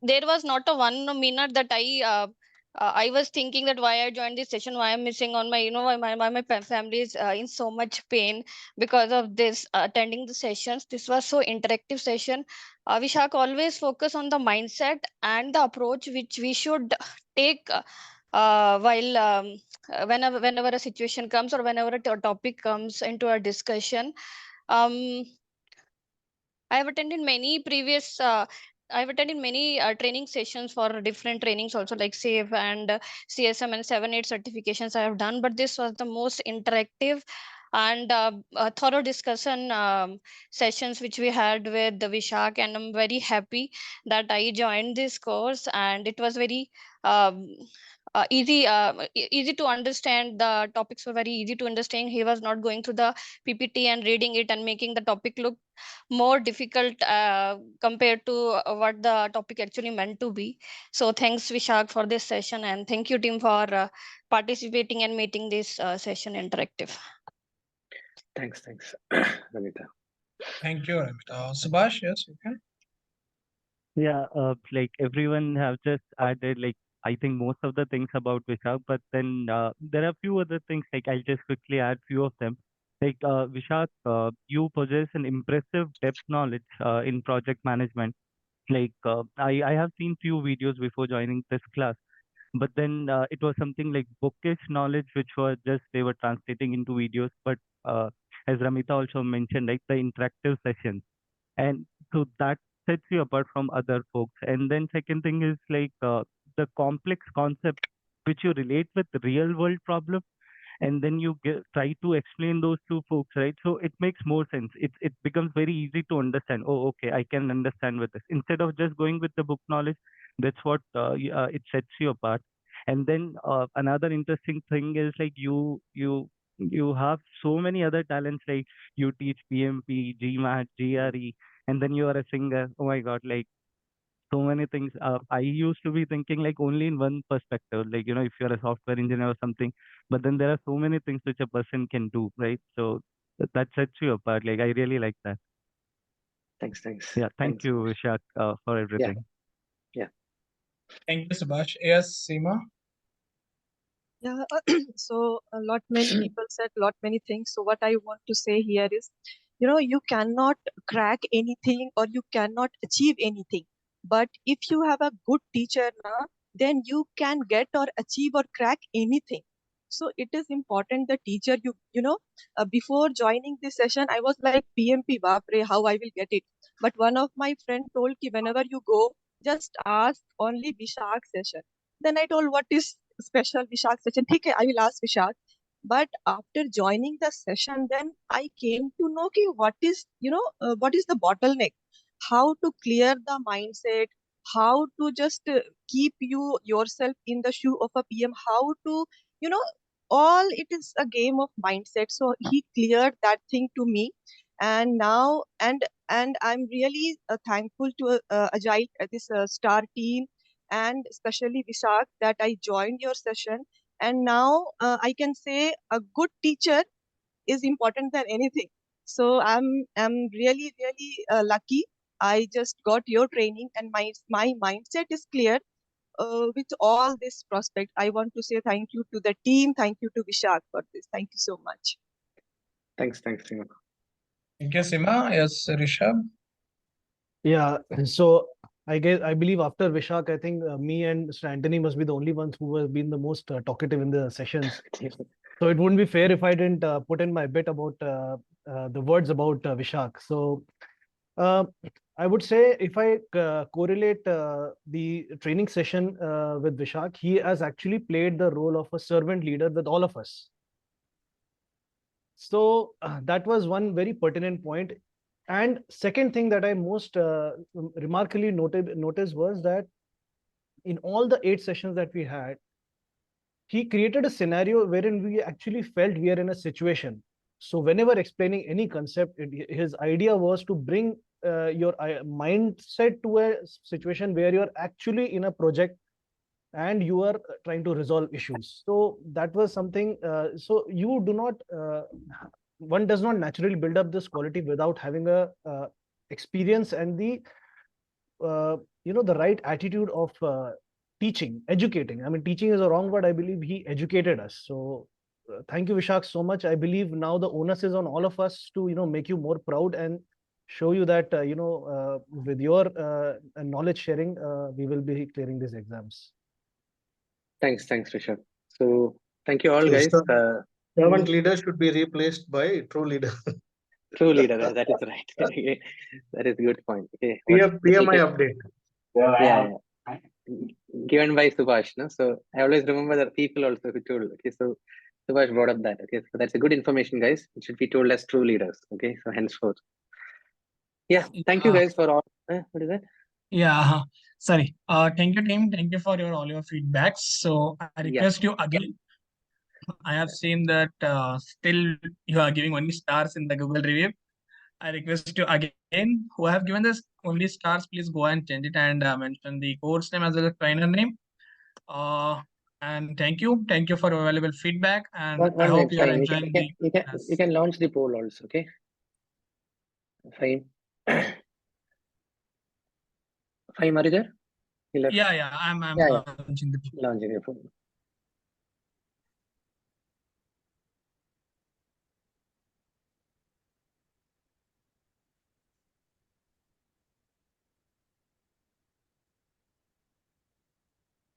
there was not a 1 minute that I was thinking that why I joined this session, why I'm missing on my, why my family is in so much pain because of this attending the sessions. This was so interactive session. Vishak always focus on the mindset and the approach which we should take while whenever a situation comes or whenever a topic comes into a discussion. Um, I've attended many previous I've attended many training sessions for different trainings also, like SAFE and CSM and 7-8 certifications I have done, but this was the most interactive and thorough discussion sessions which we had with the Vishak, and I'm very happy that I joined this course, and it was very um, easy to understand. The topics were very easy to understand. He was not going through the PPT and reading it and making the topic look more difficult compared to what the topic actually meant to be. So thanks, Vishak, for this session, and thank you, team, for participating and making this session interactive.
Thanks, Ramita.
Thank you, Ramita. Subhash, yes, you can.
Yeah, like everyone have just added like I think most of the things about Vishak, but then there are few other things like I'll just quickly add few of them. Like Vishak, you possess an impressive depth knowledge in project management. Like I have seen few videos before joining this class, but then it was something like bookish knowledge which was just they were translating into videos. But as Ramita also mentioned, like the interactive sessions, and so that sets you apart from other folks. And then second thing is like the complex concept which you relate with real world problem, and then you try to explain those to folks, right? So it makes more sense. It becomes very easy to understand. Oh, okay, I can understand with this instead of just going with the book knowledge. That's what it sets you apart. And then another interesting thing is like you have so many other talents, like you teach PMP, GMAT, GRE, and then you are a singer. Oh my God, like so many things. I used to be thinking like only in one perspective, like if you're a software engineer or something, but then there are so many things which a person can do, right? So that sets you apart. Like I really like that.
Thanks.
Yeah, thank
Thanks.
you, Vishak, for everything.
Yeah.
Thank you, Subhash. Yes, Seema.
Yeah, so a lot many people said lot many things. So what I want to say here is, you cannot crack anything or you cannot achieve anything. But if you have a good teacher now, then you can get or achieve or crack anything. So it is important the teacher before joining this session, I was like PMP, Bapre, how I will get it. But one of my friend told ki whenever you go, just ask only Vishak session. Then I told, what is special Vishak session? Okay, I will ask Vishak. But after joining the session, then I came to know ki what is the bottleneck, how to clear the mindset, how to just keep yourself in the shoe of a PM, how to, you know, all it is a game of mindset. So he cleared that thing to me, and now and I'm really thankful to Agile, this star team, and especially Vishak, that I joined your session. And now I can say a good teacher is important than anything. So I'm really lucky. I just got your training, and my mindset is clear with all this prospect. I want to say thank you to the team. Thank you to Vishak for this. Thank you so much.
Thanks, Seema.
Thank you, Seema. Yes, Rishabh.
Yeah, so I believe after Vishak, I think me and Mr. Anthony must be the only ones who have been the most talkative in the sessions. So it wouldn't be fair if I didn't put in my bit about the words about Vishak. So uh, I would say if I correlate the training session with Vishak, he has actually played the role of a servant leader with all of us. So that was one very pertinent point. And second thing that I most remarkably noticed was that in all the 8 sessions that we had, he created a scenario wherein we actually felt we are in a situation. So whenever explaining any concept, his idea was to bring your mindset to a situation where you're actually in a project and you are trying to resolve issues. So that was something. So you do not, one does not naturally build up this quality without having a experience and the the right attitude of teaching, educating. I mean, teaching is a wrong word. I believe he educated us. So thank you, Vishak, so much. I believe now the onus is on all of us to make you more proud and show you that with your knowledge sharing, we will be clearing these exams.
Thanks, Rishabh. So thank you all,
So
guys.
servant leader should be replaced by true leader.
True leader, that is right. That is a good point. Okay,
PMI update.
Yeah. Given by Subhash, no? So I always remember the people also who told. Okay, so Subhash brought up that. Okay, so that's a good information, guys. It should be told as true leaders. Okay, so henceforth. Yeah, thank you guys for all. What is that?
Yeah, sorry. Thank you, team. Thank you for all your feedbacks. So I request you again. I have seen that still you are giving only stars in the Google review. I request you again, who have given us only stars, please go and change it and mention the course name as well as trainer name. And thank you for your valuable feedback. And I hope you are enjoying the
you can launch the poll also. Okay. Fine. Fine, are you there?
Yeah, I'm launching the poll.
Launching the poll.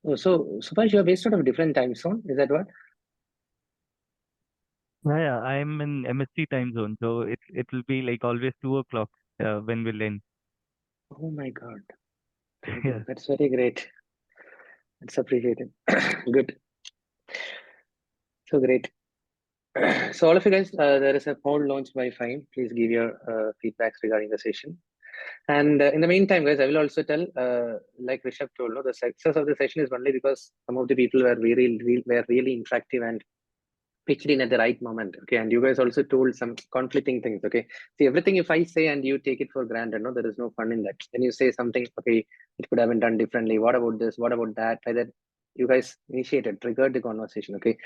Oh, so Subhash, you are based out of a different time zone. Is that what?
Yeah, I'm in MST time zone, so it will be like always 2 o'clock when we'll end.
Oh my God.
Yeah.
That's very great. That's appreciated. Good. So great. So all of you guys, there is a poll launched by Fine. Please give your feedbacks regarding the session. And in the meantime, guys, I will also tell, like Rishabh told, no, the success of the session is only because some of the people were really interactive and pitched in at the right moment. Okay, and you guys also told some conflicting things. Okay, see, everything if I say and you take it for granted, no, there is no fun in that. When you say something, okay, it could have been done differently. What about this? What about that? Like that, you guys initiated, triggered the conversation. Okay,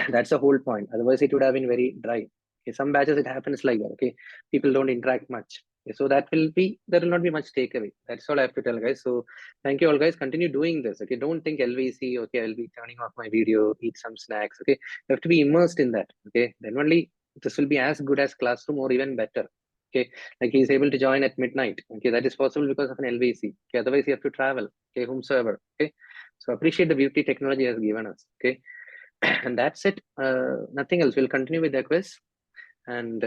that's the whole point. Otherwise, it would have been very dry. Okay, some batches it happens like that. Okay, people don't interact much. Okay, so there will not be much takeaway. That's all I have to tell, guys. So thank you all, guys. Continue doing this. Okay, don't think LVC. Okay, I'll be turning off my video, eat some snacks. Okay, you have to be immersed in that. Okay, then only this will be as good as classroom or even better. Okay, like he's able to join at midnight. Okay, that is possible because of an LVC. Okay, otherwise you have to travel. Okay, whomsoever. Okay, so appreciate the beauty technology has given us. Okay, and that's it. Nothing else. We'll continue with the quiz, and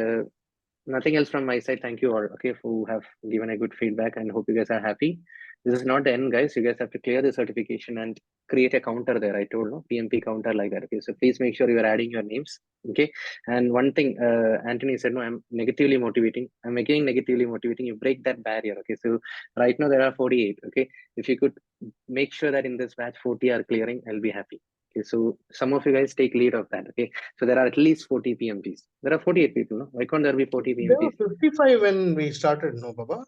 nothing else from my side. Thank you all. Okay, who have given a good feedback, and hope you guys are happy. This is not the end, guys. You guys have to clear the certification and create a counter there. I told no PMP counter like that. Okay, so please make sure you are adding your names. Okay, and one thing, Anthony said, no, I'm negatively motivating. I'm again negatively motivating. You break that barrier. Okay, so right now there are 48. Okay, if you could make sure that in this batch 40 are clearing, I'll be happy. Okay, so some of you guys take lead of that. Okay, so there are at least 40 PMPs. There are 48 people. No? Why can't there be 40
There
PMPs?
were 55 when we started, no, Baba?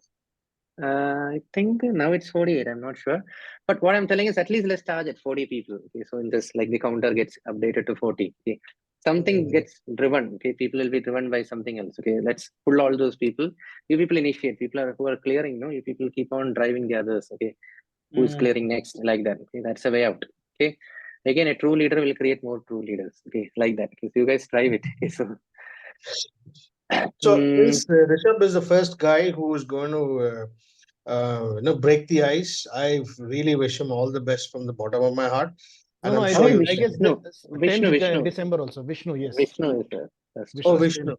I think now it's 48. I'm not sure. But what I'm telling is at least let's target 40 people. Okay, so in this, like the counter gets updated to 40. Okay, something gets driven. Okay, people will be driven by something else. Okay, let's pull all those people. You people initiate. People who are clearing. No, you people keep on driving the others. Okay, who's clearing next? Like that. Okay, that's a way out. Okay, again, a true leader will create more true leaders. Okay, like that. Okay, so you guys drive it. Okay, so.
Since Rishabh is the first guy who is going to break the ice, I really wish him all the best from the bottom of my heart.
No, I guess
Vishnu.
10th December also. Vishnu, yes.
Vishnu is the first.
Oh, Vishnu.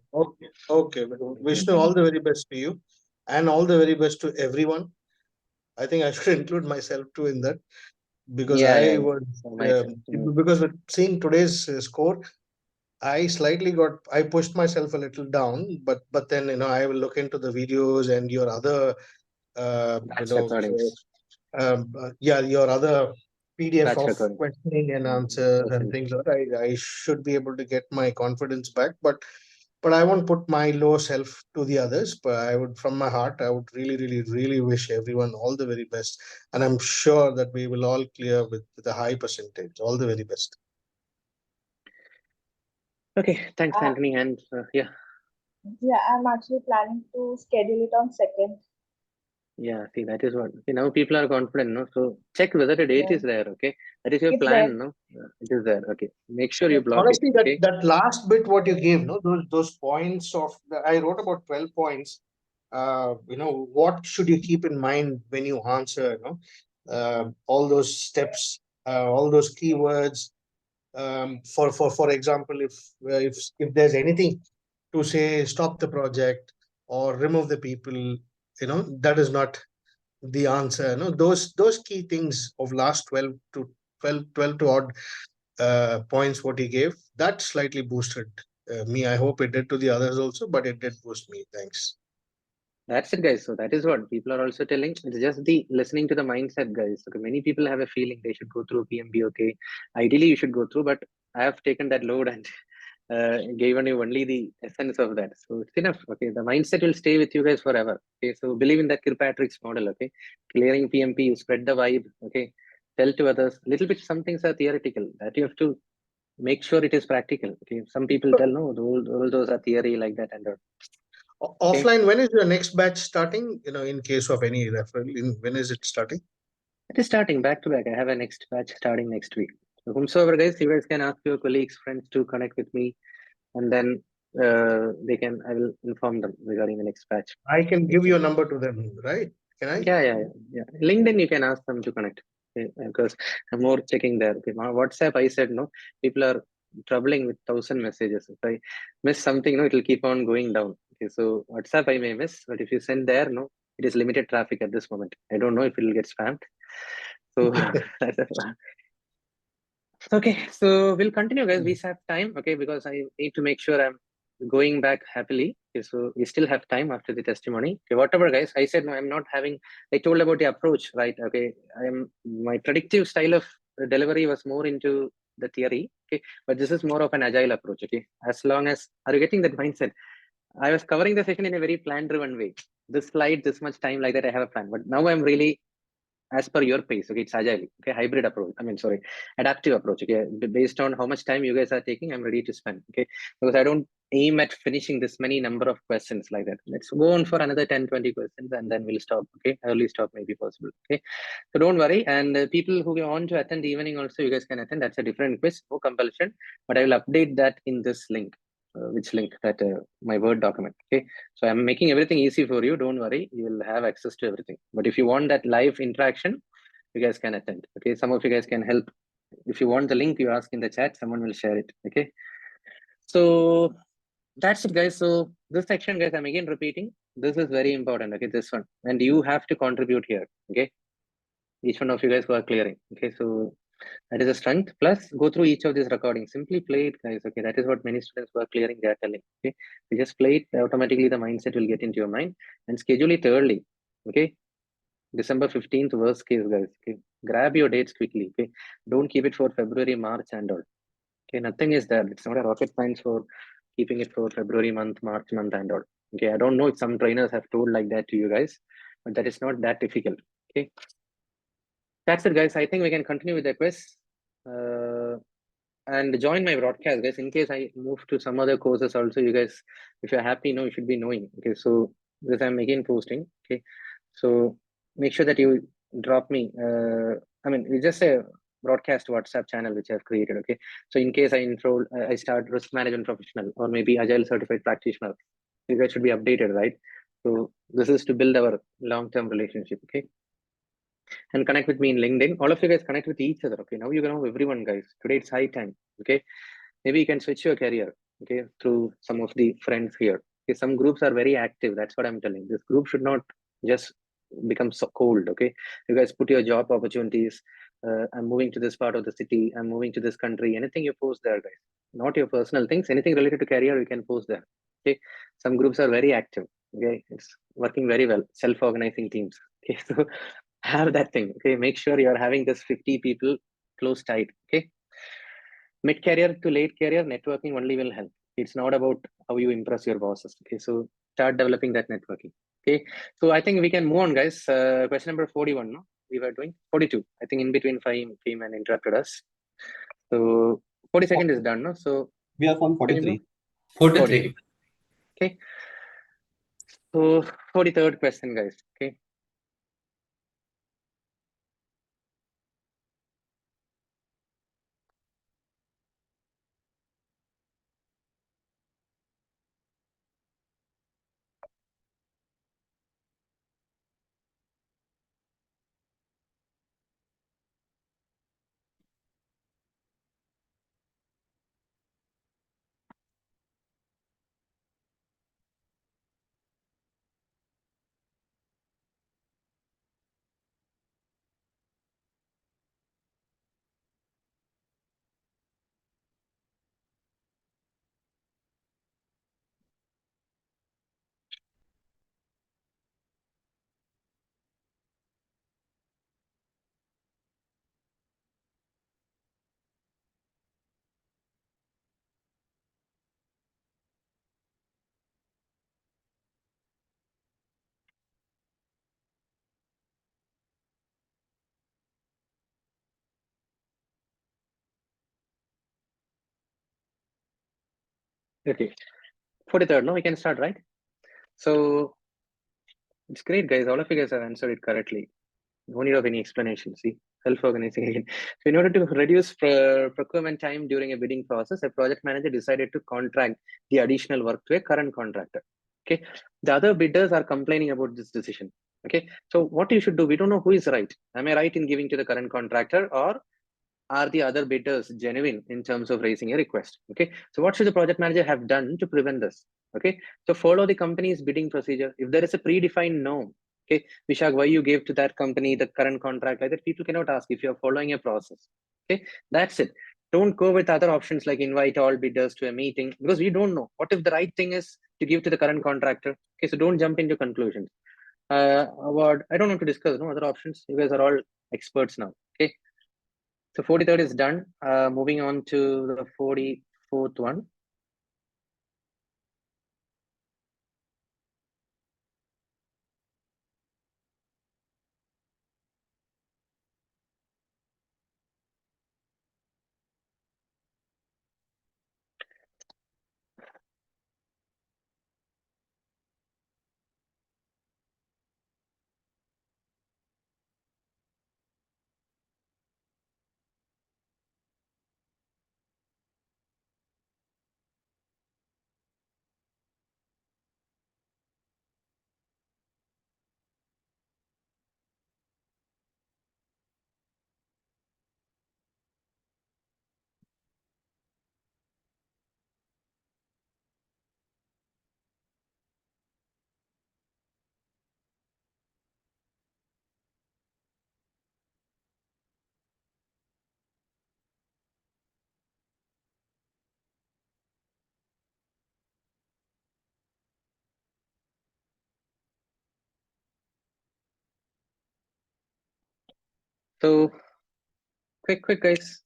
Okay. Vishnu, all the very best to you. and all the very best to everyone. I think I should include myself too in that, because I was because with seeing today's score, I pushed myself a little down, but then I will look into the videos and your other your other PDF of questioning and answers and things like that. I should be able to get my confidence back, but I won't put my low self to the others. But I would, from my heart, I would really, really, really wish everyone all the very best, and I'm sure that we will all clear with a high percentage. All the very best.
Okay, thanks, Anthony, and yeah.
Yeah, I'm actually planning to schedule it on 2nd.
Yeah, see, that is what. Now people are confident, no? So check whether the date is there, okay? That is your
It's
plan,
there.
no? It is there, okay. Make sure you block
Honestly,
it, okay?
that last bit what you gave, no, those points I wrote about 12 points. What should you keep in mind when you answer, all those steps, all those keywords. For example, if there's anything to say, stop the project or remove the people, that is not the answer. Those key things of last 12 to odd points what he gave, that slightly boosted me. I hope it did to the others also, but it did boost me. Thanks.
That's it, guys. So that is what people are also telling. It's just the listening to the mindset, guys. Okay, many people have a feeling they should go through PMB. Okay, ideally you should go through, but I have taken that load and given you only the essence of that. So it's enough. Okay, the mindset will stay with you guys forever. Okay, so believe in that Kirkpatrick's model. Okay, clearing PMP, you spread the vibe. Okay, tell to others. Little bit, some things are theoretical that you have to make sure it is practical. Okay, some people tell no, all those are theory like that and.
Offline, when is your next batch starting? In case of any referral, when is it starting?
It is starting back to back. I have a next batch starting next week. So whomsoever guys, you guys can ask your colleagues, friends to connect with me, and then I will inform them regarding the next batch.
I can give your number to them, right? Can I?
Yeah. LinkedIn, you can ask them to connect, okay, because I'm more checking there. Okay, WhatsApp, I said no. People are troubling with 1,000 messages. If I miss something, it will keep on going down. Okay, so WhatsApp I may miss, but if you send there, it is limited traffic at this moment. I don't know if it will get spammed. So okay, so we'll continue, guys. We have time, okay, because I need to make sure I'm going back happily. Okay, so we still have time after the testimony. Okay, whatever, guys. I said no, I'm not having. I told about the approach, right? Okay, my predictive style of delivery was more into the theory. Okay, but this is more of an agile approach. Okay, as long as are you getting that mindset? I was covering the session in a very plan-driven way. This slide, this much time, like that, I have a plan. But now I'm really as per your pace. Okay, it's agile. Okay, hybrid approach. Adaptive approach. Okay, based on how much time you guys are taking, I'm ready to spend. Okay, because I don't aim at finishing this many number of questions like that. Let's go on for another 10-20 questions and then we'll stop. Okay, early stop may be possible. Okay, so don't worry. And people who want to attend the evening also, you guys can attend. That's a different quiz, no compulsion. But I will update that in this link. Which link? That my Word document. Okay, so I'm making everything easy for you. Don't worry, you will have access to everything. But if you want that live interaction, you guys can attend. Okay, some of you guys can help. If you want the link, you ask in the chat. Someone will share it. Okay, so that's it, guys. So this section, guys, I'm again repeating. This is very important. Okay, this one, and you have to contribute here. Okay, each one of you guys who are clearing. Okay, so that is a strength. Plus, go through each of these recordings. Simply play it, guys. Okay, that is what many students who are clearing, they are telling. Okay, you just play it. Automatically, the mindset will get into your mind and schedule it early. Okay, December 15th, worst case, guys. Okay, grab your dates quickly. Okay, don't keep it for February, March, and all. Okay, nothing is there. It's not a rocket science for keeping it for February month, March month, and all. Okay, I don't know if some trainers have told like that to you guys, but that is not that difficult. Okay. That's it, guys. I think we can continue with the quiz. And join my broadcast, guys. In case I move to some other courses also, you guys, if you're happy, you should be knowing. Okay, so this I'm again posting. Okay, so make sure that you drop me. It's just a broadcast WhatsApp channel which I've created. Okay, so in case I start risk management professional or maybe agile certified practitioner, you guys should be updated, right? So this is to build our long-term relationship. Okay. And connect with me in LinkedIn. All of you guys connect with each other. Okay, now you know everyone, guys. Today it's high time. Okay, maybe you can switch your career. Okay, through some of the friends here. Okay, some groups are very active. That's what I'm telling. This group should not just become so cold. Okay, you guys put your job opportunities. I'm moving to this part of the city. I'm moving to this country. Anything you post there, guys. Not your personal things. Anything related to career, you can post there. Okay, some groups are very active. Okay, it's working very well. Self-organizing teams. Okay, so have that thing. Okay, make sure you're having this 50 people close tight. Okay, mid career to late career, networking only will help. It's not about how you impress your bosses. Okay, so start developing that networking. Okay, so I think we can move on, guys. Question number 41. No, we were doing 42. I think in between Fahim and interrupted us. So 42nd is done. No, so
we are on 43.
43. Okay. So 43rd question, guys. Okay. Okay. 43rd. No, we can start, right? So it's great, guys. All of you guys have answered it correctly. No need of any explanation. See, self-organizing again. So in order to reduce procurement time during a bidding process, a project manager decided to contract the additional work to a current contractor. Okay. The other bidders are complaining about this decision. Okay. So what you should do, we don't know who is right. Am I right in giving to the current contractor, or are the other bidders genuine in terms of raising a request? Okay. So what should the project manager have done to prevent this? Okay. So follow the company's bidding procedure. If there is a predefined norm, okay, Vishak, why you gave to that company the current contract, like that, people cannot ask if you're following a process. Okay, that's it. Don't go with other options like invite all bidders to a meeting, because we don't know what if the right thing is to give to the current contractor. Okay, so don't jump into conclusions. Award, I don't want to discuss no other options. You guys are all experts now. Okay, so 43rd is done. Moving on to the 44th one. So quick guys.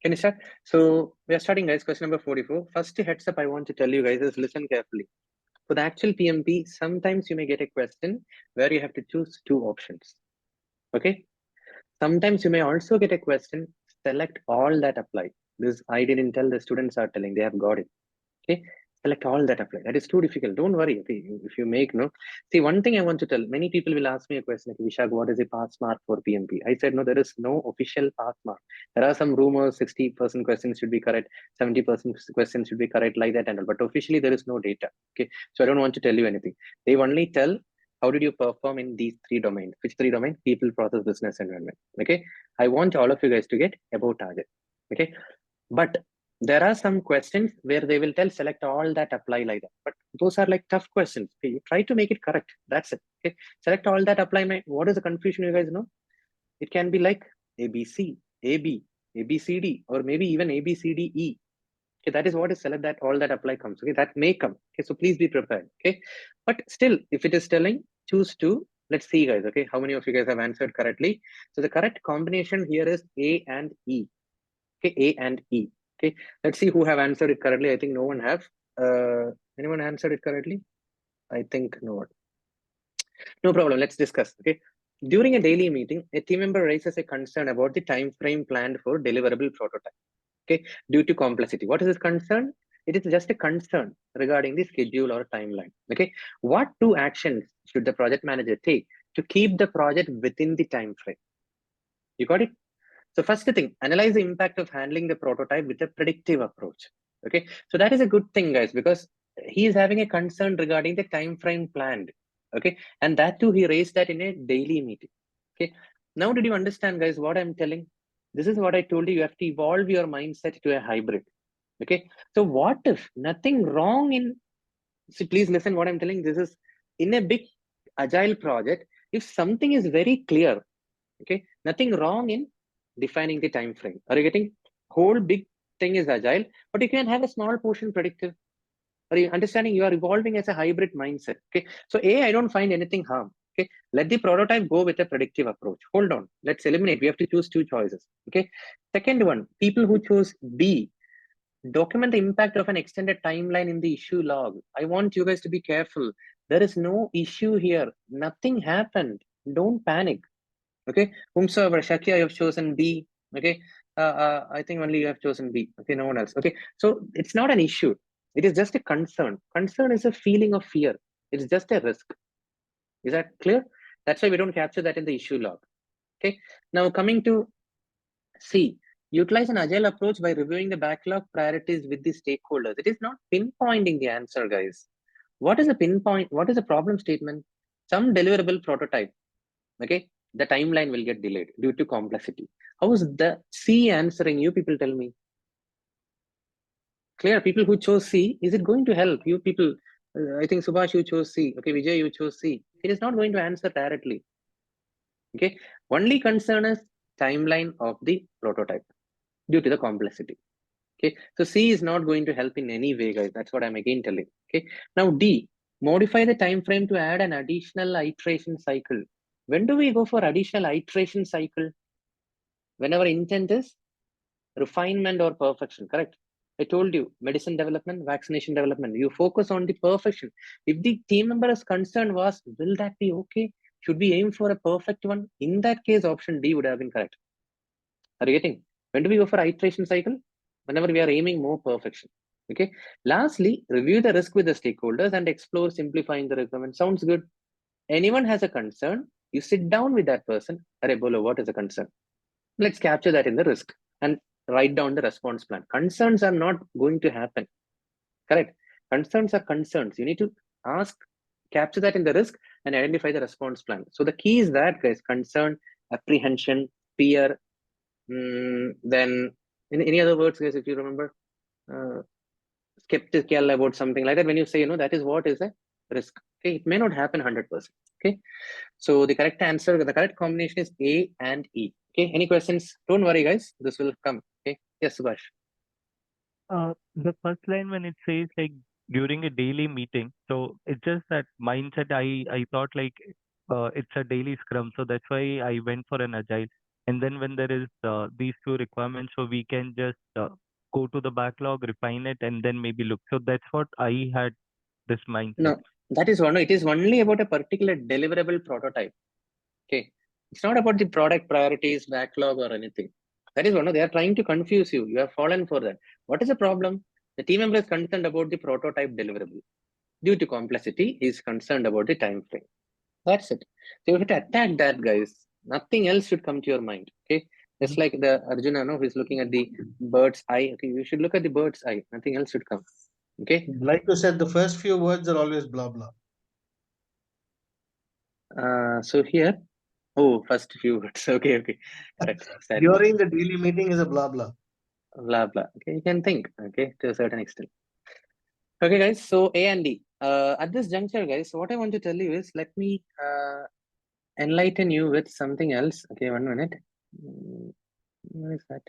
Can you start? So we are starting, guys. Question number 44. First heads up I want to tell you guys is listen carefully. For the actual PMP, sometimes you may get a question where you have to choose two options. Okay. Sometimes you may also get a question, select all that apply. This I didn't tell, the students are telling, they have got it. Okay, select all that apply. That is too difficult. Don't worry. Okay, if you make no. See, one thing I want to tell. Many people will ask me a question like, Vishak, what is the pass mark for PMP? I said no. There is no official pass mark. There are some rumors. 60% questions should be correct. 70% questions should be correct, like that and all. But officially, there is no data. Okay, so I don't want to tell you anything. They only tell how did you perform in these 3 domains. Which 3 domains? People, process, business, environment. Okay, I want all of you guys to get above target. Okay, but there are some questions where they will tell select all that apply, like that, but those are like tough questions. Okay, you try to make it correct, that's it. Okay, select all that apply. What is the confusion, you guys know? It can be like ABC, AB, ABCD, or maybe even ABCDE. Okay, that is what is select that all that apply comes. Okay, that may come. Okay, so please be prepared. Okay, but still, if it is telling choose 2, let's see, guys. Okay, how many of you guys have answered correctly? So the correct combination here is A and E. Okay, A and E. Okay, let's see who have answered it correctly. I think no one have. Anyone answered it correctly? I think no one. No problem. Let's discuss. Okay. During a daily meeting, a team member raises a concern about the time frame planned for deliverable prototype. Okay, due to complexity. What is this concern? It is just a concern regarding the schedule or timeline. Okay, what 2 actions should the project manager take to keep the project within the time frame? You got it? So first thing, analyze the impact of handling the prototype with a predictive approach. Okay, so that is a good thing, guys, because he is having a concern regarding the time frame planned. Okay, and that too he raised that in a daily meeting. Okay, now did you understand, guys, what I'm telling? This is what I told you. You have to evolve your mindset to a hybrid. Okay, so what if nothing wrong in? See, please listen what I'm telling. This is in a big agile project. If something is very clear, okay, nothing wrong in defining the time frame. Are you getting? Whole big thing is agile, but you can have a small portion predictive. Are you understanding? You are evolving as a hybrid mindset. Okay, so I don't find anything harm. Okay, let the prototype go with a predictive approach. Hold on, let's eliminate. We have to choose 2 choices. Okay, second one, people who chose B, document the impact of an extended timeline in the issue log. I want you guys to be careful. There is no issue here. Nothing happened. Don't panic. Okay, whomsoever, Shakya, you have chosen B. Okay, I think only you have chosen B. Okay, no one else. Okay, so it's not an issue. It is just a concern. Concern is a feeling of fear. It's just a risk. Is that clear? That's why we don't capture that in the issue log. Okay, now coming to C, utilize an agile approach by reviewing the backlog priorities with the stakeholders. It is not pinpointing the answer, guys. What is a pinpoint? What is a problem statement? Some deliverable prototype. Okay, the timeline will get delayed due to complexity. How is the C answering? You people tell me. Clear, people who chose C, is it going to help you people? I think Subhash, you chose C. Okay, Vijay, you chose C. It is not going to answer directly. Okay, only concern is timeline of the prototype due to the complexity. Okay, so C is not going to help in any way, guys. That's what I'm again telling. Okay, now D, modify the time frame to add an additional iteration cycle. When do we go for additional iteration cycle? Whenever intent is refinement or perfection, correct? I told you, medicine development, vaccination development, you focus on the perfection. If the team member's concern was, will that be okay? Should we aim for a perfect one? In that case, option D would have been correct. Are you getting? When do we go for iteration cycle? Whenever we are aiming more perfection. Okay. Lastly, review the risk with the stakeholders and explore simplifying the requirement. Sounds good. Anyone has a concern, you sit down with that person. Bolo, what is the concern? Let's capture that in the risk and write down the response plan. Concerns are not going to happen. Correct. Concerns are concerns. You need to ask, capture that in the risk and identify the response plan. So the key is that, guys, concern, apprehension, fear, then in any other words, guys, if you remember, skeptical about something like that, when you say, that is what is a risk. Okay, it may not happen 100%. Okay, so the correct answer, the correct combination is A and E. Okay, any questions? Don't worry, guys, this will come. Okay, yes, Subhash.
The first line when it says like during a daily meeting, so it's just that mindset. I thought like it's a daily scrum, so that's why I went for an agile. And then when there is these 2 requirements, so we can just go to the backlog, refine it, and then maybe look. So that's what I had this mindset.
No, that is one. It is only about a particular deliverable prototype. Okay, it's not about the product priorities, backlog, or anything. That is one. They are trying to confuse you. You have fallen for that. What is the problem? The team member is concerned about the prototype deliverable. Due to complexity, he is concerned about the time frame. That's it. So you have to attack that, guys. Nothing else should come to your mind. Okay. Just like the Arjuna, no, who's looking at the bird's eye. Okay, you should look at the bird's eye. Nothing else should come. Okay.
Like you said, the first few words are always blah blah.
So here, oh, first few words. Okay, okay. Correct. Exactly.
During the daily meeting is a blah blah.
Blah blah. Okay, you can think. Okay, to a certain extent. Okay, guys. So A and D. At this juncture, guys, what I want to tell you is, let me enlighten you with something else. Okay, 1 minute. What is that?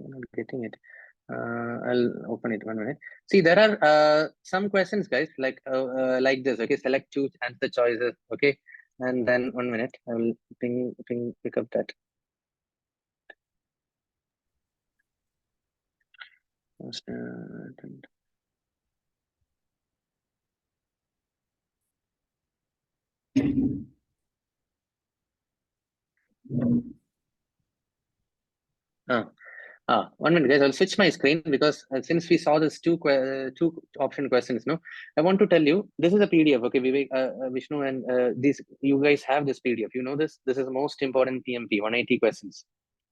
I'm not getting it. I'll open it 1 minute. See, there are some questions, guys, like this. Okay, select, choose, answer choices. Okay, and then 1 minute, I will pick up that. Ah, 1 minute, guys. I'll switch my screen because since we saw this two option questions, no, I want to tell you this is a PDF. Okay, Vivek, Vishnu, and these you guys have this PDF. You know this. This is the most important PMP 180 questions.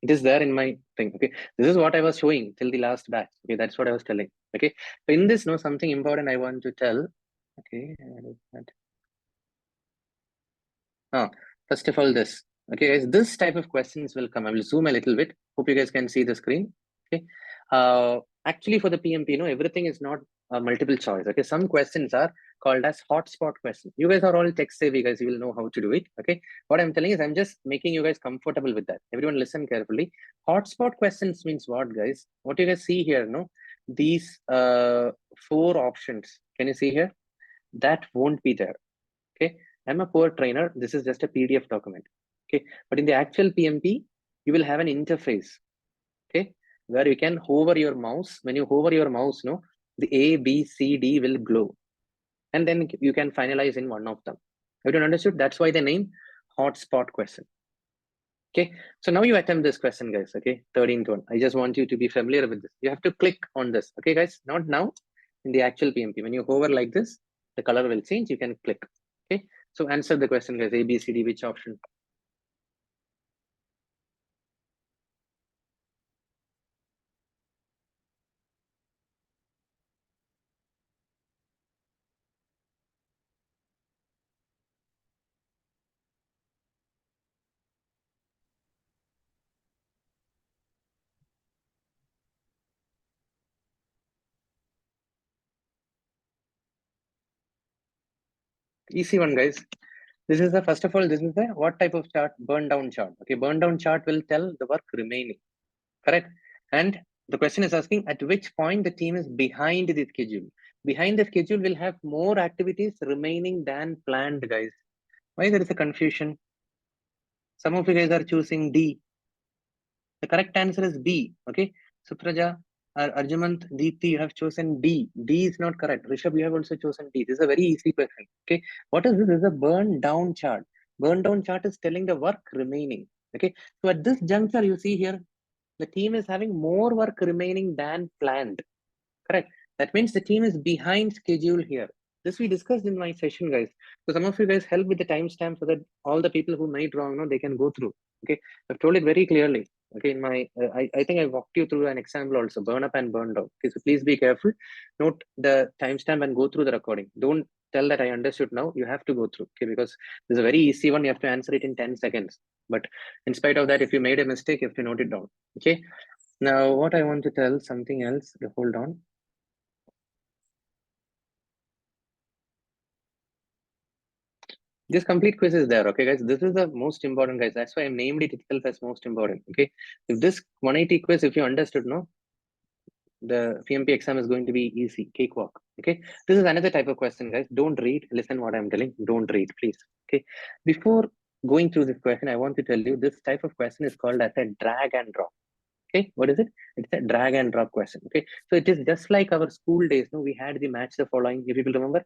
It is there in my thing. Okay, this is what I was showing till the last batch. Okay, that's what I was telling. Okay, so in this, no, something important I want to tell. Okay, first of all, this. Okay, guys, this type of questions will come. I will zoom a little bit. Hope you guys can see the screen. Okay. Actually, for the PMP, everything is not multiple choice. Okay, some questions are called as hotspot questions. You guys are all tech savvy, guys. You will know how to do it. Okay. What I'm telling is, I'm just making you guys comfortable with that. Everyone, listen carefully. Hotspot questions means what, guys? What you guys see here, no? These 4 options. Can you see here? That won't be there. Okay. I'm a poor trainer. This is just a PDF document. Okay. But in the actual PMP, you will have an interface. Okay. Where you can hover your mouse. When you hover your mouse, no, the A, B, C, D will glow. And then you can finalize in one of them. Everyone understood? That's why the name hotspot question. Okay. So now you attempt this question, guys. Okay. 13-1. I just want you to be familiar with this. You have to click on this. Okay, guys. Not now. In the actual PMP, when you hover like this, the color will change. You can click. Okay. So answer the question, guys. A, B, C, D, which option? Easy one, guys. This is the, first of all, this is the what type of chart? Burn down chart. Okay, burn down chart will tell the work remaining. Correct. And the question is asking at which point the team is behind the schedule. Behind the schedule will have more activities remaining than planned, guys. Why there is a confusion? Some of you guys are choosing D. The correct answer is B. Okay. Supraja, Arjumant, Deepthi, you have chosen D. D is not correct. Rishabh, you have also chosen D. This is a very easy question. Okay. What is this? This is a burn down chart. Burn down chart is telling the work remaining. Okay. So at this juncture, you see here, the team is having more work remaining than planned. Correct. That means the team is behind schedule here. This we discussed in my session, guys. So some of you guys help with the timestamp so that all the people who made wrong, they can go through. Okay. I've told it very clearly. Okay. In my, I think I walked you through an example also, burn up and burn down. Okay. So please be careful. Note the timestamp and go through the recording. Don't tell that I understood now. You have to go through. Okay. Because this is a very easy one. You have to answer it in 10 seconds. But in spite of that, if you made a mistake, you have to note it down. Okay. Now, what I want to tell something else. Hold on. This complete quiz is there. Okay, guys. This is the most important, guys. That's why I named it itself as most important. Okay. If this 180 quiz, if you understood, no, the PMP exam is going to be easy, cakewalk. Okay. This is another type of question, guys. Don't read. Listen what I'm telling. Don't read, please. Okay. Before going through this question, I want to tell you this type of question is called as a drag and drop. Okay, what is it? It's a drag and drop question. Okay, so it is just like our school days. No, we had the match the following. You people remember?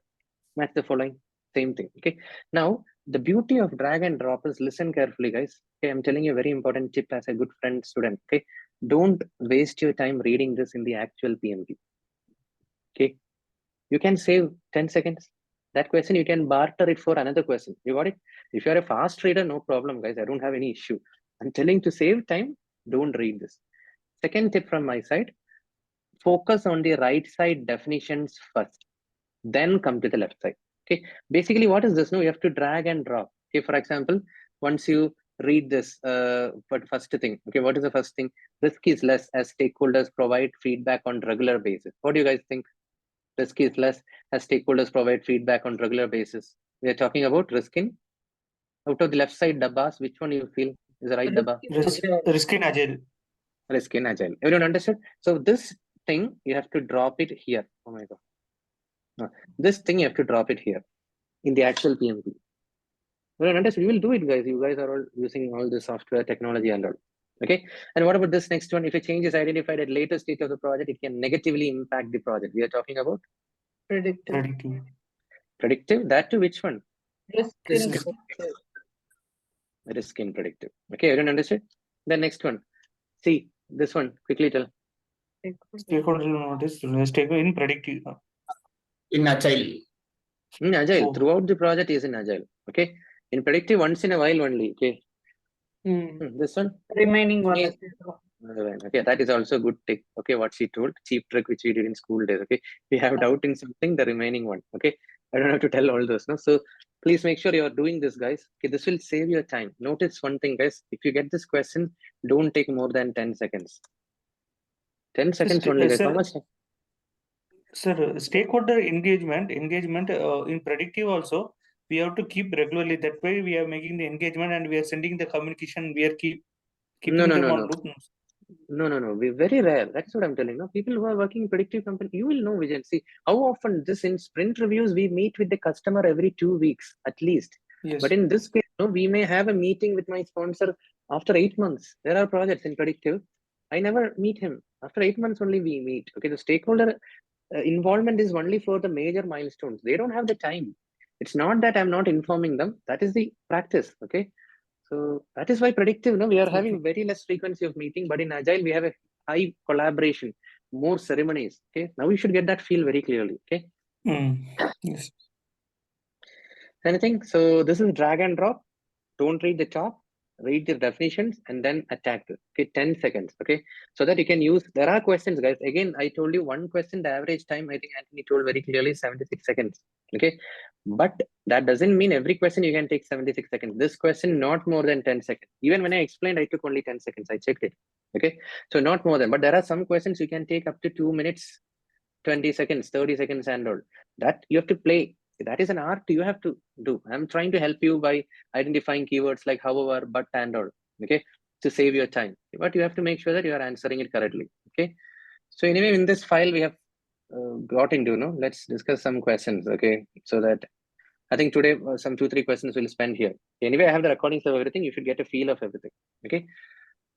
Match the following. Same thing. Okay. Now the beauty of drag and drop is, listen carefully, guys. Okay, I'm telling you a very important tip as a good friend student. Okay, don't waste your time reading this in the actual PMP. Okay, you can save 10 seconds. That question you can barter it for another question. You got it? If you're a fast reader, no problem, guys. I don't have any issue. I'm telling to save time, don't read this. Second tip from my side, focus on the right side definitions first, then come to the left side. Okay, basically what is this? No, you have to drag and drop. Okay, for example, once you read this, but first thing, okay, what is the first thing? Risk is less as stakeholders provide feedback on regular basis. What do you guys think? Risk is less as stakeholders provide feedback on regular basis. We are talking about risk in, out of the left side dabbas, which one you feel is the right dabba?
Risk in agile.
Risk in agile. Everyone understood? So this thing, you have to drop it here. Oh my God. No, this thing, you have to drop it here in the actual PMP. Everyone understood? You will do it, guys. You guys are all using all the software technology and all. Okay. And what about this next one? If a change is identified at later stage of the project, it can negatively impact the project. We are talking about
Predictive.
Predictive. That to which one?
Risk in predictive.
Risk in predictive. Okay, everyone understood? The next one. See this one. Quickly tell.
Stakeholder notice stakeholder in predictive.
In agile.
In agile,
Oh.
throughout the project is in agile. Okay. In predictive, once in a while only. Okay. This one.
Remaining one is
Okay, that is also a good trick. Okay, what she told, cheap trick which we did in school days. Okay, we have doubt in something, the remaining one. Okay, I don't have to tell all those. No, so please make sure you are doing this, guys. Okay, this will save your time. Notice one thing, guys. If you get this question, don't take more than 10 seconds. 10 seconds only, guys. How much?
Sir, stakeholder engagement in predictive also, we have to keep regularly. That way we are making the engagement and we are sending the communication. We are keeping them on loop.
No. We're very rare. That's what I'm telling you. People who are working in predictive company, you will know, Vijay. See how often this in sprint reviews, we meet with the customer every 2 weeks at least.
Yes.
But in this case, we may have a meeting with my sponsor after 8 months. There are projects in predictive. I never meet him. After 8 months only we meet. Okay, the stakeholder involvement is only for the major milestones. They don't have the time. It's not that I'm not informing them. That is the practice. Okay. So that is why predictive, we are having very less frequency of meeting, but in agile, we have a high collaboration, more ceremonies. Okay. Now you should get that feel very clearly. Okay.
Yes.
Anything? So this is drag and drop. Don't read the top, read the definitions and then attack it. Okay. 10 seconds. Okay. So that you can use, there are questions, guys. Again, I told you one question, the average time, I think Anthony told very clearly 76 seconds. Okay. But that doesn't mean every question you can take 76 seconds. This question, not more than 10 seconds. Even when I explained, I took only 10 seconds. I checked it. Okay. So not more than, but there are some questions you can take up to 2 minutes, 20 seconds, 30 seconds and all. That you have to play. That is an art you have to do. I'm trying to help you by identifying keywords like however, but, and all. Okay. To save your time. But you have to make sure that you are answering it correctly. Okay. So anyway, in this file, we have got into, let's discuss some questions. Okay. So that I think today some 2-3 questions we'll spend here. Anyway, I have the recordings of everything. You should get a feel of everything. Okay.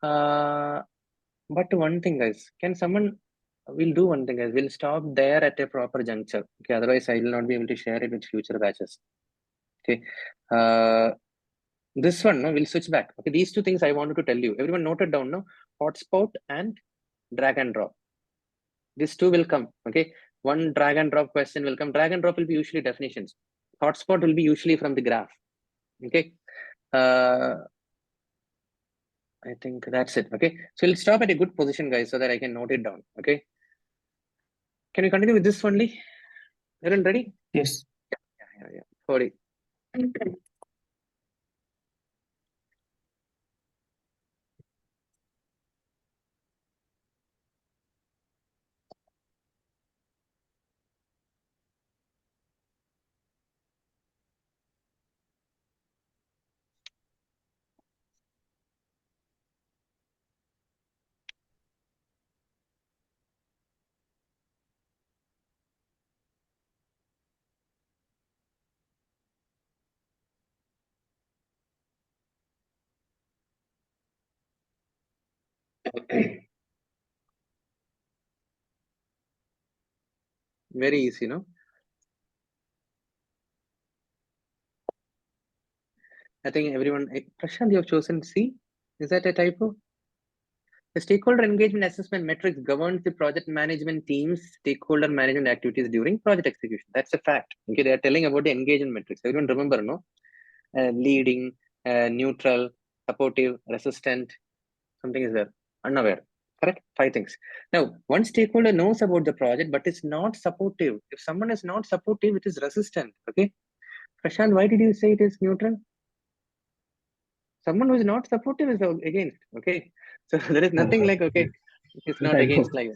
But one thing, guys, we'll do one thing, guys. We'll stop there at a proper juncture. Okay. Otherwise, I will not be able to share it with future batches. Okay. This one, we'll switch back. Okay. These two things I wanted to tell you. Everyone noted down, no? Hotspot and drag and drop. These two will come. Okay. One drag and drop question will come. Drag and drop will be usually definitions. Hotspot will be usually from the graph. Okay. I think that's it. Okay. So we'll stop at a good position, guys, so that I can note it down. Okay. Can we continue with this only? Everyone ready?
Yes.
Yeah. 40. Very easy, no? I think everyone, Prashant, you have chosen C. Is that a typo? The stakeholder engagement assessment metrics governs the project management team's stakeholder management activities during project execution. That's a fact. Okay, they are telling about the engagement metrics. Everyone remember, no? Leading, neutral, supportive, resistant, something is there, unaware. Correct? 5 things. Now, one stakeholder knows about the project but is not supportive. If someone is not supportive, it is resistant. Okay. Prashant, why did you say it is neutral? Someone who is not supportive is against. Okay. So there is nothing like, okay, it's not against like,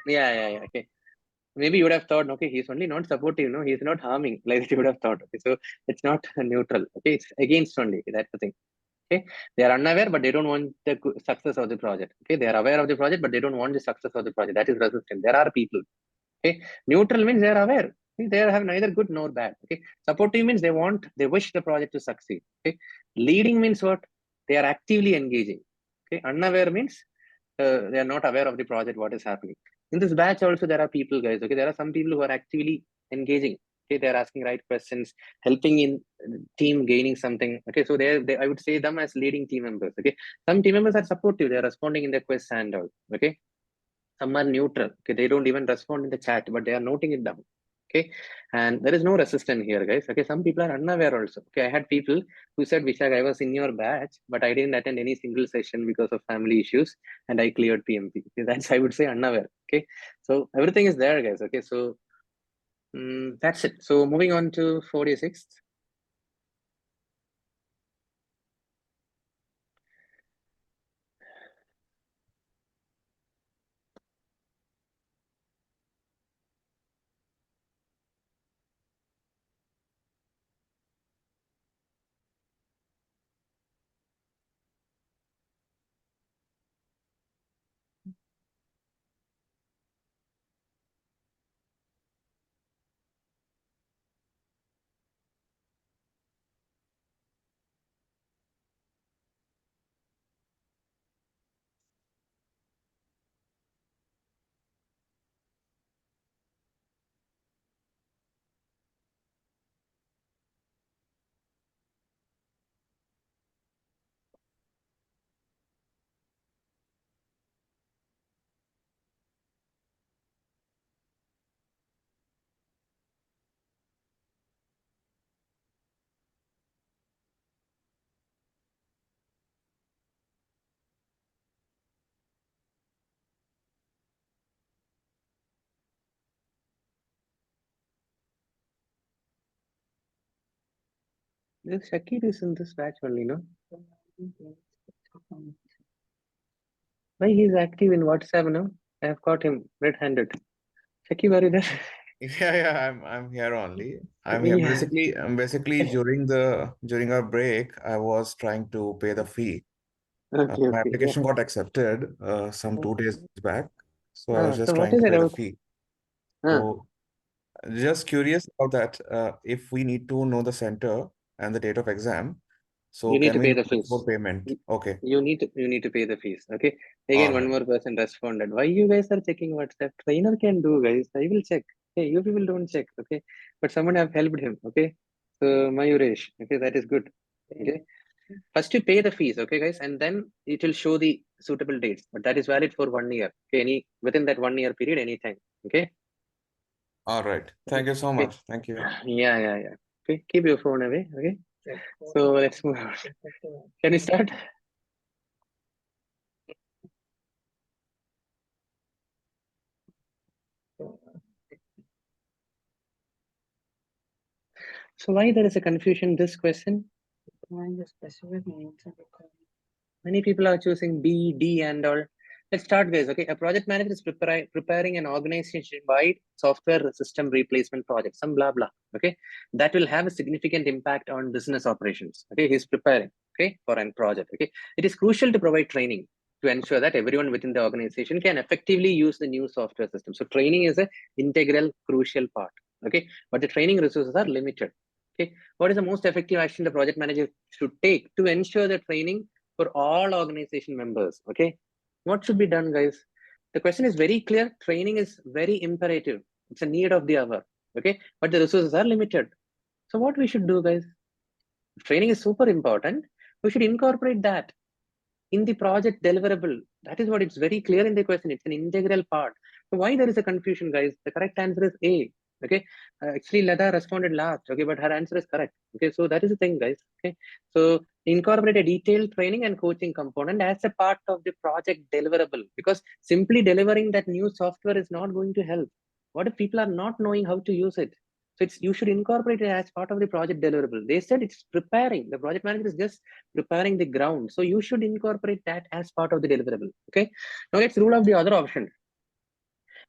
yeah. Okay. Maybe you would have thought, okay, he's only not supportive, no, he's not harming, like you would have thought. Okay, so it's not neutral. Okay, it's against only. That's the thing. Okay, they are unaware, but they don't want the success of the project. Okay, they are aware of the project, but they don't want the success of the project. That is resistant. There are people. Okay, neutral means they are aware. Okay? They have neither good nor bad. Okay, supportive means they wish the project to succeed. Okay, leading means what? They are actively engaging. Okay, unaware means they are not aware of the project, what is happening. In this batch also, there are people, guys. Okay, there are some people who are actively engaging. Okay, they are asking right questions, helping in team gaining something. Okay, so I would say them as leading team members. Okay, some team members are supportive. They are responding in the quest and all. Okay, some are neutral. Okay, they don't even respond in the chat, but they are noting it down. Okay, and there is no resistance here, guys. Okay, some people are unaware also. Okay, I had people who said, Vishak, I was in your batch, but I didn't attend any single session because of family issues, and I cleared PMP. Okay, that's, I would say, unaware. Okay, so everything is there, guys. Okay, so that's it. So moving on to 46th. This Shakir is in this batch only, no? Why he's active in WhatsApp now? I have caught him red-handed. Shakir, are you there?
Yeah, I'm here only. I'm here
Yeah.
basically during our break, I was trying to pay the fee.
Okay,
My
yeah.
application got accepted some 2 days back, so I was
So
just
what
trying
is
to
it
pay the
about?
fee. So just curious about that. If we need to know the center and the date of exam, so
You need
can
to
we
pay
know
the fees.
before payment? Okay.
You need to pay the fees. Okay. Again, one
All
more person responded. Why you guys are checking WhatsApp? Trainer can do, guys. I will check. Okay, you people don't check. Okay. But someone have helped him. Okay. So Mayuresh. Okay, that is good. Okay. First you pay the fees, okay, guys, and then it will show the suitable dates. But that is valid for 1 year. Okay, within that 1 year period, anytime. Okay.
All right. Thank you so
Okay.
much. Thank you.
Yeah. Okay, keep your phone away. Okay. So let's move on. Can we start? So why there is a confusion in this question? Many people are choosing B, D, and all. Let's start, guys. Okay, a project manager is preparing an organization-wide software system replacement project, some blah blah. Okay, that will have a significant impact on business operations. Okay, he's preparing. Okay, for a project. Okay, it is crucial to provide training to ensure that everyone within the organization can effectively use the new software system. So training is an integral, crucial part. Okay, but the training resources are limited. Okay, what is the most effective action the project manager should take to ensure the training for all organization members? Okay, what should be done, guys? The question is very clear. Training is very imperative. It's a need of the hour. Okay, but the resources are limited. So what we should do, guys? training is super important. We should incorporate that in the project deliverable. That is what it's very clear in the question. It's an integral part. So why there is a confusion, guys? The correct answer is A. Okay. Actually, Lada responded last. Okay, but her answer is correct. Okay, so that is the thing, guys. Okay, so incorporate a detailed training and coaching component as a part of the project deliverable, because simply delivering that new software is not going to help. What if people are not knowing how to use it? So it's, you should incorporate it as part of the project deliverable. They said it's preparing. The project manager is just preparing the ground. So you should incorporate that as part of the deliverable. Okay. Now let's rule out the other option.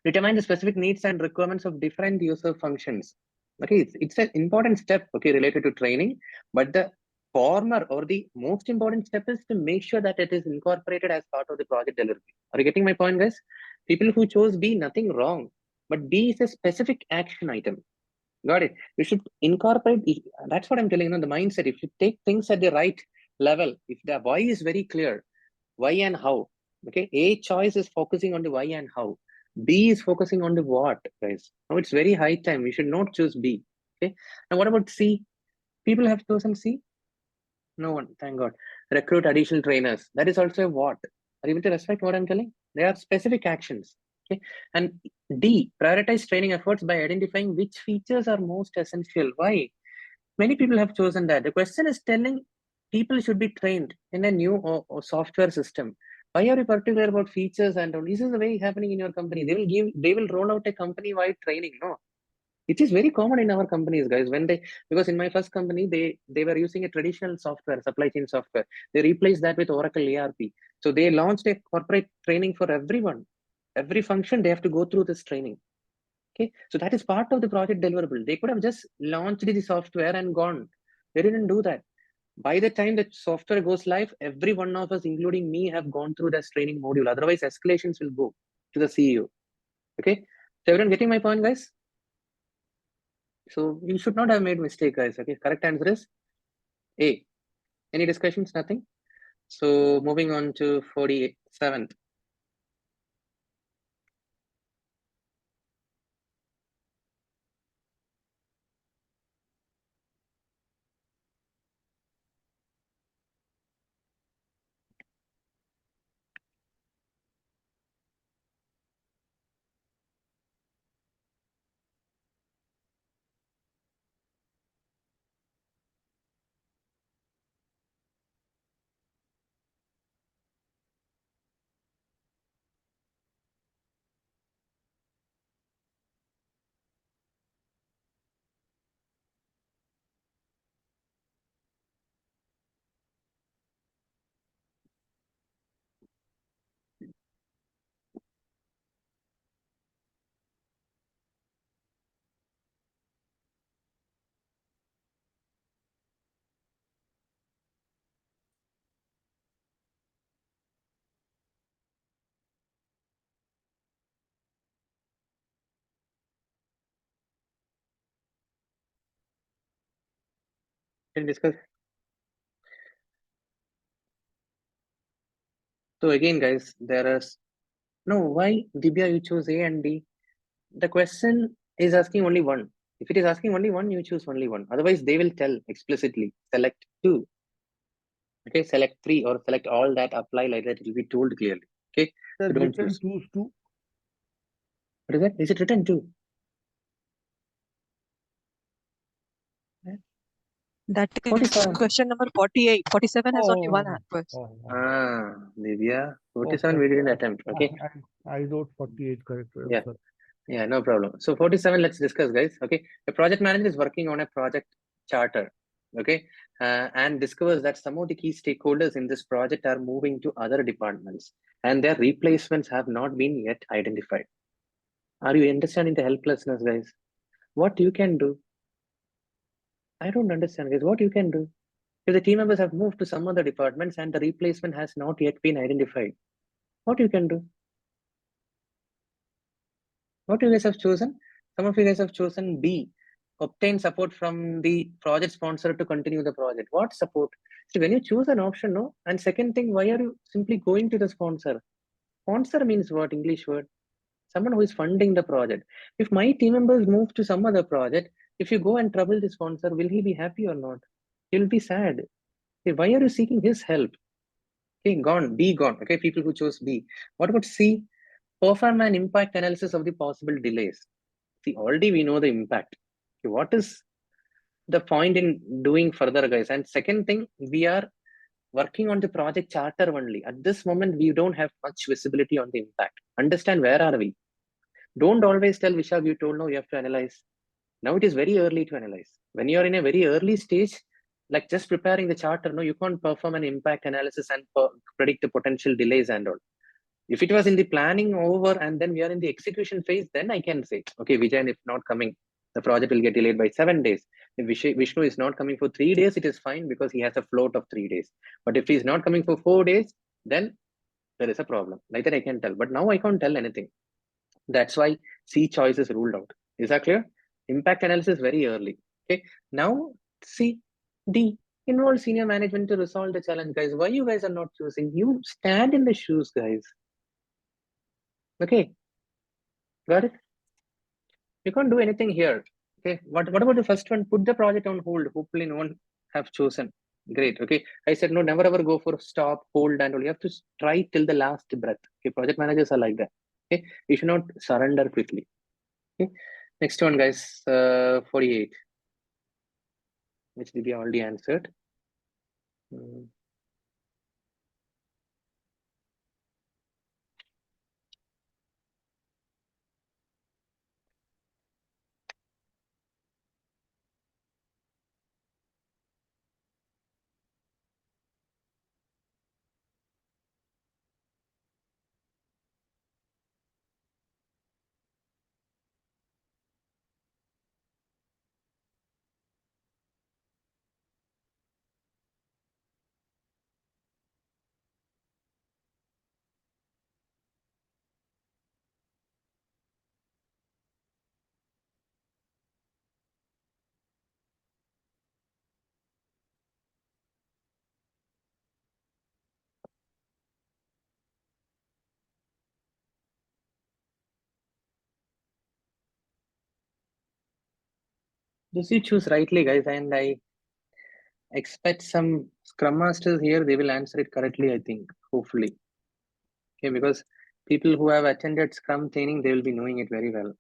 Determine the specific needs and requirements of different user functions. Okay, it's an important step, okay, related to training, but the former or the most important step is to make sure that it is incorporated as part of the project delivery. Are you getting my point, guys? People who chose B, nothing wrong, but B is a specific action item. Got it. You should incorporate. That's what I'm telling you. The mindset. If you take things at the right level, if the why is very clear, why and how. Okay. A choice is focusing on the why and how. B is focusing on the what, guys. Now it's very high time. We should not choose B. Okay. And what about C? People have chosen C. No one. Thank God. Recruit additional trainers. That is also a what. Are you able to respect what I'm telling? There are specific actions. Okay. And D, prioritize training efforts by identifying which features are most essential. Why? Many people have chosen that. The question is telling people should be trained in a new or software system. Why are you particular about features and all? This is the way happening in your company. They will roll out a company-wide training. No, it is very common in our companies, guys. When they, because in my first company, they were using a traditional software, supply chain software. They replaced that with Oracle ERP. So they launched a corporate training for everyone. Every function, they have to go through this training. Okay, so that is part of the project deliverable. They could have just launched the software and gone. They didn't do that. By the time the software goes live, every one of us, including me, have gone through this training module. Otherwise, escalations will go to the CEO. Okay, so everyone getting my point, guys? So you should not have made mistake, guys. Okay, correct answer is A. Any discussions? Nothing. So moving on to 47th. Can discuss. So again, guys, there is no why Dibya you choose A and D. The question is asking only one. If it is asking only one, you choose only one. Otherwise, they will tell explicitly select two. Okay, select three or select all that apply like that. It will be told clearly. Okay, so don't choose.
Choose two.
What is that? Is it written two?
That is
47.
question number 48. 47 has only one answer.
Ah, Divya, 47 we didn't attempt. Okay.
I wrote 48 correct.
Yeah. Yeah, no problem. So 47, let's discuss, guys. Okay. The project manager is working on a project charter. Okay. And discovers that some of the key stakeholders in this project are moving to other departments and their replacements have not been yet identified. Are you understanding the helplessness, guys? What you can do? I don't understand, guys. What you can do? If the team members have moved to some other departments and the replacement has not yet been identified, what you can do? What you guys have chosen? Some of you guys have chosen B, obtain support from the project sponsor to continue the project. What support? See, when you choose an option, no? And second thing, why are you simply going to the sponsor? Sponsor means what? English word? Someone who is funding the project. If my team members move to some other project, if you go and trouble the sponsor, will he be happy or not? He'll be sad. Okay, why are you seeking his help? Okay, gone, B gone. Okay, people who chose B. What about C? Perform an impact analysis of the possible delays. See, already we know the impact. Okay, what is the point in doing further, guys? And second thing, we are working on the project charter only. At this moment, we don't have much visibility on the impact. Understand where are we? Don't always tell Vishal, you told no, you have to analyze. Now it is very early to analyze. When you're in a very early stage, like just preparing the charter, no, you can't perform an impact analysis and predict the potential delays and all. If it was in the planning over and then we are in the execution phase, then I can say, okay, Vijayan, if not coming, the project will get delayed by 7 days. If Vishnu is not coming for 3 days, it is fine because he has a float of 3 days. But if he is not coming for 4 days, then there is a problem. Like that I can tell. But now I can't tell anything. That's why C choice is ruled out. Is that clear? Impact analysis very early. Okay. Now C, D, involve senior management to resolve the challenge, guys. Why you guys are not choosing? You stand in the shoes, guys. Okay, got it? You can't do anything here. Okay, what about the first one? Put the project on hold. Hopefully no one have chosen. Great. Okay, I said no, never ever go for stop, hold and all. You have to try till the last breath. Okay, project managers are like that. Okay, you should not surrender quickly. Okay, next one, guys. 48, which did be already answered. Just you choose rightly, guys, and I expect some Scrum Masters here, they will answer it correctly, I think, hopefully. Okay, because people who have attended Scrum training, they will be knowing it very well.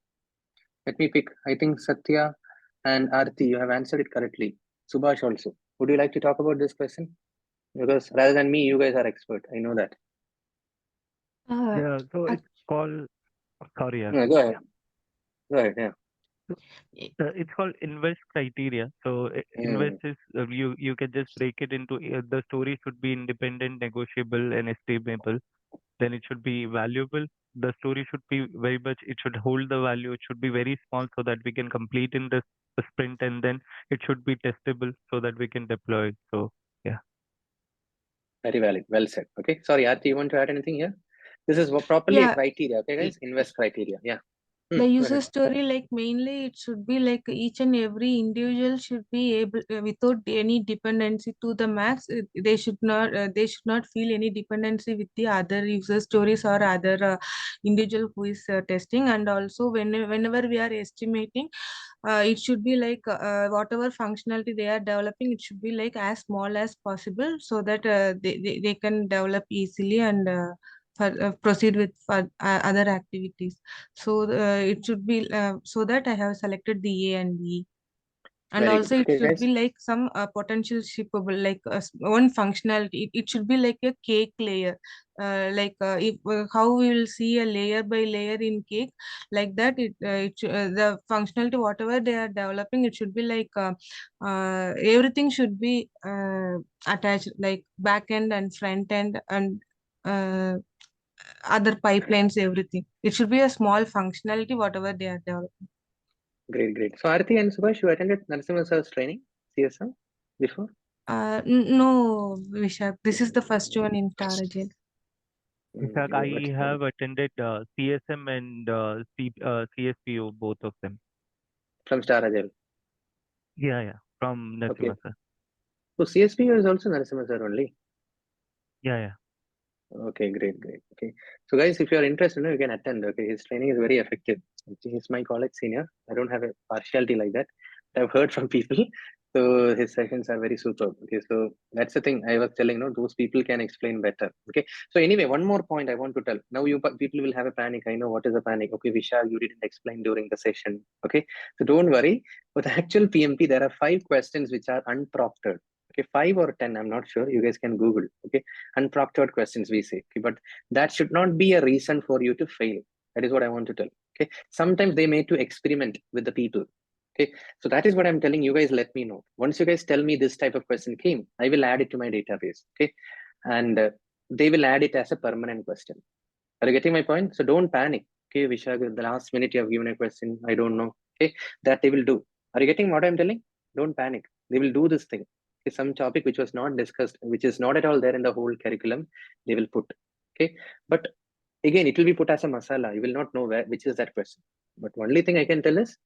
Let me pick, I think Satya and Arti, you have answered it correctly. Subhash also. Would you like to talk about this question? Because rather than me, you guys are expert. I know that.
Yeah, so it's called, sorry,
Yeah, go ahead. Go ahead, yeah.
It's called invest criteria. So invest is you can just break it into the story should be independent, negotiable, and estimable. Then it should be valuable. The story should be very much. It should hold the value. It should be very small so that we can complete in the sprint, and then it should be testable so that we can deploy it. So yeah.
Very valid. Well said. Okay. Sorry, Arti, you want to add anything here? This is properly a criteria. Okay, guys. Invest criteria. Yeah.
The
Go
user
ahead.
story, like mainly it should be like each and every individual should be able without any dependency to the max. They should not feel any dependency with the other user stories or other individual who is testing. And also whenever we are estimating, it should be like whatever functionality they are developing, it should be like as small as possible so that they can develop easily and proceed with other activities. So it should be so that I have selected the A and E. And
Very
also
good.
it
Okay,
should
guys.
be like some potential shippable, like one functionality. It should be like a cake layer. If how we will see a layer by layer in cake, like that. The functionality whatever they are developing, it should be like everything should be attached, like back end and front end and other pipelines, everything. It should be a small functionality, whatever they are developing.
Great, great. So Arti and Subhash, you attended Narasimha Sir's training, CSM, before?
No, Vishak. This is the first one in Tarajal.
In fact, I have attended CSM and CSPO, both of them.
From Star Agile.
Yeah, from Narasimha
Okay.
sir.
So CSP is also Narasimha Sir only.
Yeah.
Okay, great. Okay. So guys, if you are interested, you can attend. Okay, his training is very effective. He's my college senior. I don't have a partiality like that. I've heard from people. So his sessions are very superb. Okay, so that's the thing I was telling. No, those people can explain better. Okay, so anyway, one more point I want to tell. Now people will have a panic. I know what is a panic. Okay, Vishal, you didn't explain during the session. Okay, so don't worry. For the actual PMP, there are 5 questions which are unproctored. Okay, 5 or 10, I'm not sure. You guys can Google. Okay, unproctored questions we say. Okay, but that should not be a reason for you to fail. That is what I want to tell. Okay, sometimes they made to experiment with the people. Okay, so that is what I'm telling you guys. Let me know. Once you guys tell me this type of question came, I will add it to my database. Okay, and they will add it as a permanent question. Are you getting my point? So don't panic. Okay, Vishak, the last minute you have given a question, I don't know. Okay, that they will do. Are you getting what I'm telling? Don't panic. They will do this thing. Okay, some topic which was not discussed, which is not at all there in the whole curriculum, they will put. Okay, but again, it will be put as a masala. You will not know which is that question. But only thing I can tell is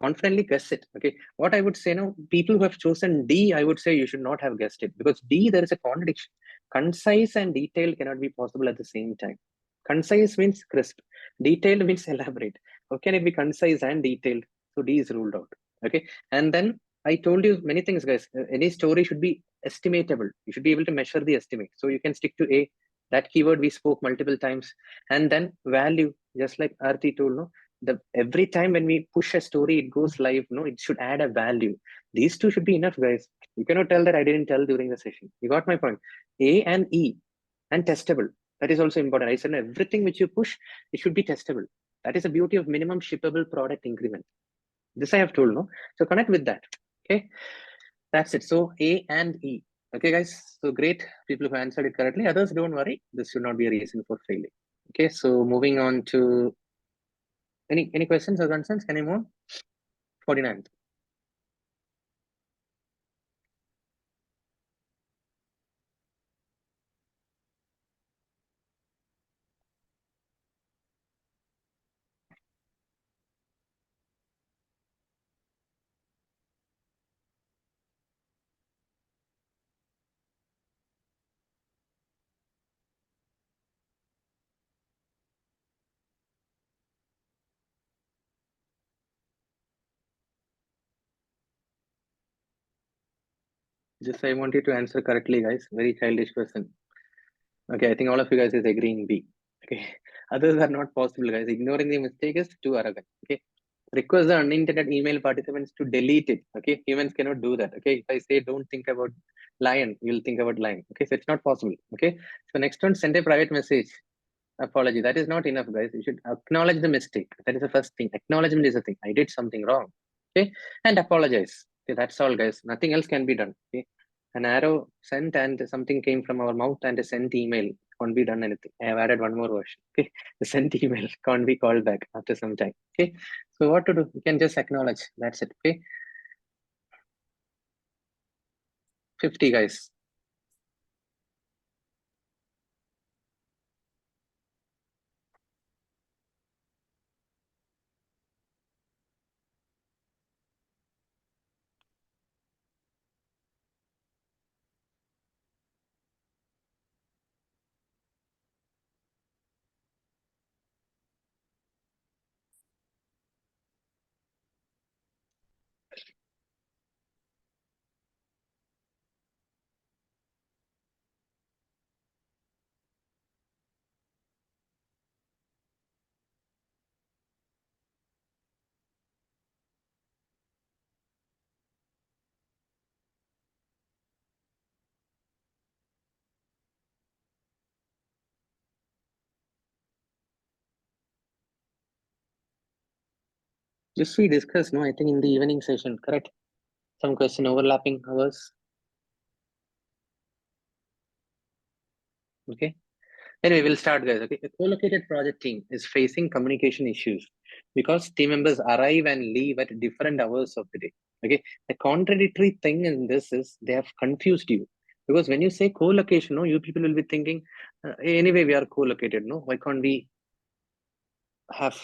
confidently guess it. Okay, what I would say now, people who have chosen D, I would say you should not have guessed it, because D, there is a contradiction. Concise and detailed cannot be possible at the same time. Concise means crisp, detailed means elaborate. How can it be concise and detailed? So D is ruled out. Okay, and then I told you many things, guys. Any story should be estimatable. You should be able to measure the estimate. So you can stick to A. That keyword we spoke multiple times. And then value, just like Arti told, no, every time when we push a story, it goes live. No, it should add a value. These two should be enough, guys. You cannot tell that I didn't tell during the session. You got my point. A and E and testable. That is also important. I said no, everything which you push, it should be testable. That is the beauty of minimum shippable product increment. This I have told, no? So connect with that. Okay, that's it. So A and E. Okay, guys. So great. People who answered it correctly. Others, don't worry. This should not be a reason for failing. Okay, so moving on to any questions or concerns? Can I move? 49th. Just I want you to answer correctly, guys. Very childish question. Okay, I think all of you guys is agreeing B. Okay, others are not possible, guys. Ignoring the mistake is too arrogant. Okay, request the unintended email participants to delete it. Okay, humans cannot do that. Okay, if I say don't think about lion, you'll think about lion. Okay, so it's not possible. Okay, so next one, send a private message. Apology. That is not enough, guys. You should acknowledge the mistake. That is the first thing. Acknowledgement is the thing. I did something wrong. Okay, and apologize. Okay, that's all, guys. Nothing else can be done. Okay, an arrow sent and something came from our mouth and a sent email can't be done anything. I have added one more version. Okay, the sent email can't be called back after some time. Okay, so what to do? You can just acknowledge. That's it. Okay, 50, guys. Just we discussed, no, I think in the evening session, correct? Some question overlapping hours. Okay. Anyway, we'll start, guys. Okay. A co-located project team is facing communication issues because team members arrive and leave at different hours of the day. Okay. The contradictory thing in this is they have confused you, because when you say co-location, no, you people will be thinking, anyway, we are co-located. No, why can't we have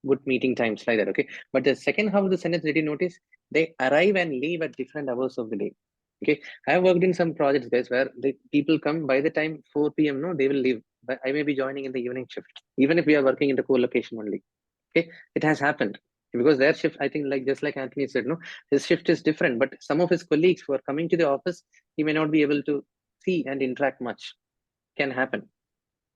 good meeting times like that? Okay. But the second half of the sentence, did you notice they arrive and leave at different hours of the day? Okay, I have worked in some projects, guys, where the people come by the time 4 p.m. No, they will leave. But I may be joining in the evening shift, even if we are working in the co-location only. Okay, it has happened. because their shift, I think, like just like Anthony said, no, his shift is different, but some of his colleagues who are coming to the office, he may not be able to see and interact much. Can happen.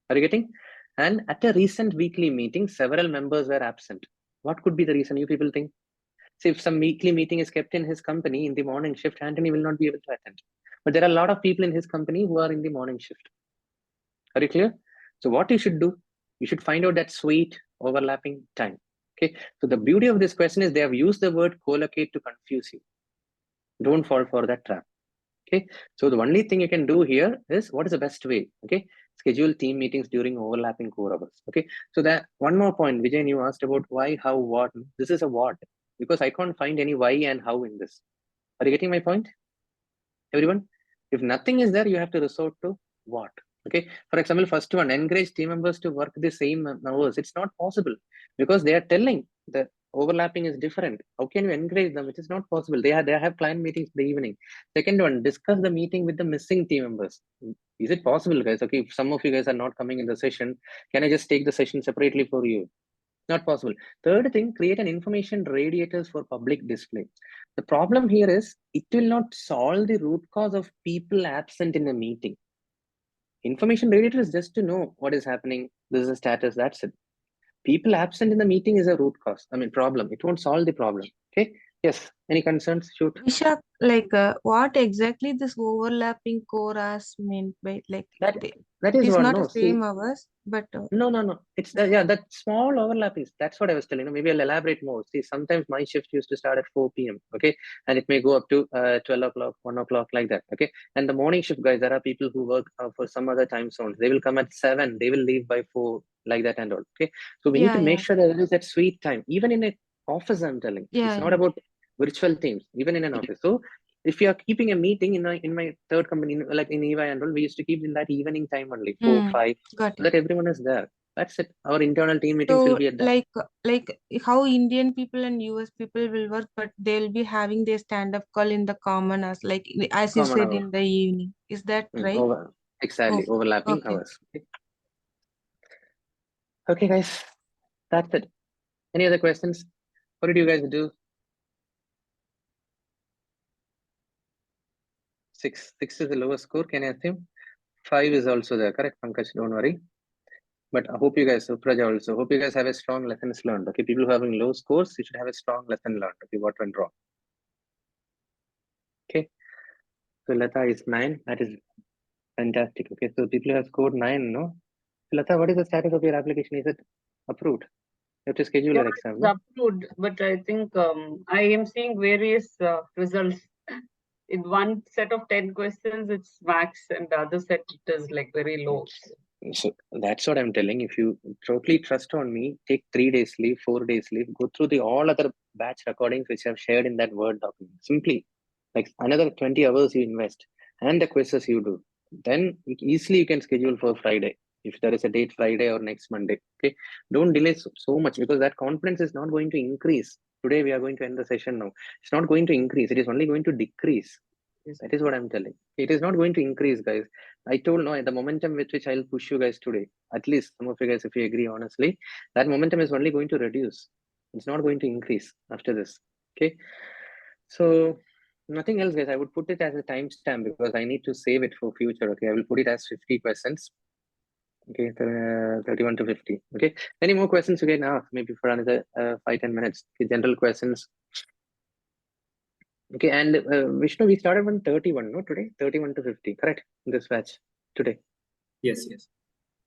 Are you getting? And at a recent weekly meeting, several members were absent. What could be the reason, you people think? So if some weekly meeting is kept in his company in the morning shift, Anthony will not be able to attend. But there are a lot of people in his company who are in the morning shift. Are you clear? So what you should do, you should find out that sweet overlapping time. Okay. So the beauty of this question is they have used the word collocate to confuse you. Don't fall for that trap. Okay. So the only thing you can do here is what is the best way? Okay. Schedule team meetings during overlapping core hours. Okay. So that one more point, Vijay, you asked about why, how, what. This is a what, because I can't find any why and how in this. Are you getting my point? Everyone? If nothing is there, you have to resort to what? Okay. For example, first one, encourage team members to work the same hours. It's not possible because they are telling that overlapping is different. How can you encourage them? It is not possible. They have client meetings in the evening. Second one, discuss the meeting with the missing team members. Is it possible, guys? Okay, if some of you guys are not coming in the session, can I just take the session separately for you? Not possible. Third thing, create an information radiators for public display. The problem here is it will not solve the root cause of people absent in a meeting. Information radiator is just to know what is happening. This is the status. That's it. People absent in the meeting is a root cause. I mean, problem. It won't solve the problem. Okay. Yes. Any concerns? Shoot.
Vishak, what exactly this overlapping core hours meant by
That
it
is
is
what.
not
No,
the same
see.
hours, but
No. It's that small overlap is. That's what I was telling you. Maybe I'll elaborate more. See, sometimes my shift used to start at 4 p.m. Okay, and it may go up to 12 o'clock, 1 o'clock, like that. Okay, and the morning shift guys, there are people who work for some other time zones. They will come at 7. They will leave by 4, like that and all. Okay, so we need to make sure that there is that sweet time, even in a office. I'm telling. It's not about virtual teams, even in an office. So if you are keeping a meeting in my third company, like in EY and all, we used to keep in that evening time only, 4, 5,
got
so that everyone is there. That's it. Our internal team meetings will
So
be at that.
like how Indian people and US people will work, but they'll be having their stand-up call in the common hours, like as you
Common
said
hour.
in the evening. Is that right?
Exactly.
Oh,
Overlapping
okay.
hours. Okay, guys. That's it. Any other questions? What did you guys do? 6. 6 is the lowest score. Can I assume? 5 is also there. Correct, Pankaj? Don't worry. But I hope you guys, Praja also, hope you guys have a strong lessons learned. Okay, people who are having low scores, you should have a strong lesson learned. Okay, what went wrong? Okay, so Lata is 9. That is fantastic. Okay, so people who have scored 9, no? So Lata, what is the status of your application? Is it approved? You have to schedule your exam,
It's
no?
approved, but I think I am seeing various results. In one set of 10 questions, it's max, and the other set it is like very low.
So that's what I'm telling. If you totally trust on me, take 3 days leave, 4 days leave, go through the all other batch recordings which I've shared in that Word document. Simply, like another 20 hours you invest and the quizzes you do. Then easily you can schedule for Friday. If there is a date Friday or next Monday. Okay. Don't delay so much because that confidence is not going to increase. Today we are going to end the session now. It's not going to increase, it is only going to decrease. That is what I'm telling. It is not going to increase, guys. I told no, the momentum with which I'll push you guys today, at least some of you guys, if you agree honestly, that momentum is only going to reduce. It's not going to increase after this. Okay. So nothing else, guys. I would put it as a timestamp because I need to save it for future. Okay. I will put it as 50 questions. Okay. 31 to 50. Okay. Any more questions you can ask? Maybe for another 5-10 minutes. Okay, general questions. Okay, and Vishnu, we started on 31, no, today? 31 to 50, correct? This batch today.
Yes.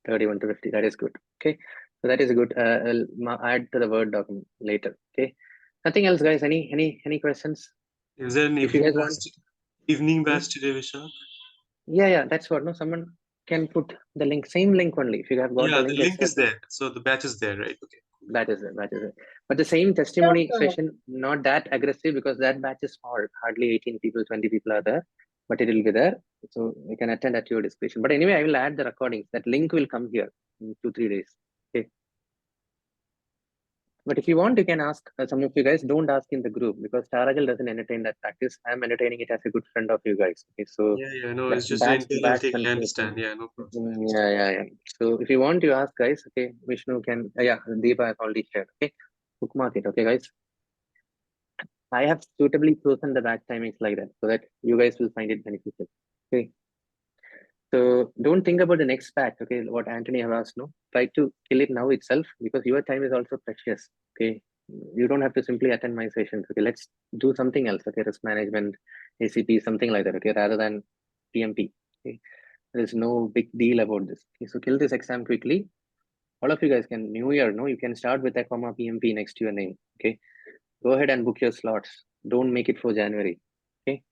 31 to 50, that is good. Okay, so that is good. I'll add to the Word document later. Okay, nothing else, guys. Any questions?
Is there an
If you
evening
guys want,
batch today, Vishak?
Yeah, that's what. No, someone can put the link, same link only. If you have got
Yeah,
the
the
link,
link is
accept it.
there. So the batch is there, right? Okay.
That is it. But the same testimony session, not that aggressive because that batch is small. Hardly 18 people, 20 people are there, but it will be there. So you can attend at your discretion. But anyway, I will add the recordings. That link will come here in 2-3 days. Okay. But if you want, you can ask some of you guys. Don't ask in the group because Tarajal doesn't entertain that practice. I'm entertaining it as a good friend of you guys. Okay, so
Yeah, no,
the
it's just an
batch to
internal
batch
thing. I
confusion.
understand. Yeah, no problem.
Yeah. So if you want to ask, guys, okay, Vishnu can. Yeah, Deepa has already shared. Okay. Bookmark it, okay, guys? I have suitably chosen the batch timings like that so that you guys will find it beneficial. Okay. So don't think about the next batch. Okay, what Anthony have asked. No, try to kill it now itself because your time is also precious. Okay, you don't have to simply attend my sessions. Okay, let's do something else. Okay, risk management, ACP, something like that. Okay, rather than PMP. Okay, there is no big deal about this. Okay, so kill this exam quickly. All of you guys can New Year. No, you can start with a comma PMP next to your name. Okay, go ahead and book your slots. Don't make it for January. Okay,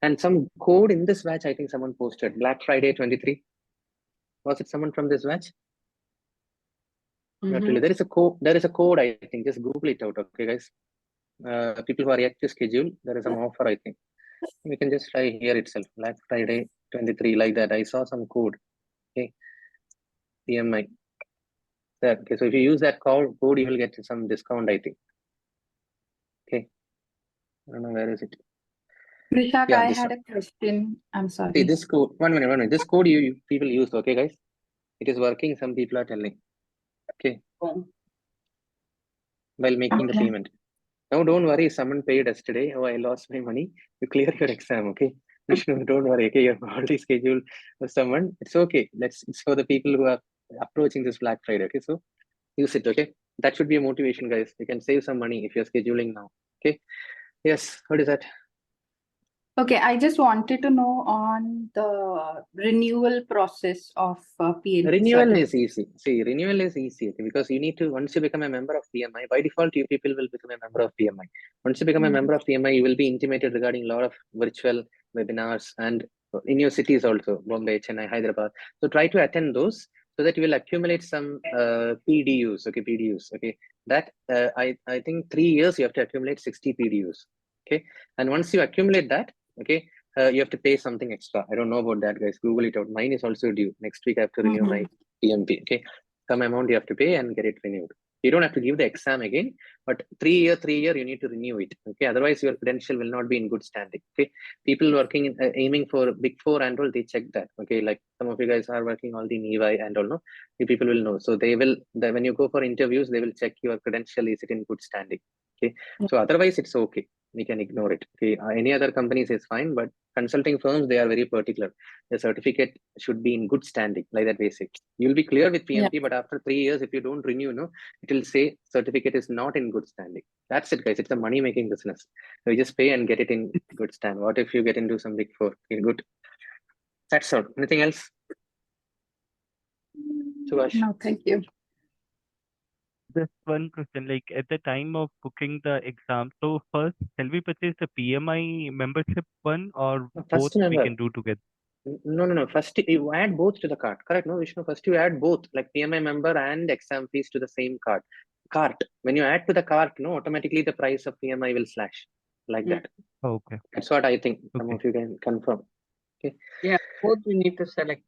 and some code in this batch. I think someone posted Black Friday 23. Was it someone from this batch? Not really. There is a code. There is a code. I think just Google it out. Okay, guys. People who are yet to schedule, there is some offer. I think we can just try here itself. Black Friday 23, like that. I saw some code. Okay, PMI. There. Okay, so if you use that code, you will get some discount. I think. Okay. I don't know where is it.
Vishak,
Yeah,
I
this
had
one.
a question. I'm sorry.
See this code. One minute. This code you people use. Okay, guys. It is working. Some people are telling. Okay.
Oh.
While making the payment. No, don't worry. Someone paid yesterday. Oh, I lost my money. You clear your exam, okay? Vishnu, don't worry. Okay, you have already scheduled for someone. It's okay. It's for the people who are approaching this Black Friday. Okay, so use it. Okay, that should be a motivation, guys. You can save some money if you're scheduling now. Okay. Yes. What is that?
Okay, I just wanted to know on the renewal process of PMP
Renewal
certificate.
is easy. See, renewal is easy because you need to, once you become a member of PMI, by default, you people will become a member of PMI. Once you become a member of PMI, you will be intimated regarding a lot of virtual webinars and in your cities also, Bombay, Chennai, Hyderabad. So try to attend those so that you will accumulate some PDUs. Okay, PDUs. Okay, that I think 3 years you have to accumulate 60 PDUs. Okay, and once you accumulate that, okay, you have to pay something extra. I don't know about that, guys. Google it out. Mine is also due. Next week I have to renew my PMP. Okay. Some amount you have to pay and get it renewed. You don't have to give the exam again, but 3 year, you need to renew it. Okay. Otherwise, your credential will not be in good standing. Okay. People working in, aiming for Big Four and all, they check that. Okay. Like some of you guys are working all the EY and all, no? You people will know. So they will, when you go for interviews, they will check your credential. Is it in good standing? Okay. So otherwise, it's okay. We can ignore it. Okay. Any other companies is fine, but consulting firms, they are very particular. The certificate should be in good standing, like that basic. You'll be clear with PMP, but after 3 years, if you don't renew, no, it will say certificate is not in good standing. That's it, guys. It's a money-making business. So you just pay and get it in good stand. What if you get into some Big Four? Okay, good. That's all. Anything else? Subash?
No, thank you.
Just one question, like at the time of booking the exam, so first, shall we purchase the PMI membership one or both
First
we
member.
can do together?
No. First, you add both to the cart. Correct? No, Vishnu. First, you add both, like PMI member and exam fees to the same cart. When you add to the cart, no, automatically the price of PMI will slash like that.
Okay.
That's what I think. Some of you can confirm. Okay.
Yeah, both we need to select.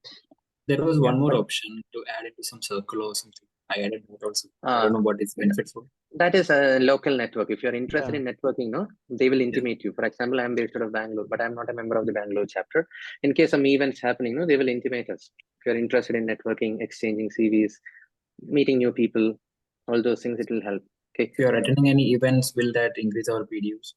There was one more option to add it to some circle or something. I added that also. I don't know what is benefit for.
That is a local network. If you're interested in networking, no, they will intimate you. For example, I'm based out of Bangalore, but I'm not a member of the Bangalore chapter. In case some events happening, no, they will intimate us. If you're interested in networking, exchanging CVs, meeting new people, all those things, it will help. Okay.
If you're attending any events, will that increase our PDUs?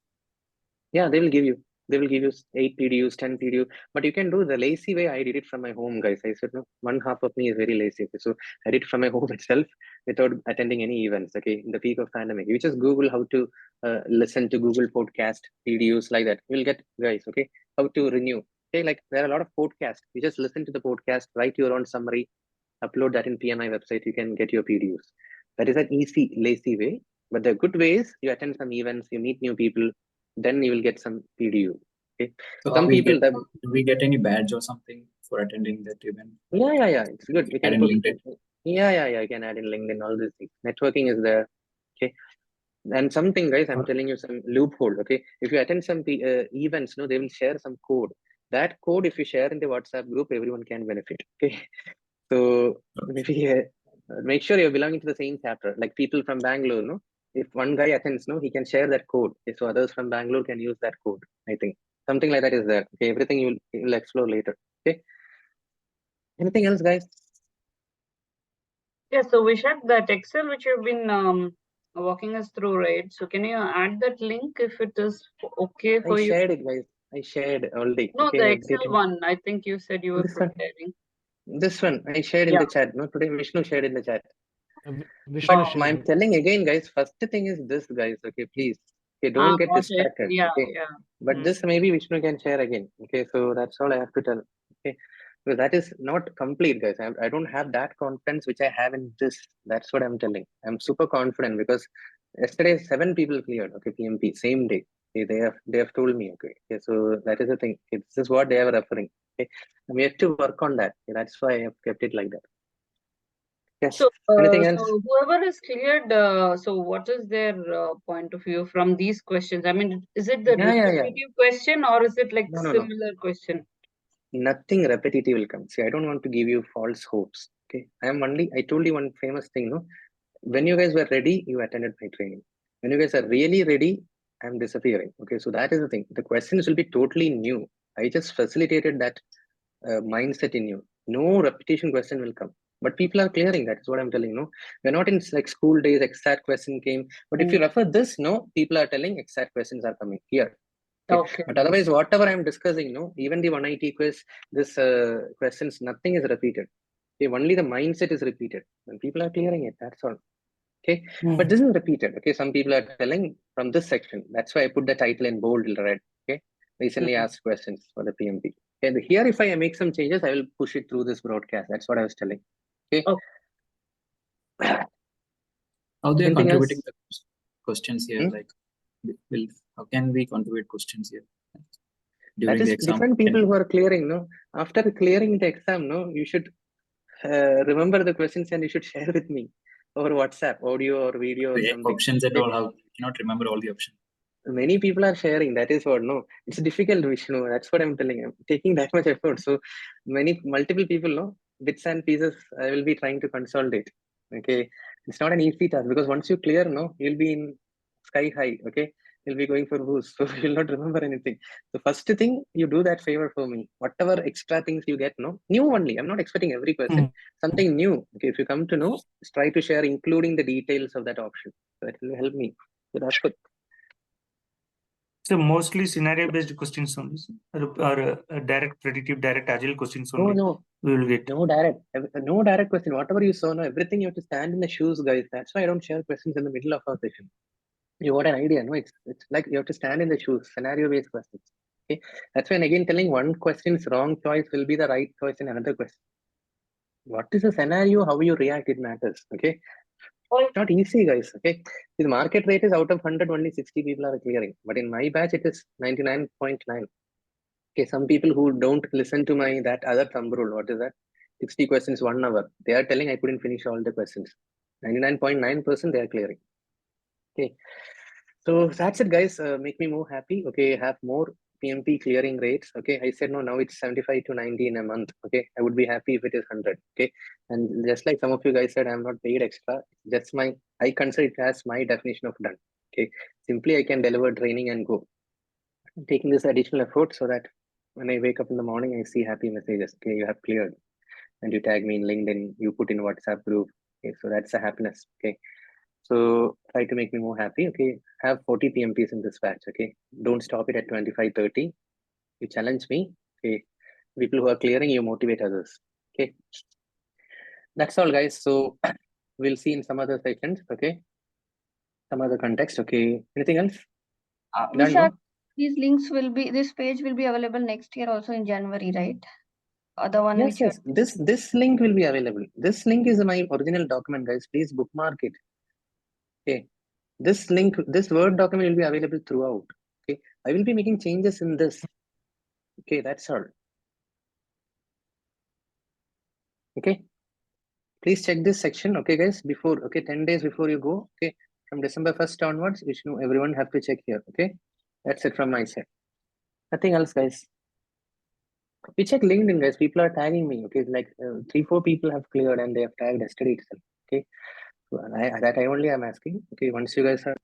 Yeah, they will give you 8 PDUs, 10 PDU, but you can do the lazy way. I did it from my home, guys. I said, no, one half of me is very lazy. Okay, so I did it from my home itself without attending any events. Okay, in the peak of pandemic, you just Google how to listen to Google podcast PDUs like that. You'll get, guys, okay, how to renew. Okay, like there are a lot of podcasts. You just listen to the podcast, write your own summary, upload that in PMI website. You can get your PDUs. That is an easy, lazy way. But the good way is you attend some events, you meet new people, then you will get some PDU. Okay.
So
Some people that
do we get any badge or something for attending that event?
yeah, it's good. You can
add
put
in LinkedIn.
Yeah. You can add in LinkedIn, all these things. Networking is there. Okay. And something, guys, I'm telling you some loophole. Okay. If you attend some events, no, they will share some code. That code, if you share in the WhatsApp group, everyone can benefit. Okay. So maybe make sure you're belonging to the same chapter. Like people from Bangalore, no. If one guy attends, no, he can share that code. Okay, so others from Bangalore can use that code. I think something like that is there. Okay, everything you'll explore later. Okay. Anything else, guys?
Yeah, so Vishak, that Excel which you've been walking us through, right? So can you add that link if it is okay
I
for you?
shared it, guys. I shared already.
No,
Okay,
the Excel
everything.
one. I think you said you were
This one.
preparing.
This one I shared in
Yeah.
the chat. No, today Vishnu shared in the chat.
Vishnu
But
shared
I'm
it.
telling again, guys. First thing is this, guys. Okay, please. Okay,
Ah,
don't get
got it.
distracted.
Yeah,
Okay,
yeah.
but this maybe Vishnu can share again. Okay, so that's all I have to tell. Okay, because that is not complete, guys. I don't have that confidence which I have in this. That's what I'm telling. I'm super confident because yesterday 7 people cleared. Okay, PMP same day. Okay, they have told me. Okay, so that is the thing. Okay, this is what they are referring. Okay, and we have to work on that. Okay, that's why I have kept it like that. Yes.
So,
Anything else?
so whoever is cleared, so what is their point of view from these questions? I mean, is it the
Yeah.
repetitive question or is it like
No.
similar question?
Nothing repetitive will come. See, I don't want to give you false hopes. Okay. I told you one famous thing, no? When you guys were ready, you attended my training. When you guys are really ready, I'm disappearing. Okay. So that is the thing. The questions will be totally new. I just facilitated that mindset in you. No repetition question will come. But people are clearing. That is what I'm telling you. No, we're not in like school days, exact question came. But if you refer this, no, people are telling exact questions are coming here. Okay. But otherwise, whatever I'm discussing, no, even the 180 quiz, this questions, nothing is repeated. Okay, only the mindset is repeated. And people are clearing it. That's all. Okay. But this is repeated. Okay. Some people are telling from this section. That's why I put the title in bold red. Okay. Recently asked questions for the PMP. And here, if I make some changes, I will push it through this broadcast. That's what I was telling. Okay.
How they are
Anything
contributing
else?
the questions here? Like, how can we contribute questions here during
That
the
is
exam?
different people who are clearing. No, after clearing the exam, no, you should remember the questions and you should share with me over WhatsApp, audio or video or
The
something.
options and
Okay.
all, how you cannot remember all the options.
Many people are sharing. That is what. No, it's difficult, Vishnu. That's what I'm telling. I'm taking that much effort. So multiple people, no, bits and pieces. I will be trying to consolidate. Okay, it's not an easy task because once you clear, no, you'll be in sky high. Okay, you'll be going for boost, so you'll not remember anything. The first thing you do that favor for me. Whatever extra things you get, no, new only. I'm not expecting every question. Something new. Okay, if you come to know, just try to share, including the details of that option. So that will help me. So that's good.
So mostly scenario-based questions only, or direct predictive, direct agile questions only.
No,
we will get.
no direct question. Whatever you saw, no, everything you have to stand in the shoes, guys. That's why I don't share questions in the middle of our session. You got an idea, no? It's like you have to stand in the shoes, scenario-based questions. Okay, that's when again telling one question's wrong choice will be the right choice in another question. What is the scenario? How you react, it matters. Okay, it's not easy, guys. Okay, the market rate is out of 100, only 60 people are clearing, but in my batch it is 99.9. Okay, some people who don't listen to my that other thumb rule, what is that? 60 questions, 1 hour. They are telling I couldn't finish all the questions. 99.9% they are clearing. Okay, so that's it, guys. Make me more happy. Okay, have more PMP clearing rates. Okay, I said no, now it's 75 to 90 in a month. Okay, I would be happy if it is 100. Okay, and just like some of you guys said, I'm not paid extra. That's I consider it as my definition of done. Okay, simply I can deliver training and go. I'm taking this additional effort so that when I wake up in the morning, I see happy messages. Okay, you have cleared, and you tag me in LinkedIn, you put in WhatsApp group. Okay, so that's a happiness. Okay, so try to make me more happy. Okay, have 40 PMPs in this batch. Okay, don't stop it at 25, 30. You challenge me. Okay, people who are clearing, you motivate others. Okay, that's all, guys. So we'll see in some other sessions. Okay, some other context. Okay, anything else? Done,
Vishak,
no?
this page will be available next year also in January, right? The one
Yes,
which you
yes. This link will be available. This link is my original document, guys. Please bookmark it. Okay. This link, this Word document will be available throughout. Okay. I will be making changes in this. Okay, that's all. Okay. Please check this section. Okay, guys. Before 10 days before you go. Okay. From December 1st onwards, Vishnu, everyone have to check here. Okay. That's it from my side. Nothing else, guys. We check LinkedIn, guys. People are tagging me. Okay, like 3-4 people have cleared and they have tagged yesterday itself. Okay, so I only am asking. Okay, once you guys are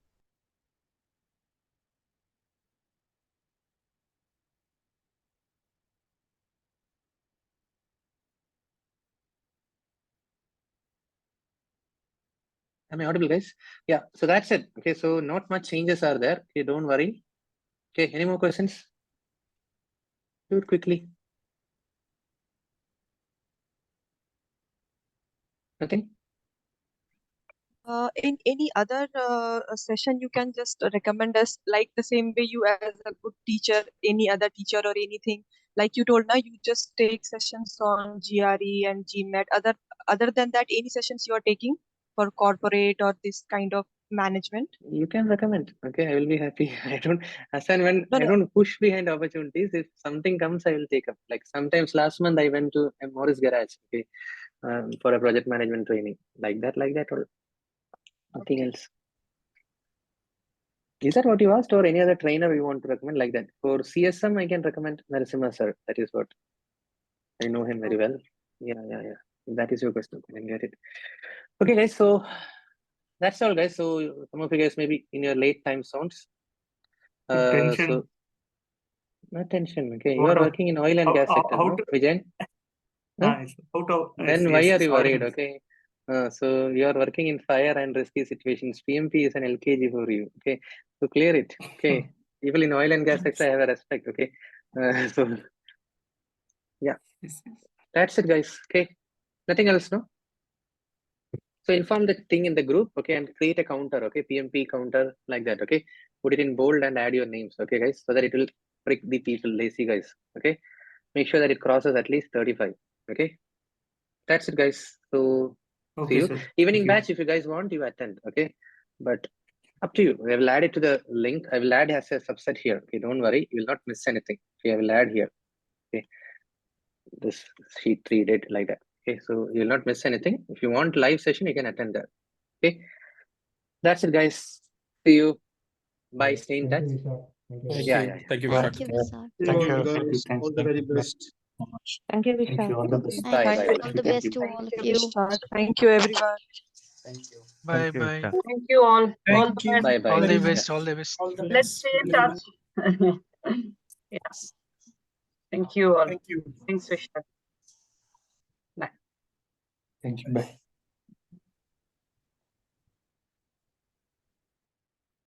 Am I audible, guys? Yeah, so that's it. Okay, so not much changes are there. Okay, don't worry. Okay, any more questions? Do it quickly. Nothing?
In any other session, you can just recommend us, like the same way you as a good teacher, any other teacher or anything. Like you told now, you just take sessions on GRE and GMAT. Other than that, any sessions you are taking for corporate or this kind of management?
You can recommend. Okay, I will be happy. I don't, as and when
No,
I
no.
don't push behind opportunities. If something comes, I will take up. Like sometimes last month I went to a Morris Garage, okay, for a project management training. Like that, or nothing else. Is that what you asked, or any other trainer you want to recommend like that? For CSM, I can recommend Narasimha sir. That is what I know him very well. Yeah. If that is your question, I can get it. Okay, guys. So that's all, guys. So some of you guys maybe in your late time zones.
Tension.
So no tension. Okay, you
What
are
of-
working in oil and gas sector,
how
no,
to-
Vijayan?
Yes, how to-
Then
yes,
why
yes,
are you
sorry.
worried? Okay. So you are working in fire and risky situations. PMP is an LKG for you. Okay. So clear it. Okay. People in oil and gas sector have a respect. Okay. So yeah, that's it, guys. Okay. Nothing else, no? So inform the thing in the group, okay, and create a counter, okay, PMP counter like that, okay. Put it in bold and add your names, okay, guys, so that it will prick the people, lazy guys, okay. Make sure that it crosses at least 35, okay. That's it, guys. So see
Okay,
you.
sir.
Evening
Thank you.
batch, if you guys want, you attend, okay. But up to you. I will add it to the link. I will add as a subset here. Okay, don't worry, you will not miss anything. Okay, I will add here. Okay, this sheet 3 did like that. Okay, so you will not miss anything. If you want live session, you can attend that. Okay, that's it, guys. See you. Bye. Stay in touch. Yeah.
Thank you,
Thank
Vishak.
you, Vishak.
Thank you.
Guys, all the very best.
Thank you,
Thank you.
Vishak.
All the best.
Bye.
Thanks.
Bye.
All the best to all of
Thank you,
you.
Vishak. Thank you, everyone.
Thank you.
Bye
Thank you,
bye.
Vishak.
Thank you all. All
Thank
the
you.
best.
Bye. Bye.
All the
Guys.
best. All the best.
Let's stay in touch. Yeah. Thank you all.
Thank you.
Thanks, Vishak. Bye.
Thank you. Bye.